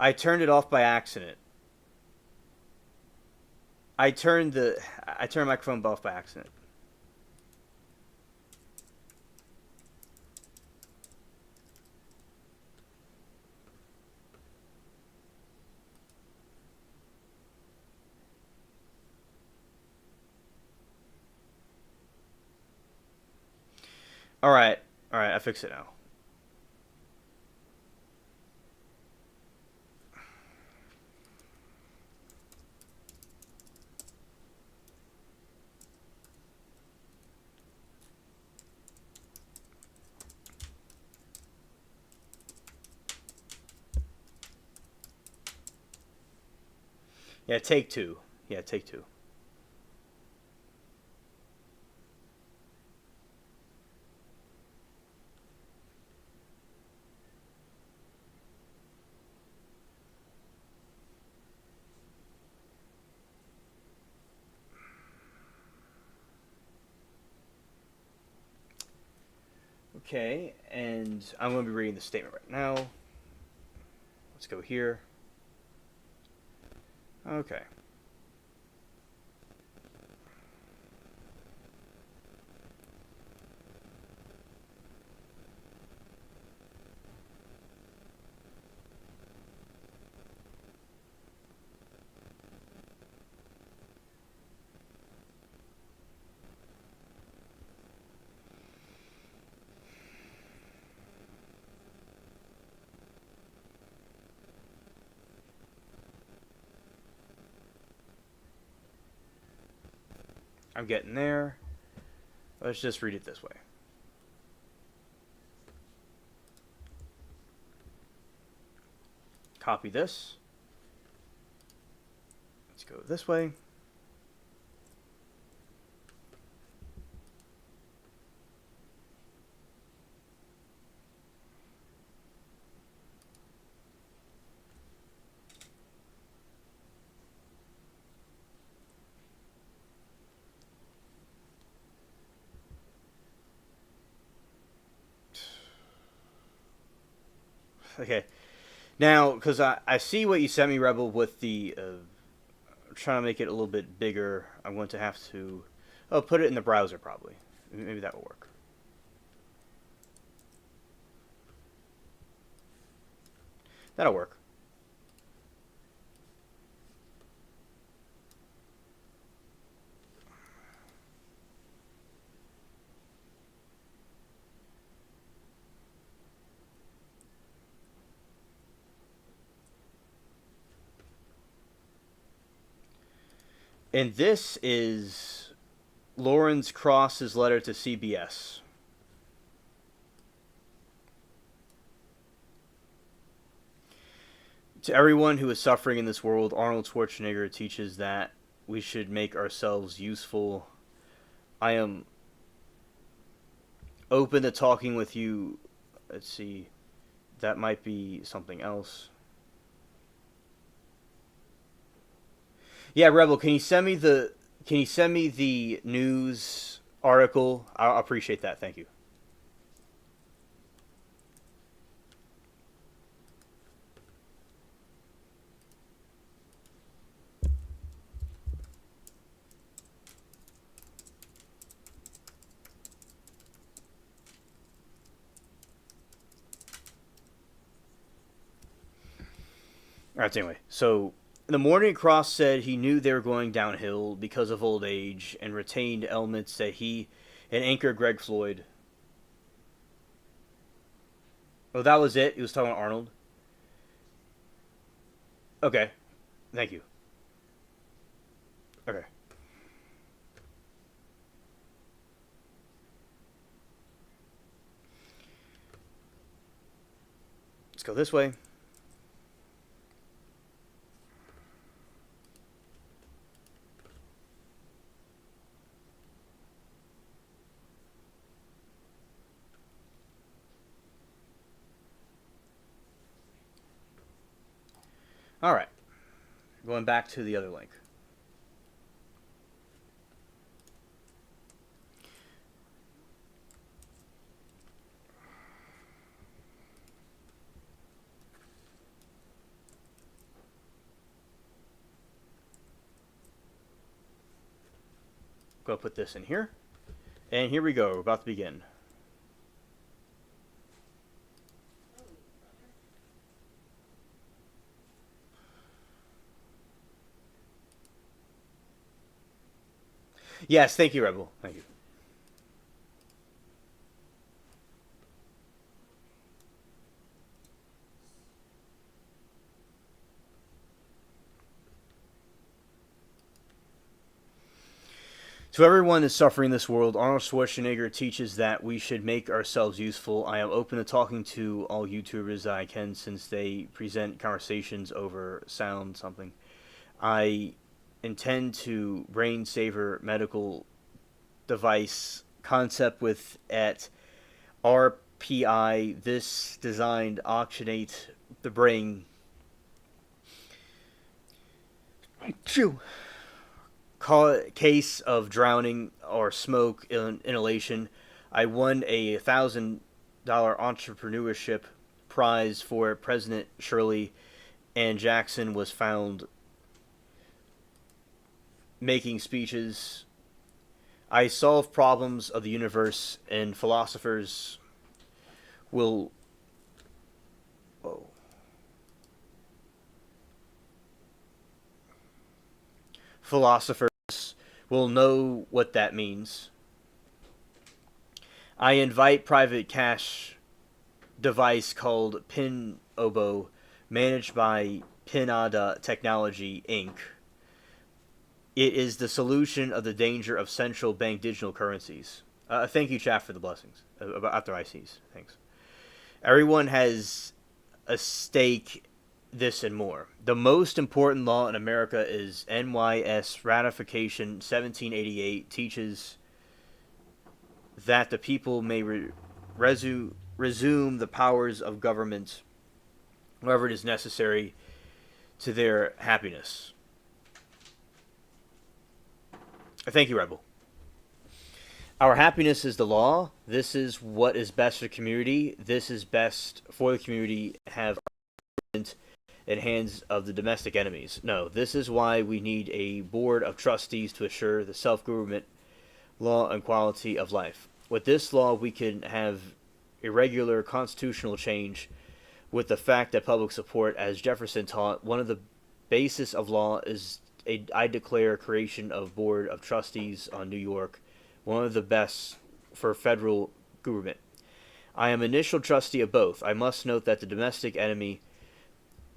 I turned it off by accident. I turned the microphone off by accident. All right, I fixed it now. Yeah, take two. Yeah, take two. Okay, and I'm going to be reading the statement right now. Let's go here. Okay. I'm getting there. Let's just read it this way. Copy this. Let's go this way. Okay. Now, because I see what you sent me, Rebel, with the trying to make it a little bit bigger, I'm going to have to put it in the browser probably. Maybe that will work. That'll work. And this is Lawrence Cross's letter to CBS. To everyone who is suffering in this world, Arnold Schwarzenegger teaches that we should make ourselves useful. I am open to talking with you. Let's see. That might be something else. Yeah, Rebel, can you send me the news article? I'll appreciate that. Thank you. All right. So anyway, so in the morning, Cross said he knew they were going downhill because of old age and retained elements that he and anchor Greg Floyd. Oh, that was it. He was talking about Arnold. Okay. Thank you. Okay. Let's go this way. All right. Going back to the other link. going to put this in here. And here we go. We're about to begin. Yes, thank you, Rebel. Thank you. To everyone that's suffering in this world, Arnold Schwarzenegger teaches that we should make ourselves useful. I am open to talking to all YouTubers that I can since they present conversations over sound something. I intend to brain saver medical device concept with at RPI. This designed auctionate the brain. Phew. Case of drowning or smoke inhalation. I won a $1,000 entrepreneurship prize for President Shirley, and Jackson was found making speeches. I solve problems of the universe, and philosophers will. Whoa. Philosophers will know what that means. I invite private cash device called Pinobo, managed by Pinada Technology Inc. It is the solution of the danger of central bank digital currencies. Thank you, chat, for the blessings. After ICs. Thanks. Everyone has a stake, this and more. The most important law in America is NYS Ratification 1788 teaches that the people may resume the powers of government wherever it is necessary to their happiness. Thank you, Rebel. Our happiness is the law. This is what is best for the community. This is best for the community. Have in hands of the domestic enemies. No, this is why we need a board of trustees to assure the self-government, law, and quality of life. With this law, we can have irregular constitutional change with the fact that public support, as Jefferson taught, one of the basis of law is I declare creation of board of trustees on New York, one of the best for federal government. I am initial trustee of both. I must note that the domestic enemy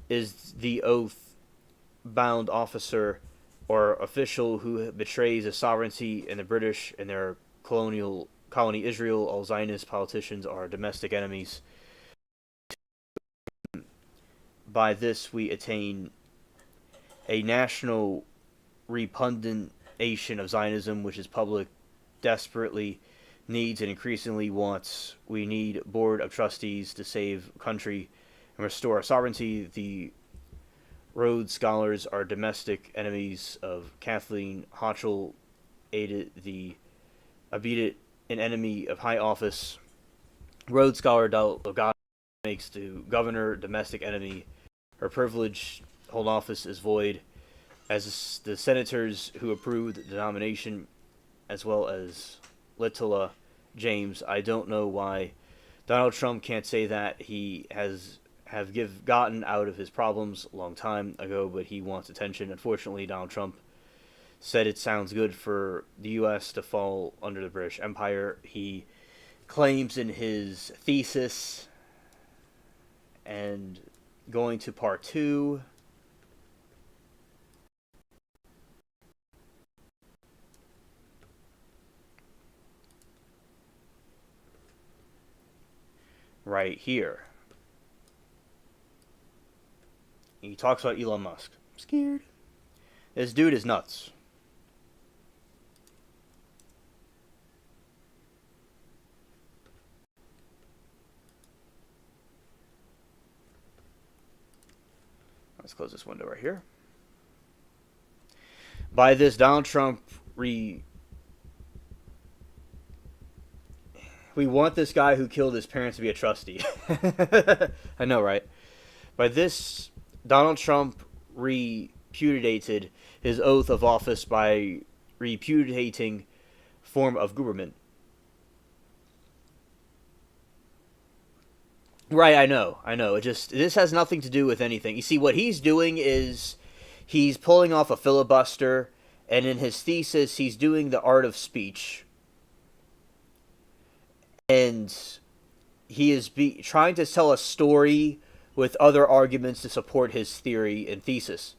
is the oath-bound officer or official who betrays the sovereignty in the British and their colony Israel. All Zionist politicians are domestic enemies. By this we attain a national repudiation of Zionism, which is public desperately needs and increasingly wants. We need board of trustees to save country and restore our sovereignty. The Rhodes Scholars are domestic enemies of Kathleen Hochul, abetted an enemy of high office. Rhodes Scholar of God makes the governor domestic enemy. Her privilege hold office is void, as the senators who approved the nomination, as well as Litola James. I don't know why Donald Trump can't say that. He have gotten out of his problems a long time ago, but he wants attention. Unfortunately, Donald Trump said it sounds good for the U.S. to fall under the British Empire. He claims in his thesis, and going to part 2, right here. He talks about Elon Musk. I'm scared. This dude is nuts. Let's close this window right here. By this, Donald Trump we want this guy who killed his parents to be a trustee. I know, right? By this, Donald Trump repudiated his oath of office by repudiating form of government. Right, I know. This has nothing to do with anything. You see, what he's doing is he's pulling off a filibuster, and in his thesis, he's doing the art of speech, and he is trying to tell a story with other arguments to support his theory and thesis.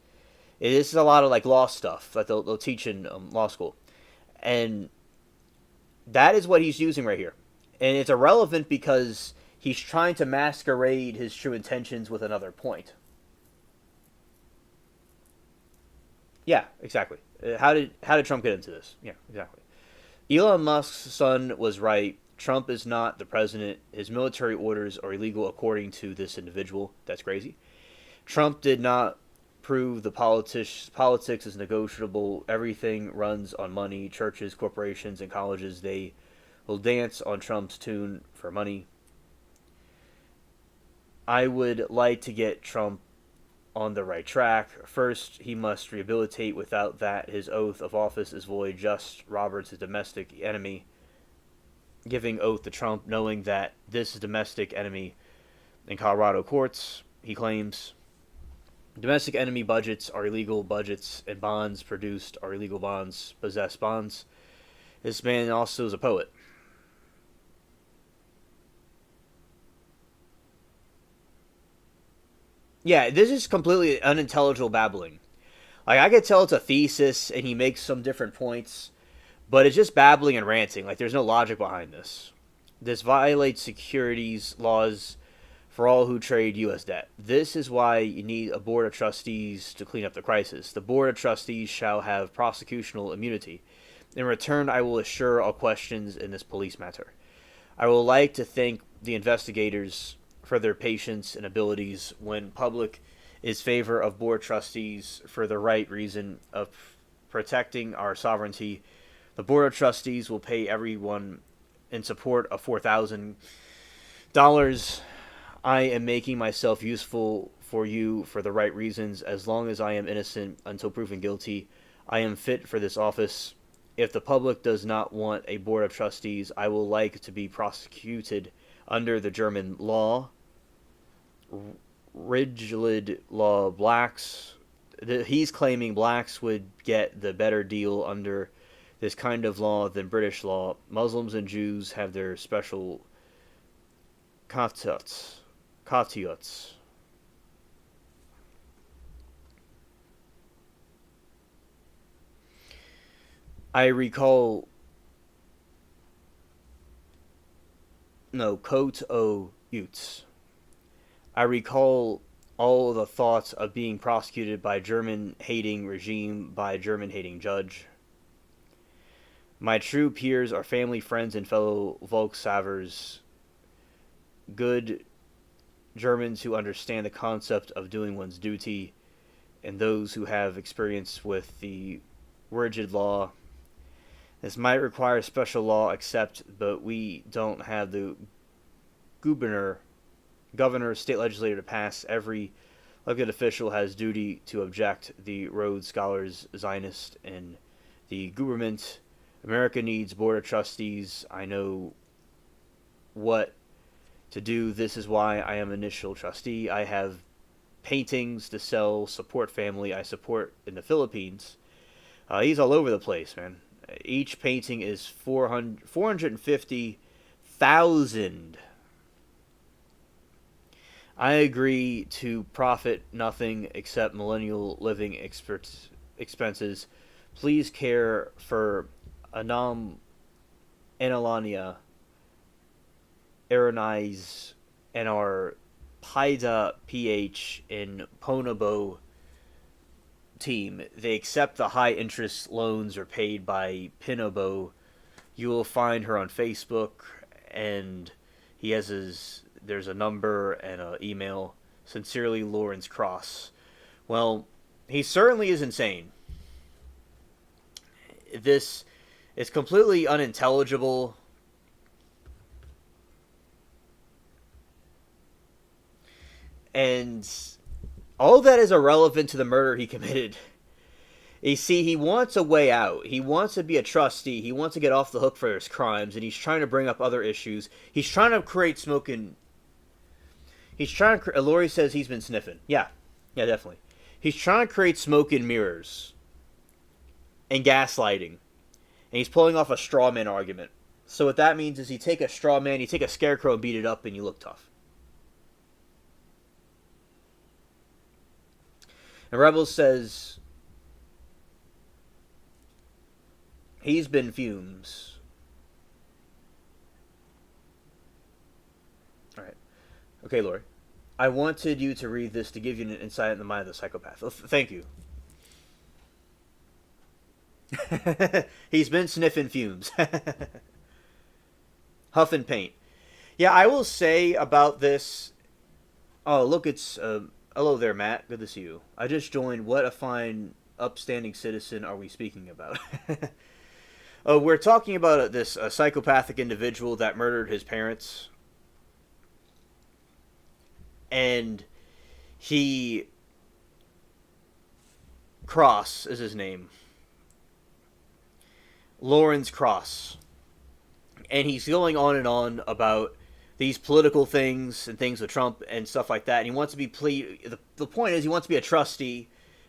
This is a lot of like law stuff that they'll teach in law school, and that is what he's using right here, and it's irrelevant because he's trying to masquerade his true intentions with another point. Yeah, exactly. How did Trump get into this? Yeah, exactly. Elon Musk's son was right. Trump is not the president. His military orders are illegal according to this individual. That's crazy. Trump did not prove the politics is negotiable. Everything runs on money. Churches, corporations, and colleges, they will dance on Trump's tune for money. I would like to get Trump on the right track. First, he must rehabilitate. Without that, his oath of office is void. Just Roberts, his domestic enemy, giving oath to Trump, knowing that this is domestic enemy in Colorado courts. He claims domestic enemy budgets are illegal budgets, and bonds produced are illegal bonds, possessed bonds. This man also is a poet. Yeah, this is completely unintelligible babbling. Like, I could tell it's a thesis, and he makes some different points, but it's just babbling and ranting. Like, there's no logic behind this. This violates securities laws for all who trade U.S. debt. This is why you need a board of trustees to clean up the crisis. The board of trustees shall have prosecutorial immunity. In return, I will assure all questions in this police matter. I would like to thank the investigators for their patience and abilities when public is favor of board trustees for the right reason of protecting our sovereignty. The board of trustees will pay everyone in support of $4,000. I am making myself useful for you for the right reasons. As long as I am innocent until proven guilty, I am fit for this office. If the public does not want a board of trustees, I will like to be prosecuted under the German law, rigid law. Blacks, he's claiming blacks would get the better deal under this kind of law than British law. Muslims and Jews have their special caveats. I recall coat o Utes. I recall all the thoughts of being prosecuted by German-hating regime by German-hating judge. My true peers are family, friends, and fellow Volkshavers, good Germans who understand the concept of doing one's duty, and those who have experience with the rigid law. This might require special law, but we don't have the governor, state legislator to pass. Every elected official has duty to object. The Rhodes Scholars, Zionist, and the government. America needs board of trustees. I know what to do. This is why I am initial trustee. I have paintings to sell, support family. I support in the Philippines. He's all over the place, man. Each painting is 450,000. I agree to profit nothing except millennial living expenses. Please care for Analonia, Aronize, and our Paida PH in Ponobo team. They accept the high interest loans are paid by Pinobo. You will find her on Facebook, and there's a number and an email. Sincerely, Lawrence Cross. Well, he certainly is insane. This is completely unintelligible. And all that is irrelevant to the murder he committed. You see, he wants a way out. He wants to be a trustee. He wants to get off the hook for his crimes, and he's trying to bring up other issues. He's trying to create smoke and... He's trying to... Lori says he's been sniffing. Yeah. Yeah, definitely. He's trying to create smoke and mirrors and gaslighting. And he's pulling off a straw man argument. So what that means is you take a straw man, you take a scarecrow and beat it up, and you look tough. And Rebels says... He's been fumes. Alright. Okay, Lori. I wanted you to read this to give you an insight in the mind of the psychopath. Thank you. He's been sniffing fumes. Huff and paint. Yeah, I will say about this... Oh, look, it's... hello there, Matt. Good to see you. I just joined. What a fine, upstanding citizen are we speaking about? We're talking about this psychopathic individual that murdered his parents. And he... Cross is his name. Lawrence Cross. And he's going on and on about these political things and things with Trump and stuff like that. And he wants to be... The point is he wants to be a trustee.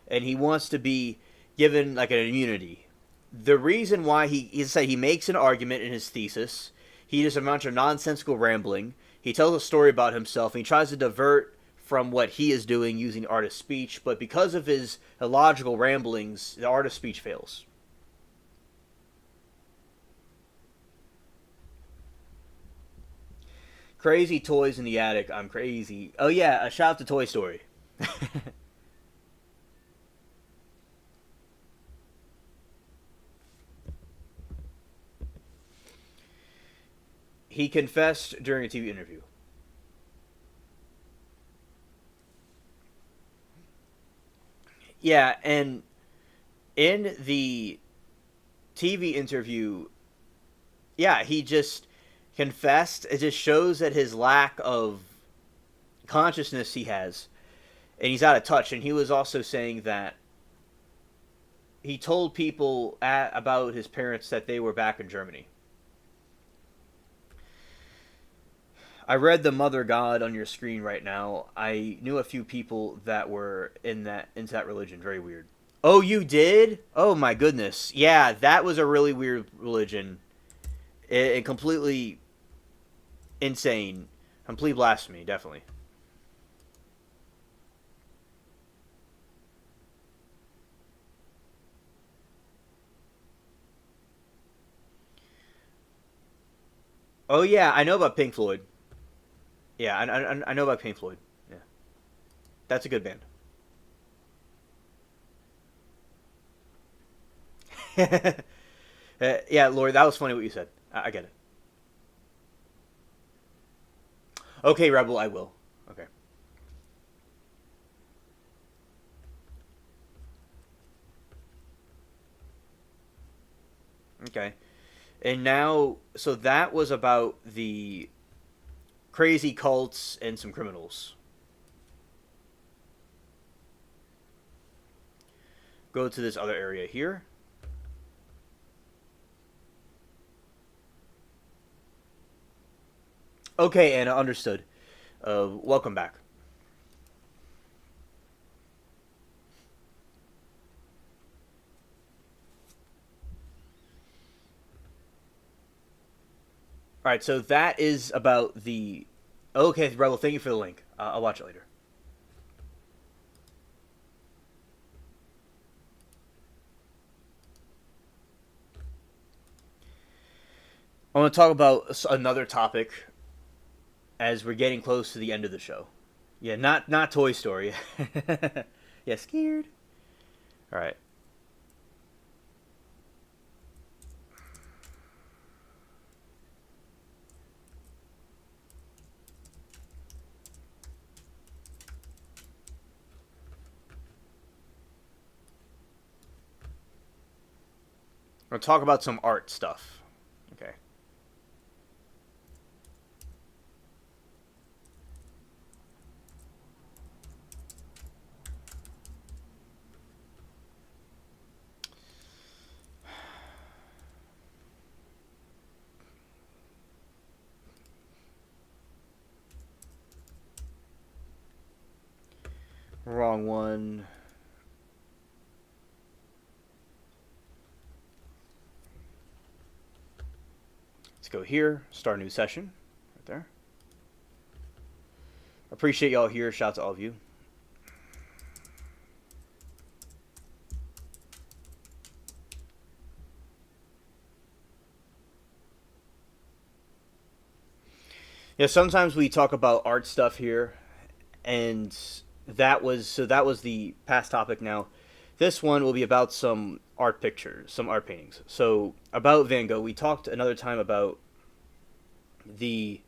And he wants to be given like an immunity. The reason why he said he makes an argument in his thesis, he does a bunch of nonsensical rambling, he tells a story about himself, and he tries to divert from what he is doing using artist speech, but because of his illogical ramblings, the artist speech fails. Crazy toys in the attic, I'm crazy. Oh yeah, a shout out to Toy Story. He confessed during a TV interview. Yeah, and in the TV interview, yeah, he just confessed. It just shows that his lack of consciousness he has, and he's out of touch. And he was also saying that he told people about his parents that they were back in Germany. I read the Mother God on your screen right now. I knew a few people that were into that religion. Very weird. Oh, you did? Oh my goodness. Yeah, that was a really weird religion. It completely insane. Complete blasphemy, definitely. Oh yeah, I know about Pink Floyd. Yeah, I know about Pink Floyd. Yeah, that's a good band. Yeah, Lori, that was funny what you said. I get it. Okay, Rebel, I will. Okay. Okay. And now, so that was about the crazy cults and some criminals. Go to this other area here. Okay, Anna, understood. Welcome back. All right, so that is about the... Okay, Rebel, thank you for the link. I'll watch it later. I want to talk about another topic as we're getting close to the end of the show. Yeah, not Toy Story. Yeah, scared. All right. We'll talk about some art stuff. Okay. Wrong one. Let's go here. Start a new session. Right there. Appreciate y'all here. Shout out to all of you. Yeah, sometimes we talk about art stuff here, and that was the past topic. Now, this one will be about some art pictures, some art paintings. So about Van Gogh, we talked another time about the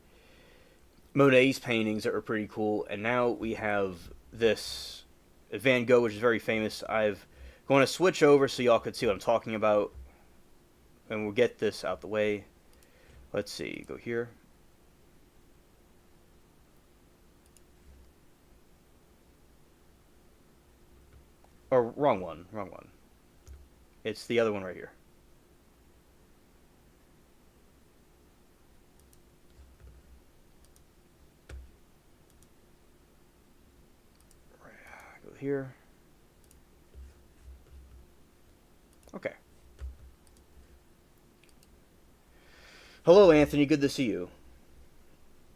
Monet's paintings that were pretty cool, and now we have this Van Gogh, which is very famous. I've going to switch over so y'all could see what I'm talking about, and we'll get this out the way. Let's see, go here. Or wrong one, wrong one. It's the other one right here. Go here. Okay. Hello, Anthony. Good to see you.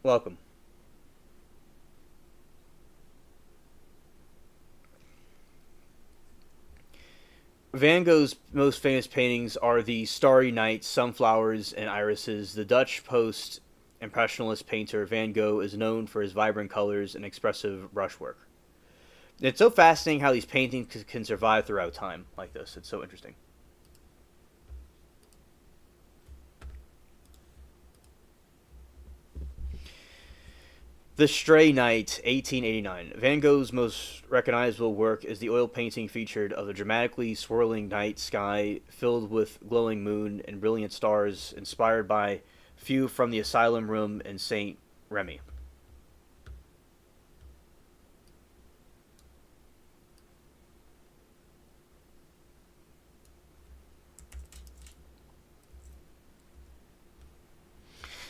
Welcome. Van Gogh's most famous paintings are the Starry Night, Sunflowers, and Irises. The Dutch post-impressionist painter Van Gogh is known for his vibrant colors and expressive brushwork. It's so fascinating how these paintings can survive throughout time like this. It's so interesting. The Stray Night, 1889. Van Gogh's most recognizable work is the oil painting featured of a dramatically swirling night sky filled with glowing moon and brilliant stars, inspired by View from the Asylum Room in Saint Remy.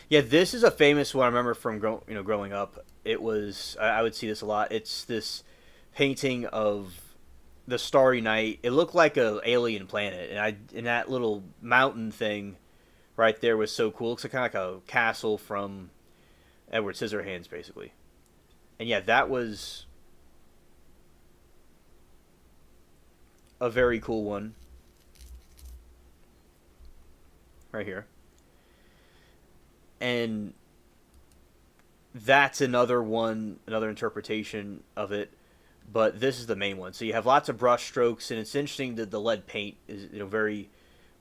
Yeah, this is a famous one I remember from growing up. It was I would see this a lot. It's this painting of the Starry Night. It looked like a alien planet, and that little mountain thing right there was so cool. It looks like kind of like a castle from Edward Scissorhands, basically. And yeah, that was a very cool one right here. And that's another one, another interpretation of it, but this is the main one. So you have lots of brush strokes, and it's interesting that the lead paint is very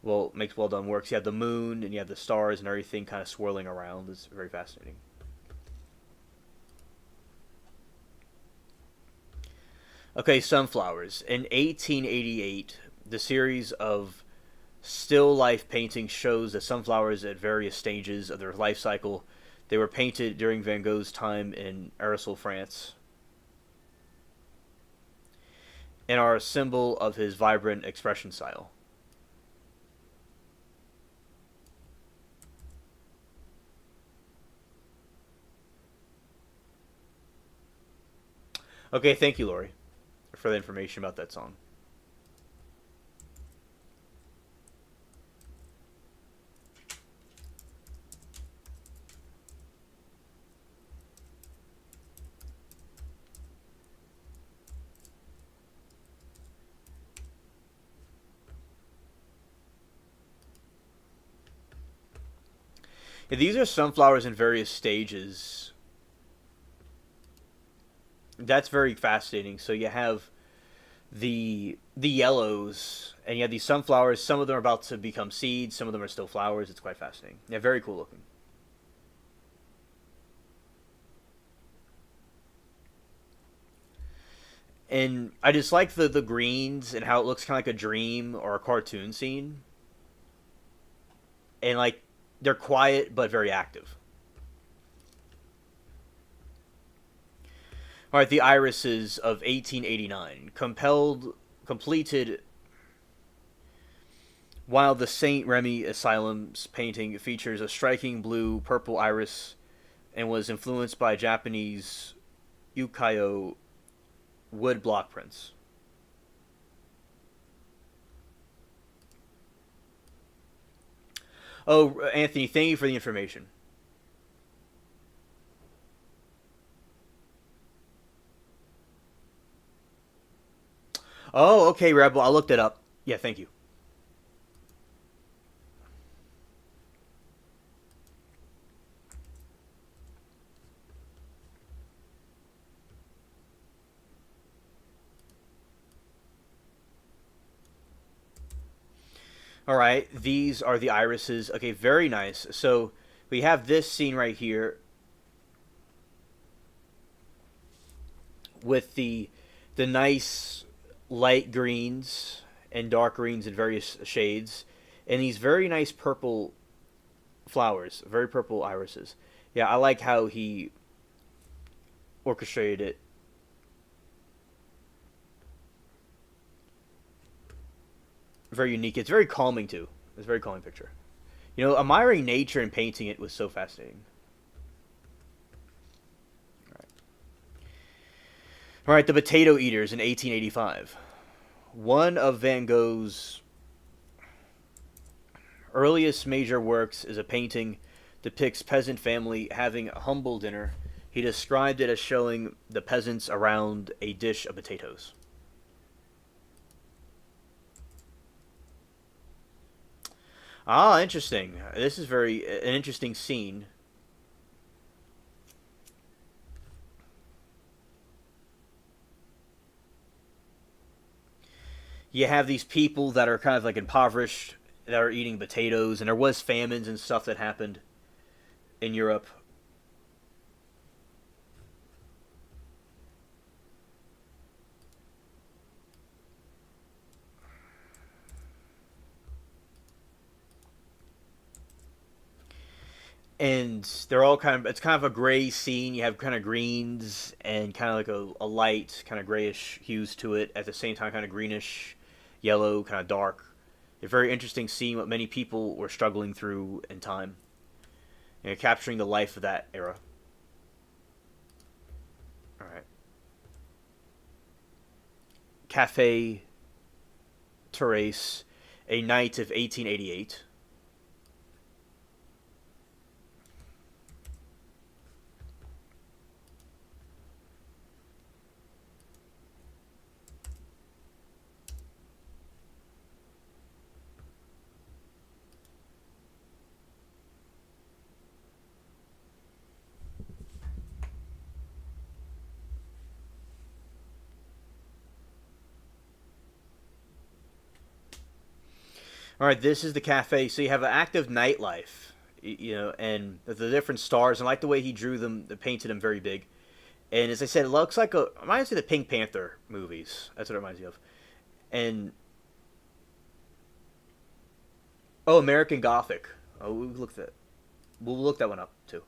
well, makes well done works. You have the moon and you have the stars and everything kind of swirling around. It's very fascinating. Okay, sunflowers. In 1888, the series of still life painting shows the sunflowers at various stages of their life cycle. They were painted during Van Gogh's time in Arisol, France, and are a symbol of his vibrant expression style. Okay, thank you, Lori, for the information about that song. Yeah, these are sunflowers in various stages. That's very fascinating. So you have the yellows, and you have these sunflowers. Some of them are about to become seeds. Some of them are still flowers. It's quite fascinating. Yeah, very cool looking. And I just like the greens and how it looks kind of like a dream or a cartoon scene. And like they're quiet but very active. All right, the irises of 1889, completed while the Saint Remy Asylum's painting features a striking blue-purple iris and was influenced by Japanese ukiyo wood block prints. Oh, Anthony, thank you for the information. Oh, okay, Rebel. I looked it up. Yeah, thank you. All right, these are the irises. Okay, very nice. So we have this scene right here with the nice light greens and dark greens in various shades, and these very nice purple flowers, very purple irises. Yeah, I like how he orchestrated it. Very unique. It's very calming too. It's a very calming picture. You know, admiring nature and painting it was so fascinating. All right. All right, The Potato Eaters in 1885. One of Van Gogh's earliest major works is a painting depicts peasant family having a humble dinner. He described it as showing the peasants around a dish of potatoes. Ah, interesting. This is very an interesting scene. You have these people that are kind of like impoverished that are eating potatoes, and there was famines and stuff that happened in Europe. And they're all kind of it's kind of a gray scene. You have kind of greens and kind of like a light kind of grayish hues to it at the same time, kind of greenish yellow, kind of dark. A very interesting scene what many people were struggling through in time, you know, capturing the life of that era. All right. Cafe Terrace, a night of 1888. All right, this is the cafe. So you have an active nightlife, you know, and the different stars. And I like the way he drew them, painted them very big. And as I said, it looks like a reminds me of the Pink Panther movies. That's what it reminds me of. And oh, American Gothic. Oh, we'll look that one up too.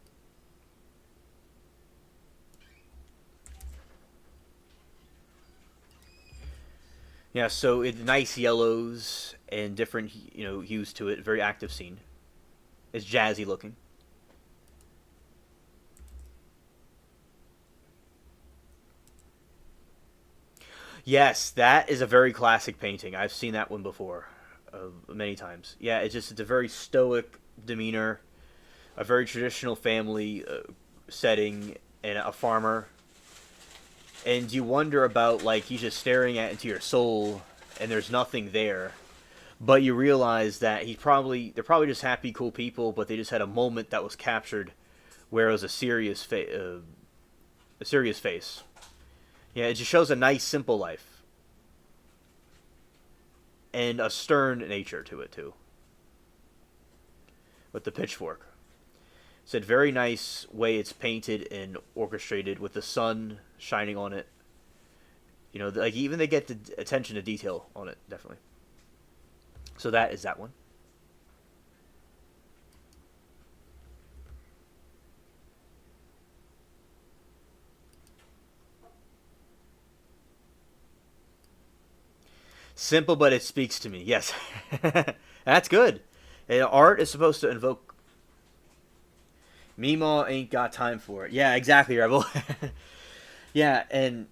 Yeah, so it nice yellows and different hues to it. Very active scene. It's jazzy looking. Yes, that is a very classic painting. I've seen that one before, many times. Yeah, it's a very stoic demeanor, a very traditional family setting, and a farmer. And you wonder about like he's just staring at into your soul, and there's nothing there. But you realize that they're probably just happy, cool people, but they just had a moment that was captured, where it was a serious face. Yeah, it just shows a nice, simple life and a stern nature to it too, with the pitchfork. It's a very nice way it's painted and orchestrated with the sun shining on it. You know, like even they get the attention to detail on it, definitely. So that is that one. Simple, but it speaks to me. Yes, that's good. And art is supposed to invoke. Meemaw ain't got time for it. Yeah, exactly, Rebel. Yeah, and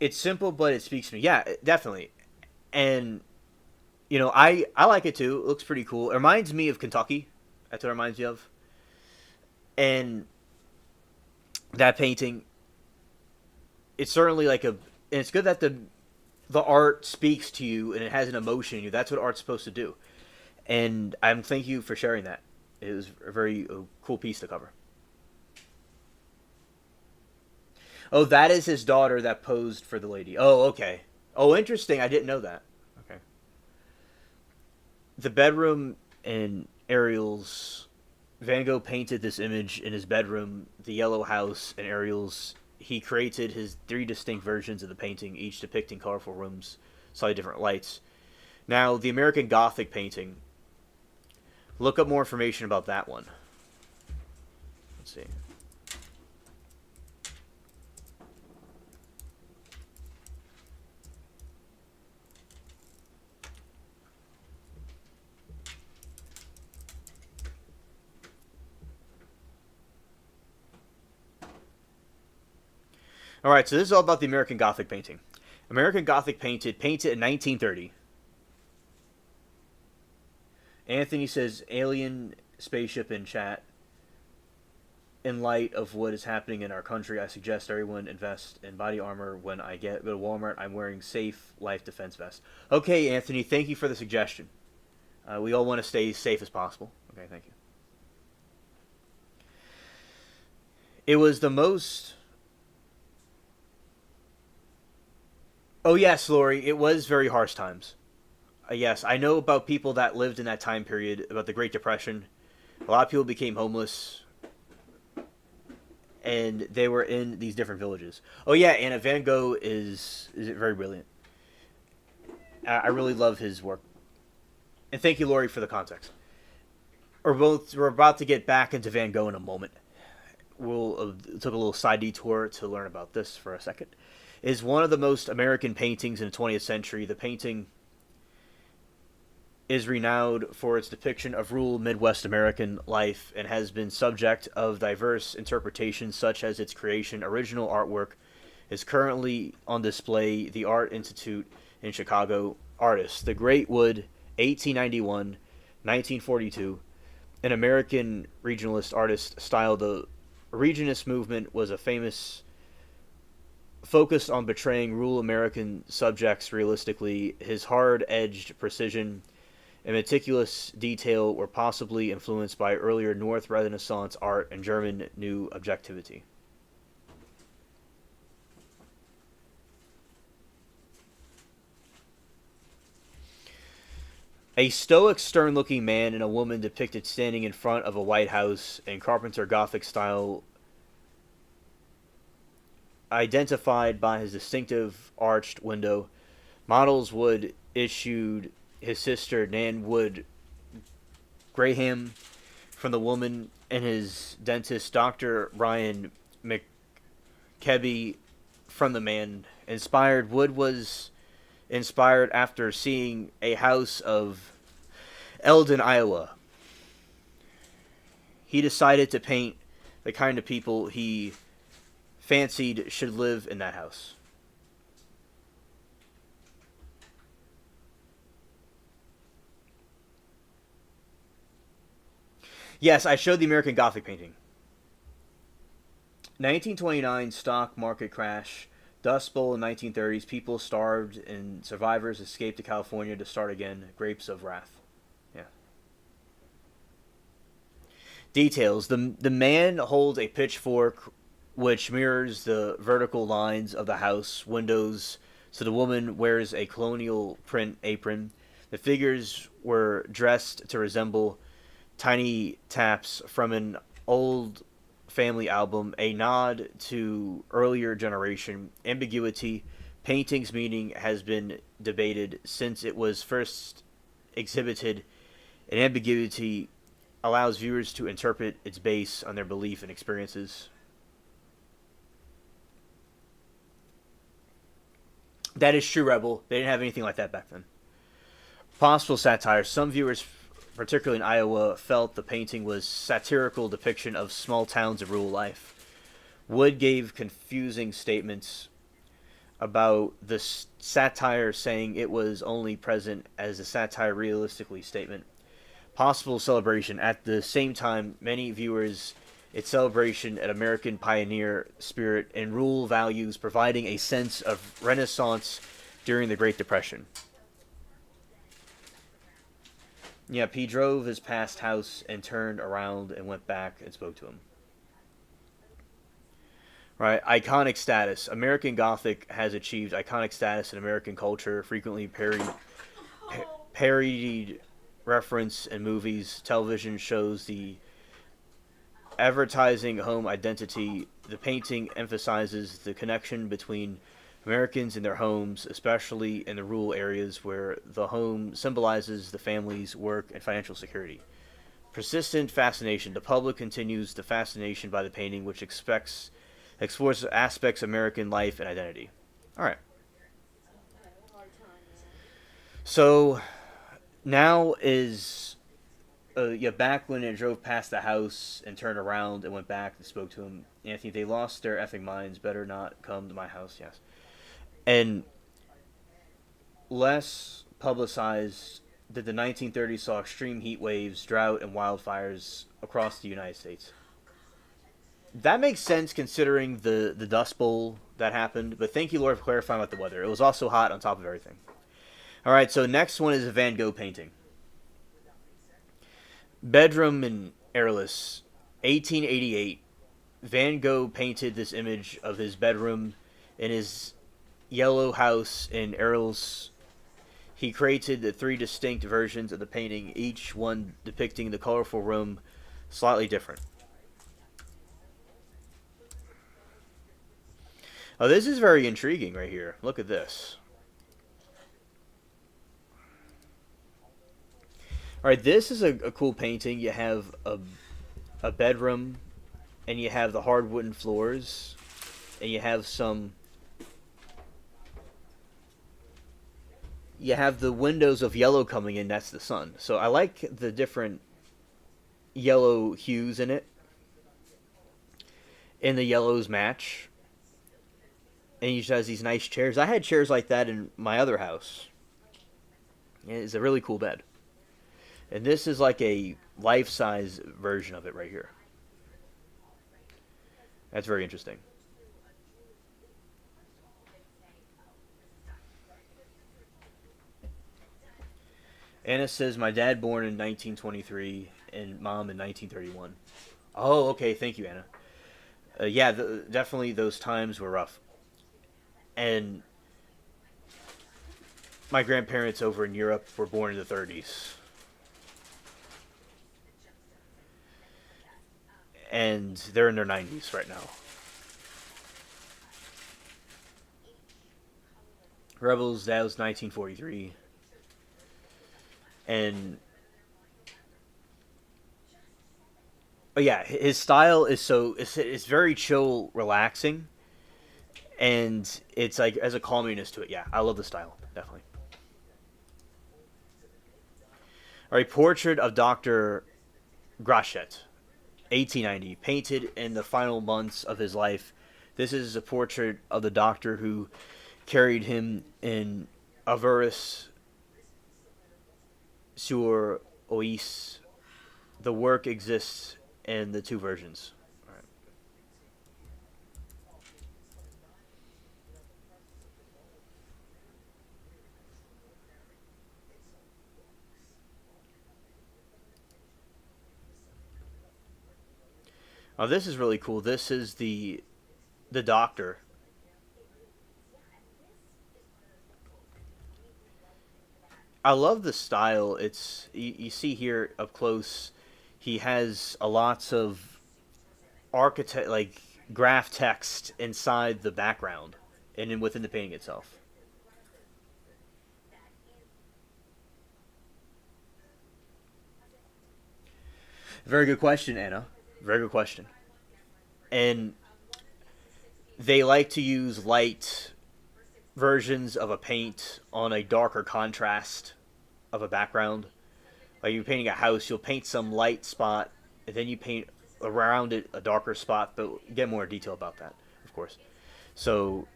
It's simple, but it speaks to me. Yeah, definitely. And I like it too. It looks pretty cool. It reminds me of Kentucky. That's what it reminds me of. And that painting, it's certainly like a. And it's good that the art speaks to you and it has an emotion in you. That's what art's supposed to do. And I'm thank you for sharing that. It was a very cool piece to cover. Oh, that is his daughter that posed for the lady. Oh, okay. Oh, interesting. I didn't know that. Okay. The bedroom in Ariel's. Van Gogh painted this image in his bedroom, the yellow house, and Ariel's. He created his three distinct versions of the painting, each depicting colorful rooms, slightly different lights. Now, the American Gothic painting. Look up more information about that one. Let's see. All right, so this is all about the American Gothic painting. American Gothic painted in 1930. Anthony says alien spaceship in chat. In light of what is happening in our country, I suggest everyone invest in body armor. When I go to Walmart, I'm wearing safe life defense vest. Okay, Anthony, thank you for the suggestion. We all want to stay as safe as possible. Okay, thank you. It was the most. Oh yes, Lori, it was very harsh times. Yes, I know about people that lived in that time period, about the Great Depression. A lot of people became homeless, and they were in these different villages. Oh yeah, and Van Gogh is very brilliant. I really love his work. And thank you, Lori, for the context. We're about to get back into Van Gogh in a moment. We'll took a little side detour to learn about this for a second. It is one of the most American paintings in the 20th century. The painting is renowned for its depiction of rural Midwest American life and has been subject of diverse interpretations, such as its creation. Original artwork is currently on display. The Art Institute in Chicago. Artist: The Great Wood, 1891, 1942. An American regionalist artist style. The regionalist movement was a famous focused on portraying rural American subjects realistically. His hard-edged precision and meticulous detail were possibly influenced by earlier North Renaissance art and German New Objectivity. A stoic, stern-looking man and a woman depicted standing in front of a White House in Carpenter Gothic style, identified by his distinctive arched window. Models Wood issued his sister Nan Wood Graham from the woman and his dentist Dr. Ryan McKebby from the man. Wood was inspired after seeing a house of Eldon, Iowa. He decided to paint the kind of people he fancied should live in that house. Yes, I showed the American Gothic painting. 1929 stock market crash. Dust Bowl in 1930s. People starved and survivors escaped to California to start again. Grapes of Wrath. Yeah. Details. The man holds a pitchfork which mirrors the vertical lines of the house windows, so the woman wears a colonial print apron. The figures were dressed to resemble tiny taps from an old family album, a nod to earlier generation ambiguity. Painting's meaning has been debated since it was first exhibited. An ambiguity allows viewers to interpret its base on their belief and experiences. That is true, Rebel. They didn't have anything like that back then. Possible satire. Some viewers, particularly in Iowa, felt the painting was satirical depiction of small towns of rural life. Wood gave confusing statements about the satire, saying it was only present as a satire realistically statement. Possible celebration. At the same time, many viewers its celebration at American pioneer spirit and rural values, providing a sense of renaissance during the Great Depression. Yep, he drove his past house and turned around and went back and spoke to him. Right, iconic status. American Gothic has achieved iconic status in American culture, frequently parodied reference in movies, television shows, the advertising home identity. The painting emphasizes the connection between Americans and their homes, especially in the rural areas where the home symbolizes the family's work and financial security. Persistent fascination. The public continues the fascination by the painting, which explores aspects of American life and identity. All right. So now is yeah, back when it drove past the house and turned around and went back and spoke to him. Anthony, they lost their effing minds. Better not come to my house. Yes, and less publicized that the 1930s saw extreme heat waves, drought, and wildfires across the United States. That makes sense considering the Dust Bowl that happened. But thank you, Lord, for clarifying about the weather. It was also hot on top of everything. All right, so next one is a Van Gogh painting. Bedroom in Airless, 1888. Van Gogh painted this image of his bedroom in his yellow house in Airless. He created the three distinct versions of the painting, each one depicting the colorful room slightly different. Oh, this is very intriguing right here. Look at this. All right, this is a cool painting. You have a bedroom, and you have the hard wooden floors, and you have some. You have the windows of yellow coming in. That's the sun. So I like the different yellow hues in it, and the yellows match. And he just has these nice chairs. I had chairs like that in my other house. It's a really cool bed. And this is like a life-size version of it right here. That's very interesting. Anna says, my dad born in 1923 and mom in 1931. Oh, okay. Thank you, Anna. Yeah, definitely those times were rough. And my grandparents over in Europe were born in the 30s. And they're in their 90s right now. Rebels, that was 1943. And oh yeah, his style is it's very chill, relaxing, and it's like as a calminess to it. Yeah, I love the style, definitely. All right, portrait of Dr. Grachet, 1890, painted in the final months of his life. This is a portrait of the doctor who carried him in Avarice sur Oise. The work exists in the two versions. All right. Oh, this is really cool. This is the doctor. I love the style. It's you see here up close. He has a lots of architect like graph text inside the background and then within the painting itself. Very good question, Anna. Very good question. And they like to use light versions of a paint on a darker contrast of a background. Like you're painting a house, you'll paint some light spot, and then you paint around it a darker spot, but get more detail about that, of course. So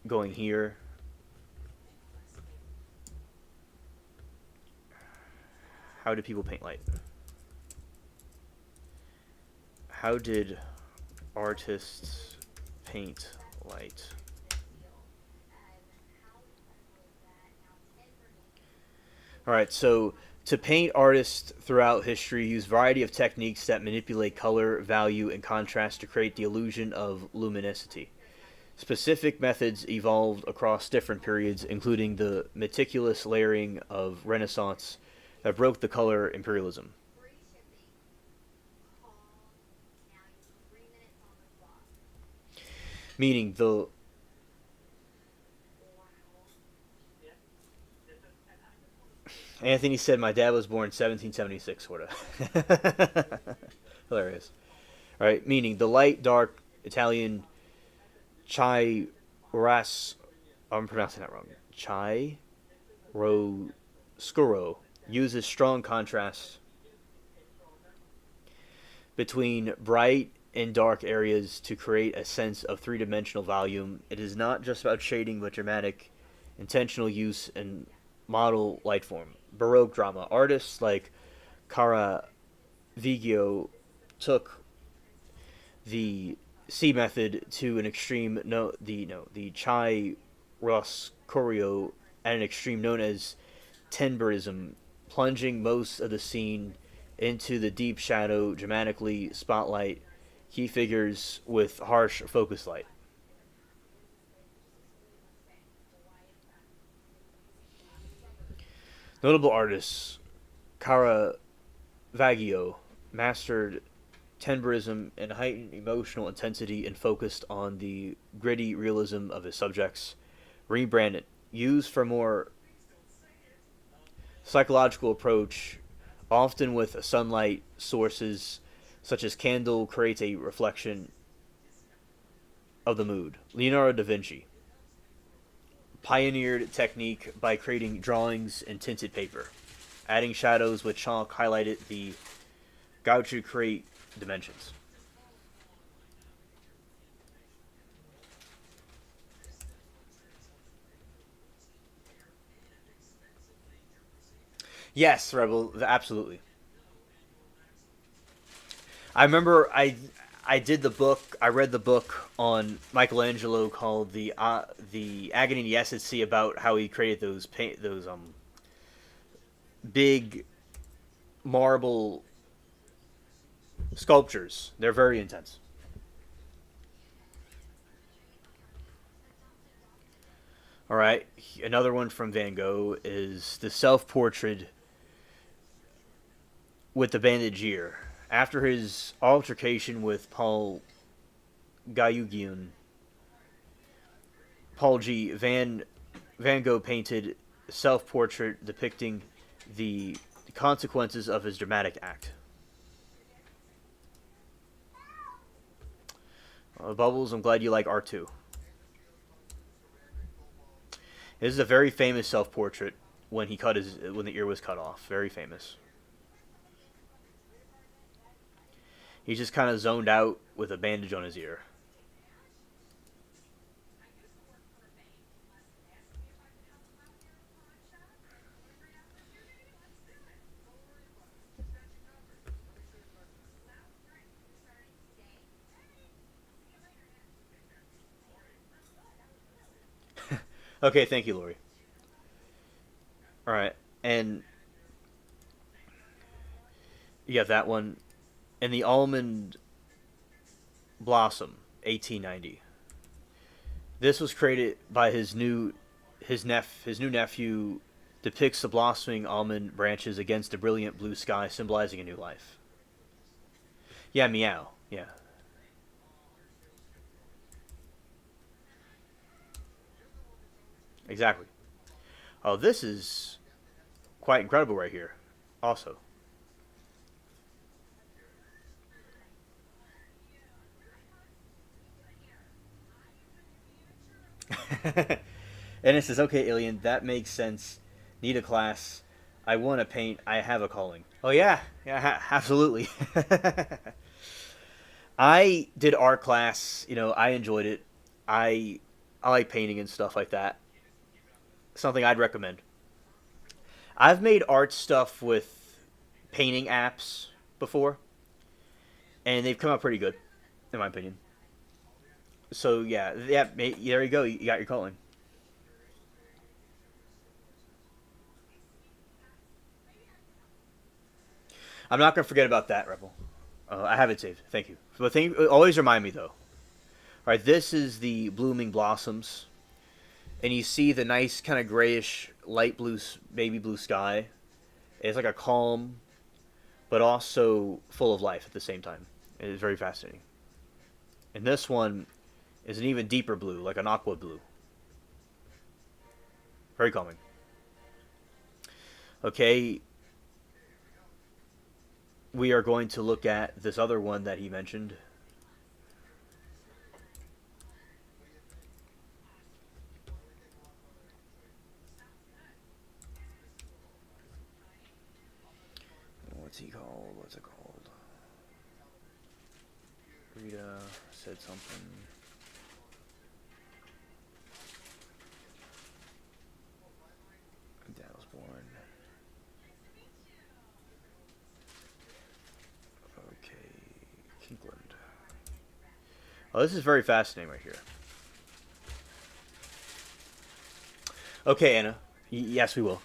going here. How did people paint light? How did artists paint light? Alright, so to paint, artists throughout history use a variety of techniques that manipulate color, value, and contrast to create the illusion of luminosity. Specific methods evolved across different periods, including the meticulous layering of Renaissance that broke the color imperialism. Meaning the Anthony said my dad was born 1776, sort of. Hilarious. All right, meaning the light, dark Italian chai ras. I'm pronouncing that wrong. Chai roscuro uses strong contrast between bright and dark areas to create a sense of three-dimensional volume. It is not just about shading, but dramatic, intentional use and model light form. Baroque drama artists like Caravaggio took the C method to an extreme. The chiaroscuro at an extreme known as temperism, plunging most of the scene into the deep shadow, dramatically spotlight key figures with harsh focus light. Notable artists: Caravaggio mastered temperism and heightened emotional intensity and focused on the gritty realism of his subjects. Rembrandt used for more psychological approach, often with sunlight sources such as candle, creates a reflection of the mood. Leonardo da Vinci pioneered technique by creating drawings in tinted paper. Adding shadows with chalk highlighted the gouache to create dimensions. Yes, Rebel, absolutely. I remember I did the book. I read the book on Michelangelo called the Agony in the ASSV about how he created those big marble sculptures. They're very intense. All right, another one from Van Gogh is the self-portrait with the bandagier. After his altercation with Gauguin, Paul G. Van Gogh painted a self-portrait depicting the consequences of his dramatic act. Bubbles, I'm glad you like art too. This is a very famous self-portrait when the ear was cut off. Very famous. He's just kind of zoned out with a bandage on his ear. Okay, thank you, Lori. All right, and you have that one, and the almond blossom, 1890. This was created by his new nephew. Depicts the blossoming almond branches against the brilliant blue sky, symbolizing a new life. Yeah, meow. Yeah, exactly. Oh, this is quite incredible right here. Also, and it says, "Okay, alien, that makes sense. Need a class. I want to paint. I have a calling." Oh yeah, yeah, absolutely. I did art class. I enjoyed it. I I like painting and stuff like that. Something I'd recommend. I've made art stuff with painting apps before, and they've come out pretty good, in my opinion. So yeah, yeah. There you go. You got your calling. I'm not gonna forget about that, Rebel. I have it saved. Thank you. But always remind me though. All right, this is the blooming blossoms, and you see the nice kind of grayish, light blue, baby blue sky. It's like a calm, but also full of life at the same time. It is very fascinating. And this one is an even deeper blue, like an aqua blue. Very calming. Okay, we are going to look at this other one that he mentioned. What's he called? What's it called? Rita said something. Dad was born. Okay, Kinkland. Oh, this is very fascinating right here. Okay, Anna. Yes, we will.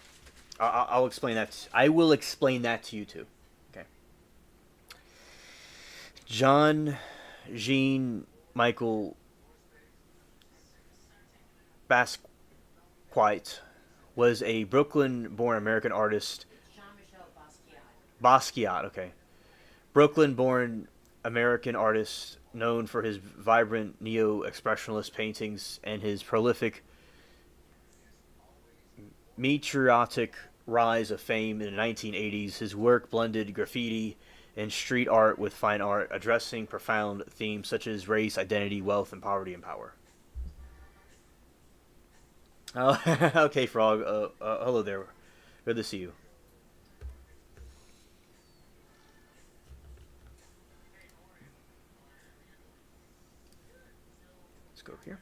I'll explain that. I will explain that to you too. Okay. John, Jean, Michael Basquiat was a Brooklyn-born American artist. Basquiat, okay. Brooklyn-born American artist known for his vibrant neo-expressionist paintings and his prolific meteoric rise of fame in the 1980s. His work blended graffiti and street art with fine art, addressing profound themes such as race, identity, wealth, and poverty and power. Oh, okay, Frog. Hello there. Good to see you. Let's go here.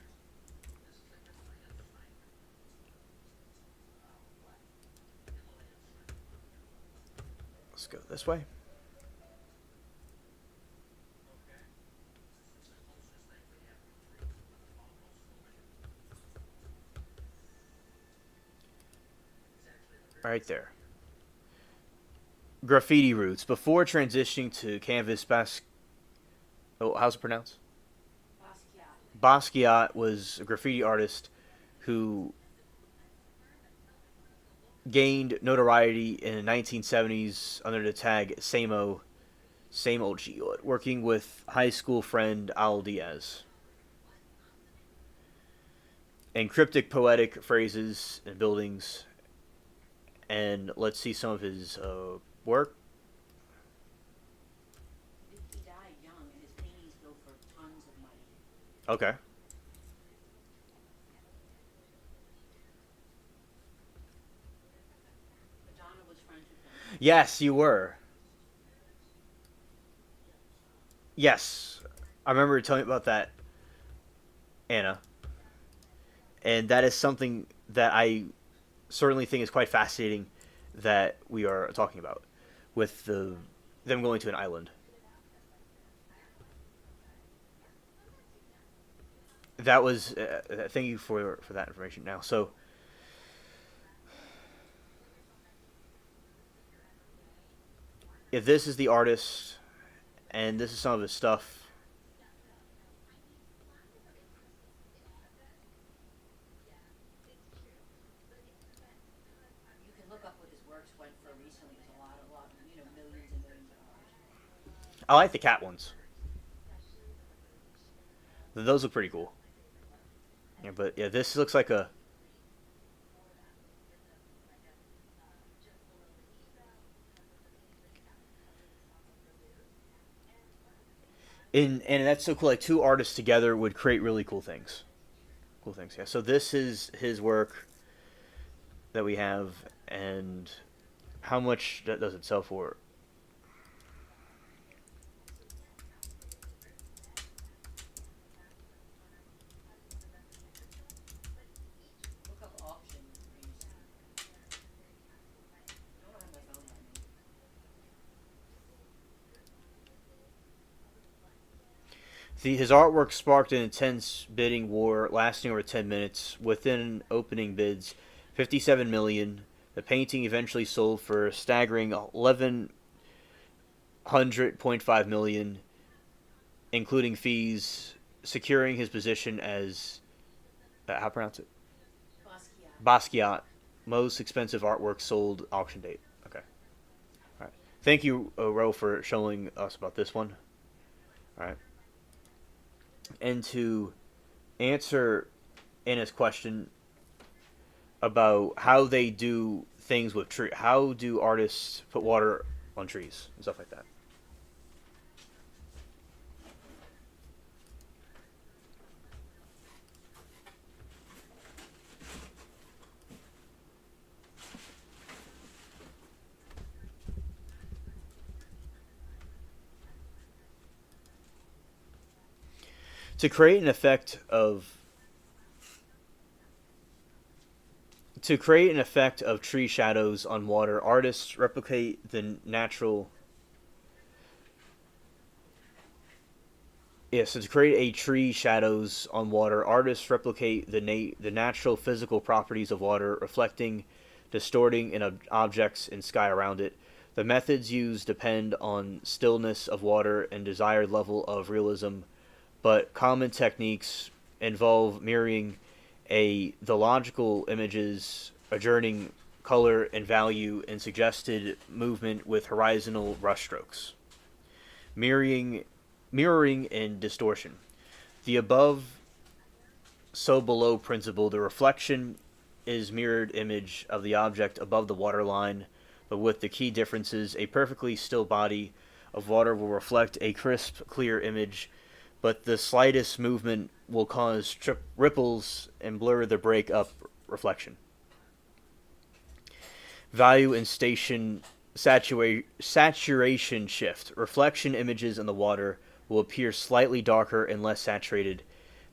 Let's go this way. Right there. Graffiti roots. Before transitioning to canvas Oh, how's it pronounced? Basquiat was a graffiti artist who gained notoriety in the 1970s under the tag Same Old Gillette, working with high school friend Al Diaz. And cryptic poetic phrases and buildings. And let's see some of his work. He died young, and his paintings go for tons of money. Okay. Madonna was friends with him. Yes, you were. Yes. I remember you telling me about that, Anna. And that is something that I certainly think is quite fascinating that we are talking about with them going to an island. That was thank you for that information. Now, so if this is the artist and this is some of his stuff. You can look up what his works went for recently. It's a lot, millions and millions of dollars. I like the cat ones. Those look pretty cool. Yeah, but yeah, this looks like a. And that's so cool. Like two artists together would create really cool things. Cool things. Yeah. So this is his work that we have, and how much that does it sell for? His artwork sparked an intense bidding war lasting over 10 minutes. Within opening bids, 57 million. The painting eventually sold for a staggering 1100.5 million, including fees, securing his position as how pronounce it? Basquiat. Basquiat, most expensive artwork sold auction date. Okay. All right. Thank you, Ro, for showing us about this one. All right. And to answer Anna's question about how they do things with tree, how do artists put water on trees and stuff like that? To create an effect of to create an effect of tree shadows on water, artists replicate the natural. Yeah, so to create a tree shadows on water, artists replicate the natural physical properties of water, reflecting, distorting in objects and sky around it. The methods used depend on stillness of water and desired level of realism, but common techniques involve mirroring the logical images, adjourning color and value, and suggested movement with horizontal brushstrokes. Mirroring mirroring and distortion. The above so below principle, the reflection is mirrored image of the object above the waterline, but with the key differences: a perfectly still body of water will reflect a crisp, clear image, but the slightest movement will cause ripples and blur the break up reflection. Value and saturation shift. Reflection images in the water will appear slightly darker and less saturated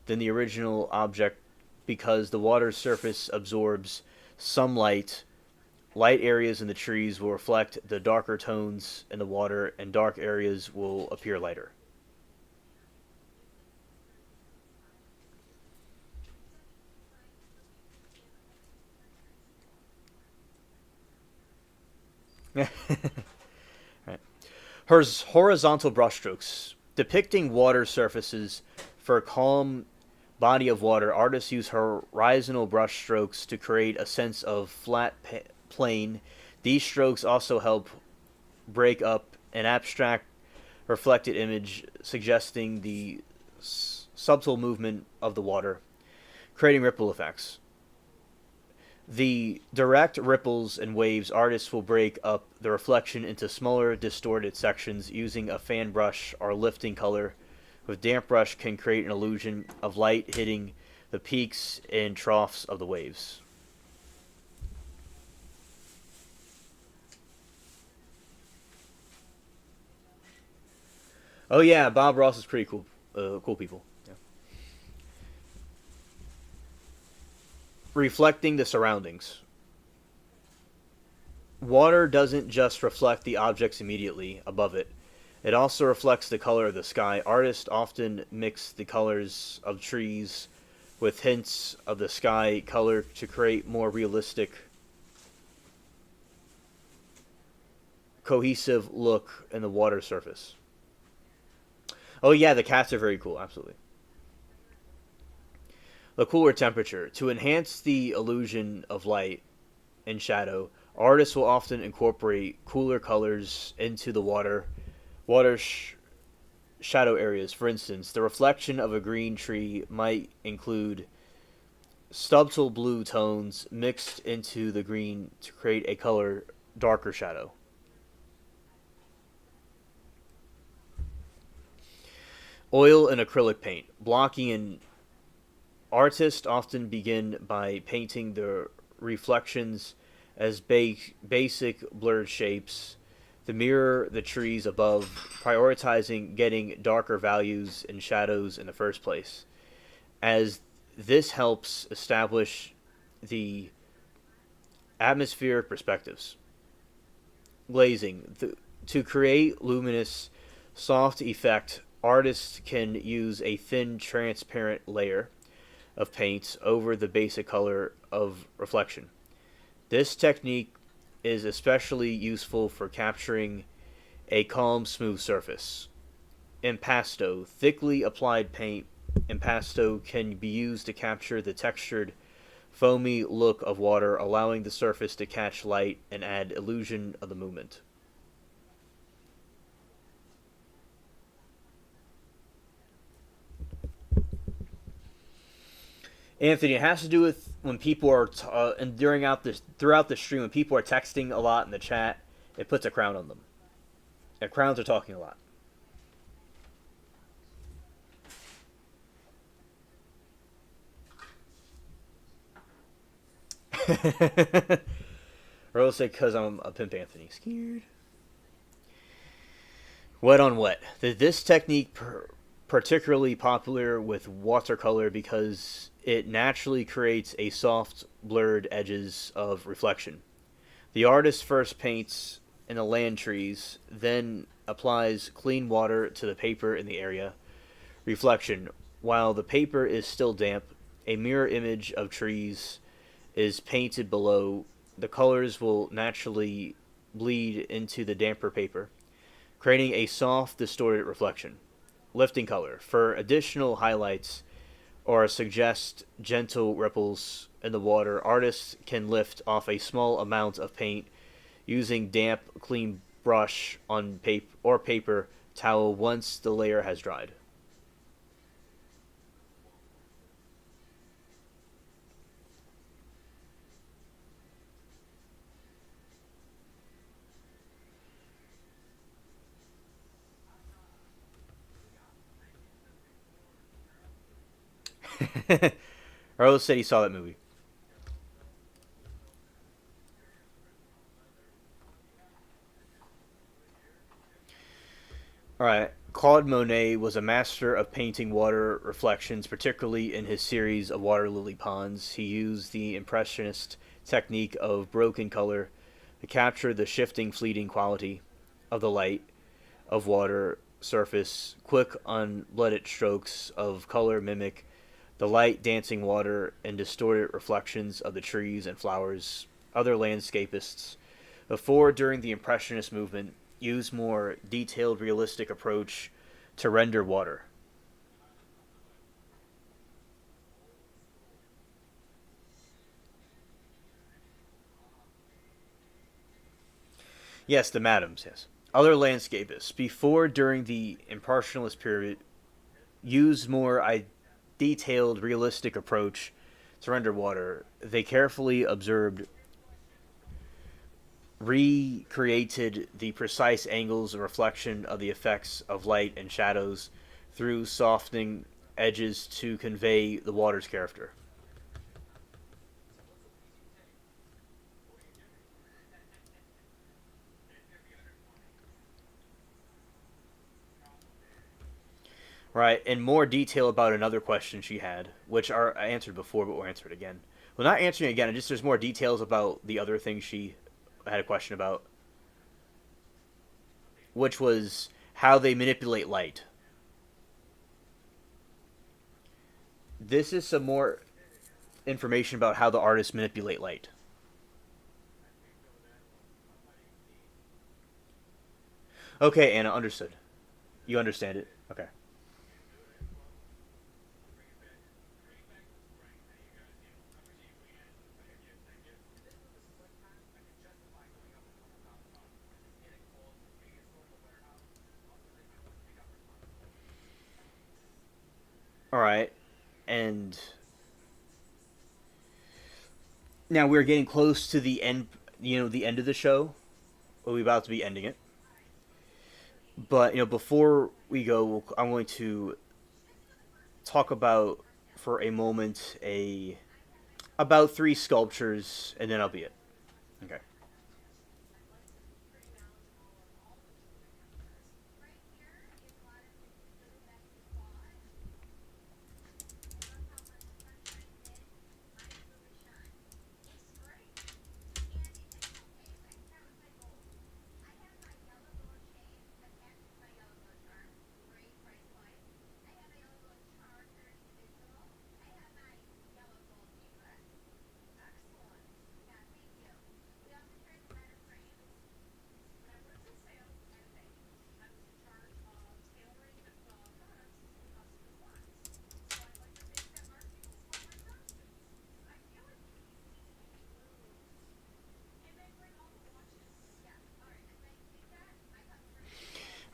than the original object because the water's surface absorbs some light. Light areas in the trees will reflect the darker tones in the water, and dark areas will appear lighter. Right. Horizontal brushstrokes. Depicting water surfaces for a calm body of water, artists use horizontal brushstrokes to create a sense of flat plane. These strokes also help break up an abstract reflected image, suggesting the subtle movement of the water, creating ripple effects. The direct ripples and waves, artists will break up the reflection into smaller, distorted sections using a fan brush or lifting color. With damp brush can create an illusion of light hitting the peaks and troughs of the waves. Oh yeah, Bob Ross is pretty cool. Cool people. Yeah. Reflecting the surroundings. Water doesn't just reflect the objects immediately above it. It also reflects the color of the sky. Artists often mix the colors of trees with hints of the sky color to create more realistic, cohesive look in the water surface. Oh yeah, the cats are very cool, absolutely. The cooler temperature. To enhance the illusion of light and shadow, artists will often incorporate cooler colors into the water shadow areas. For instance, the reflection of a green tree might include subtle blue tones mixed into the green to create a color darker shadow. Oil and acrylic paint. Blocking and artists often begin by painting the reflections as basic blurred shapes to mirror the trees above, prioritizing getting darker values and shadows in the first place, as this helps establish the atmospheric perspectives. Glazing. To create luminous, soft effect, artists can use a thin, transparent layer of paint over the basic color of reflection. This technique is especially useful for capturing a calm, smooth surface. Impasto, thickly applied paint impasto can be used to capture the textured, foamy look of water, allowing the surface to catch light and add illusion of the movement. Anthony, it has to do with when people are and during out this throughout the stream when people are texting a lot in the chat, it puts a crown on them. And crowns are talking a lot. Or else say because I'm a pimp Anthony. Scared. Wet on wet. This technique particularly popular with watercolor because it naturally creates a soft, blurred edges of reflection. The artist first paints in the land trees, then applies clean water to the paper in the area. Reflection. While the paper is still damp, a mirror image of trees is painted below. The colors will naturally bleed into the damper paper, creating a soft, distorted reflection. Lifting color. For additional highlights or suggest gentle ripples in the water, artists can lift off a small amount of paint using damp, clean brush on paper towel once the layer has dried. Arlo said he saw that movie. Alright. Claude Monet was a master of painting water reflections, particularly in his series of water lily ponds. He used the impressionist technique of broken color to capture the shifting, fleeting quality of the light of water surface. Quick, unblooded strokes of color mimic the light dancing water and distorted reflections of the trees and flowers. Other landscapists, before during the Impressionist movement, used more detailed, realistic approach to render water. Yes, the madams, yes. Other landscapists, before during the Impressionist period, used more detailed, realistic approach to render water. They carefully observed, recreated the precise angles and reflection of the effects of light and shadows through softening edges to convey the water's character. Right, and more detail about another question she had, which I answered before, but we'll answer it again. Well, not answering it again, just there's more details about the other thing she had a question about, which was how they manipulate light. This is some more information about how the artists manipulate light. Okay, Anna, understood. You understand it. Okay. All right. And now we're getting close to the end, the end of the show. We're about to be ending it. But, before we go, I'm going to talk about for a moment about three sculptures and then I'll be it. Okay.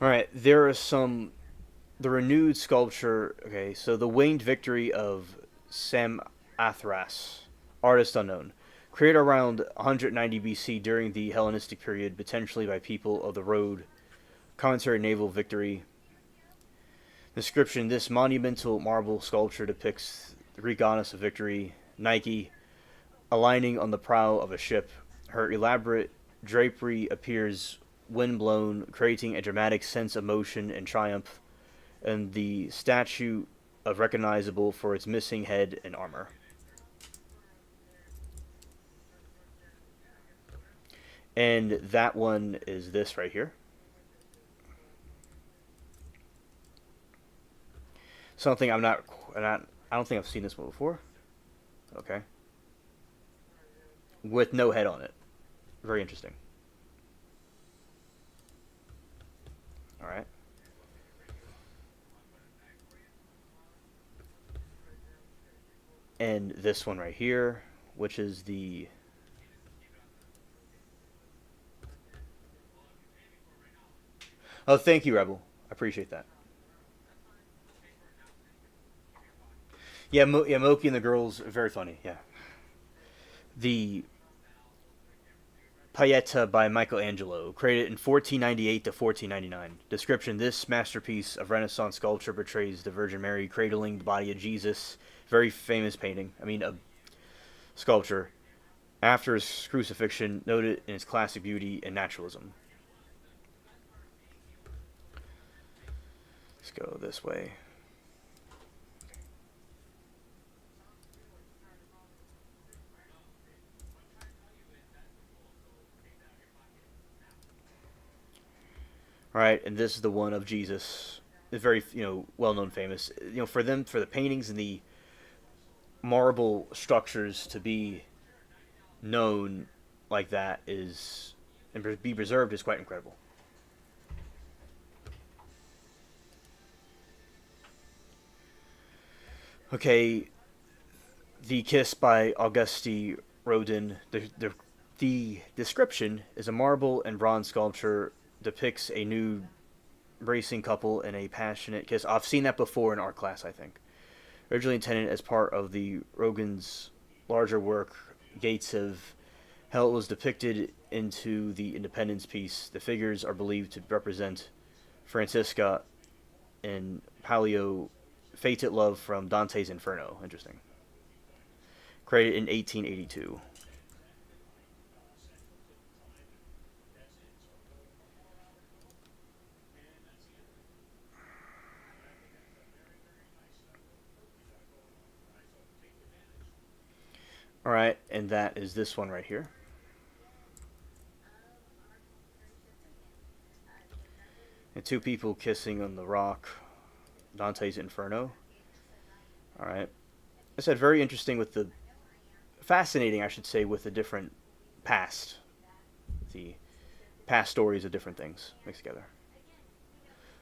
All right, there are some the renewed sculpture. Okay, so the winged victory of Sam Athras, artist unknown, created around 190 BC during the Hellenistic period, potentially by people of the road. Commentary naval victory. Description: this monumental marble sculpture depicts the Greek goddess of victory, Nike, aligning on the prow of a ship. Her elaborate drapery appears windblown, creating a dramatic sense of motion and triumph, and the statue of recognizable for its missing head and armor. And that one is this right here. Something I don't think I've seen this one before. Okay. With no head on it. Very interesting. All right. And this one right here, which is the oh, thank you, Rebel. I appreciate that. Yeah, yeah, Moki and the girls are very funny. Yeah, the Pieta by Michelangelo, created in 1498 to 1499. Description: this masterpiece of Renaissance sculpture portrays the Virgin Mary cradling the body of Jesus. Very famous painting. I mean, a sculpture. After his crucifixion, noted in its classic beauty and naturalism. Let's go this way. All right, and this is the one of Jesus. It's very well known, famous. For them, for the paintings and the marble structures to be known like that is and be preserved is quite incredible. Okay, the Kiss by Auguste Rodin. The description is a marble and bronze sculpture depicts a nude racing couple in a passionate kiss. I've seen that before in art class, I think. Originally intended as part of the Rogan's larger work, Gates of Hell, was depicted into the Independence piece. The figures are believed to represent Francisca and Palio, fated love from Dante's Inferno. Interesting. Created in 1882. All right, and that is this one right here. And two people kissing on the rock, Dante's Inferno. All right. I said very interesting with the fascinating, I should say, with the different past, the past stories of different things mixed together.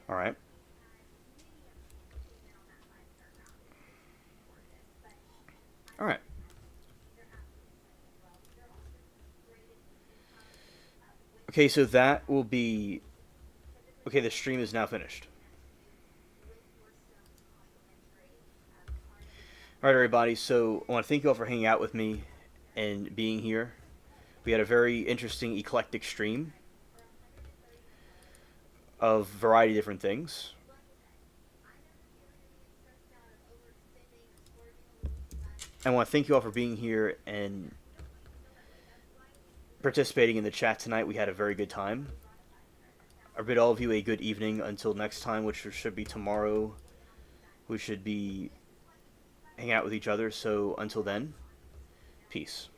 All right. All right. Okay, so that will be okay. The stream is now finished. All right, everybody. So I want to thank you all for hanging out with me and being here. We had a very interesting, eclectic stream of a variety of different things. I want to thank you all for being here and participating in the chat tonight. We had a very good time. I bid all of you a good evening until next time, which should be tomorrow. We should be hanging out with each other. So until then, peace.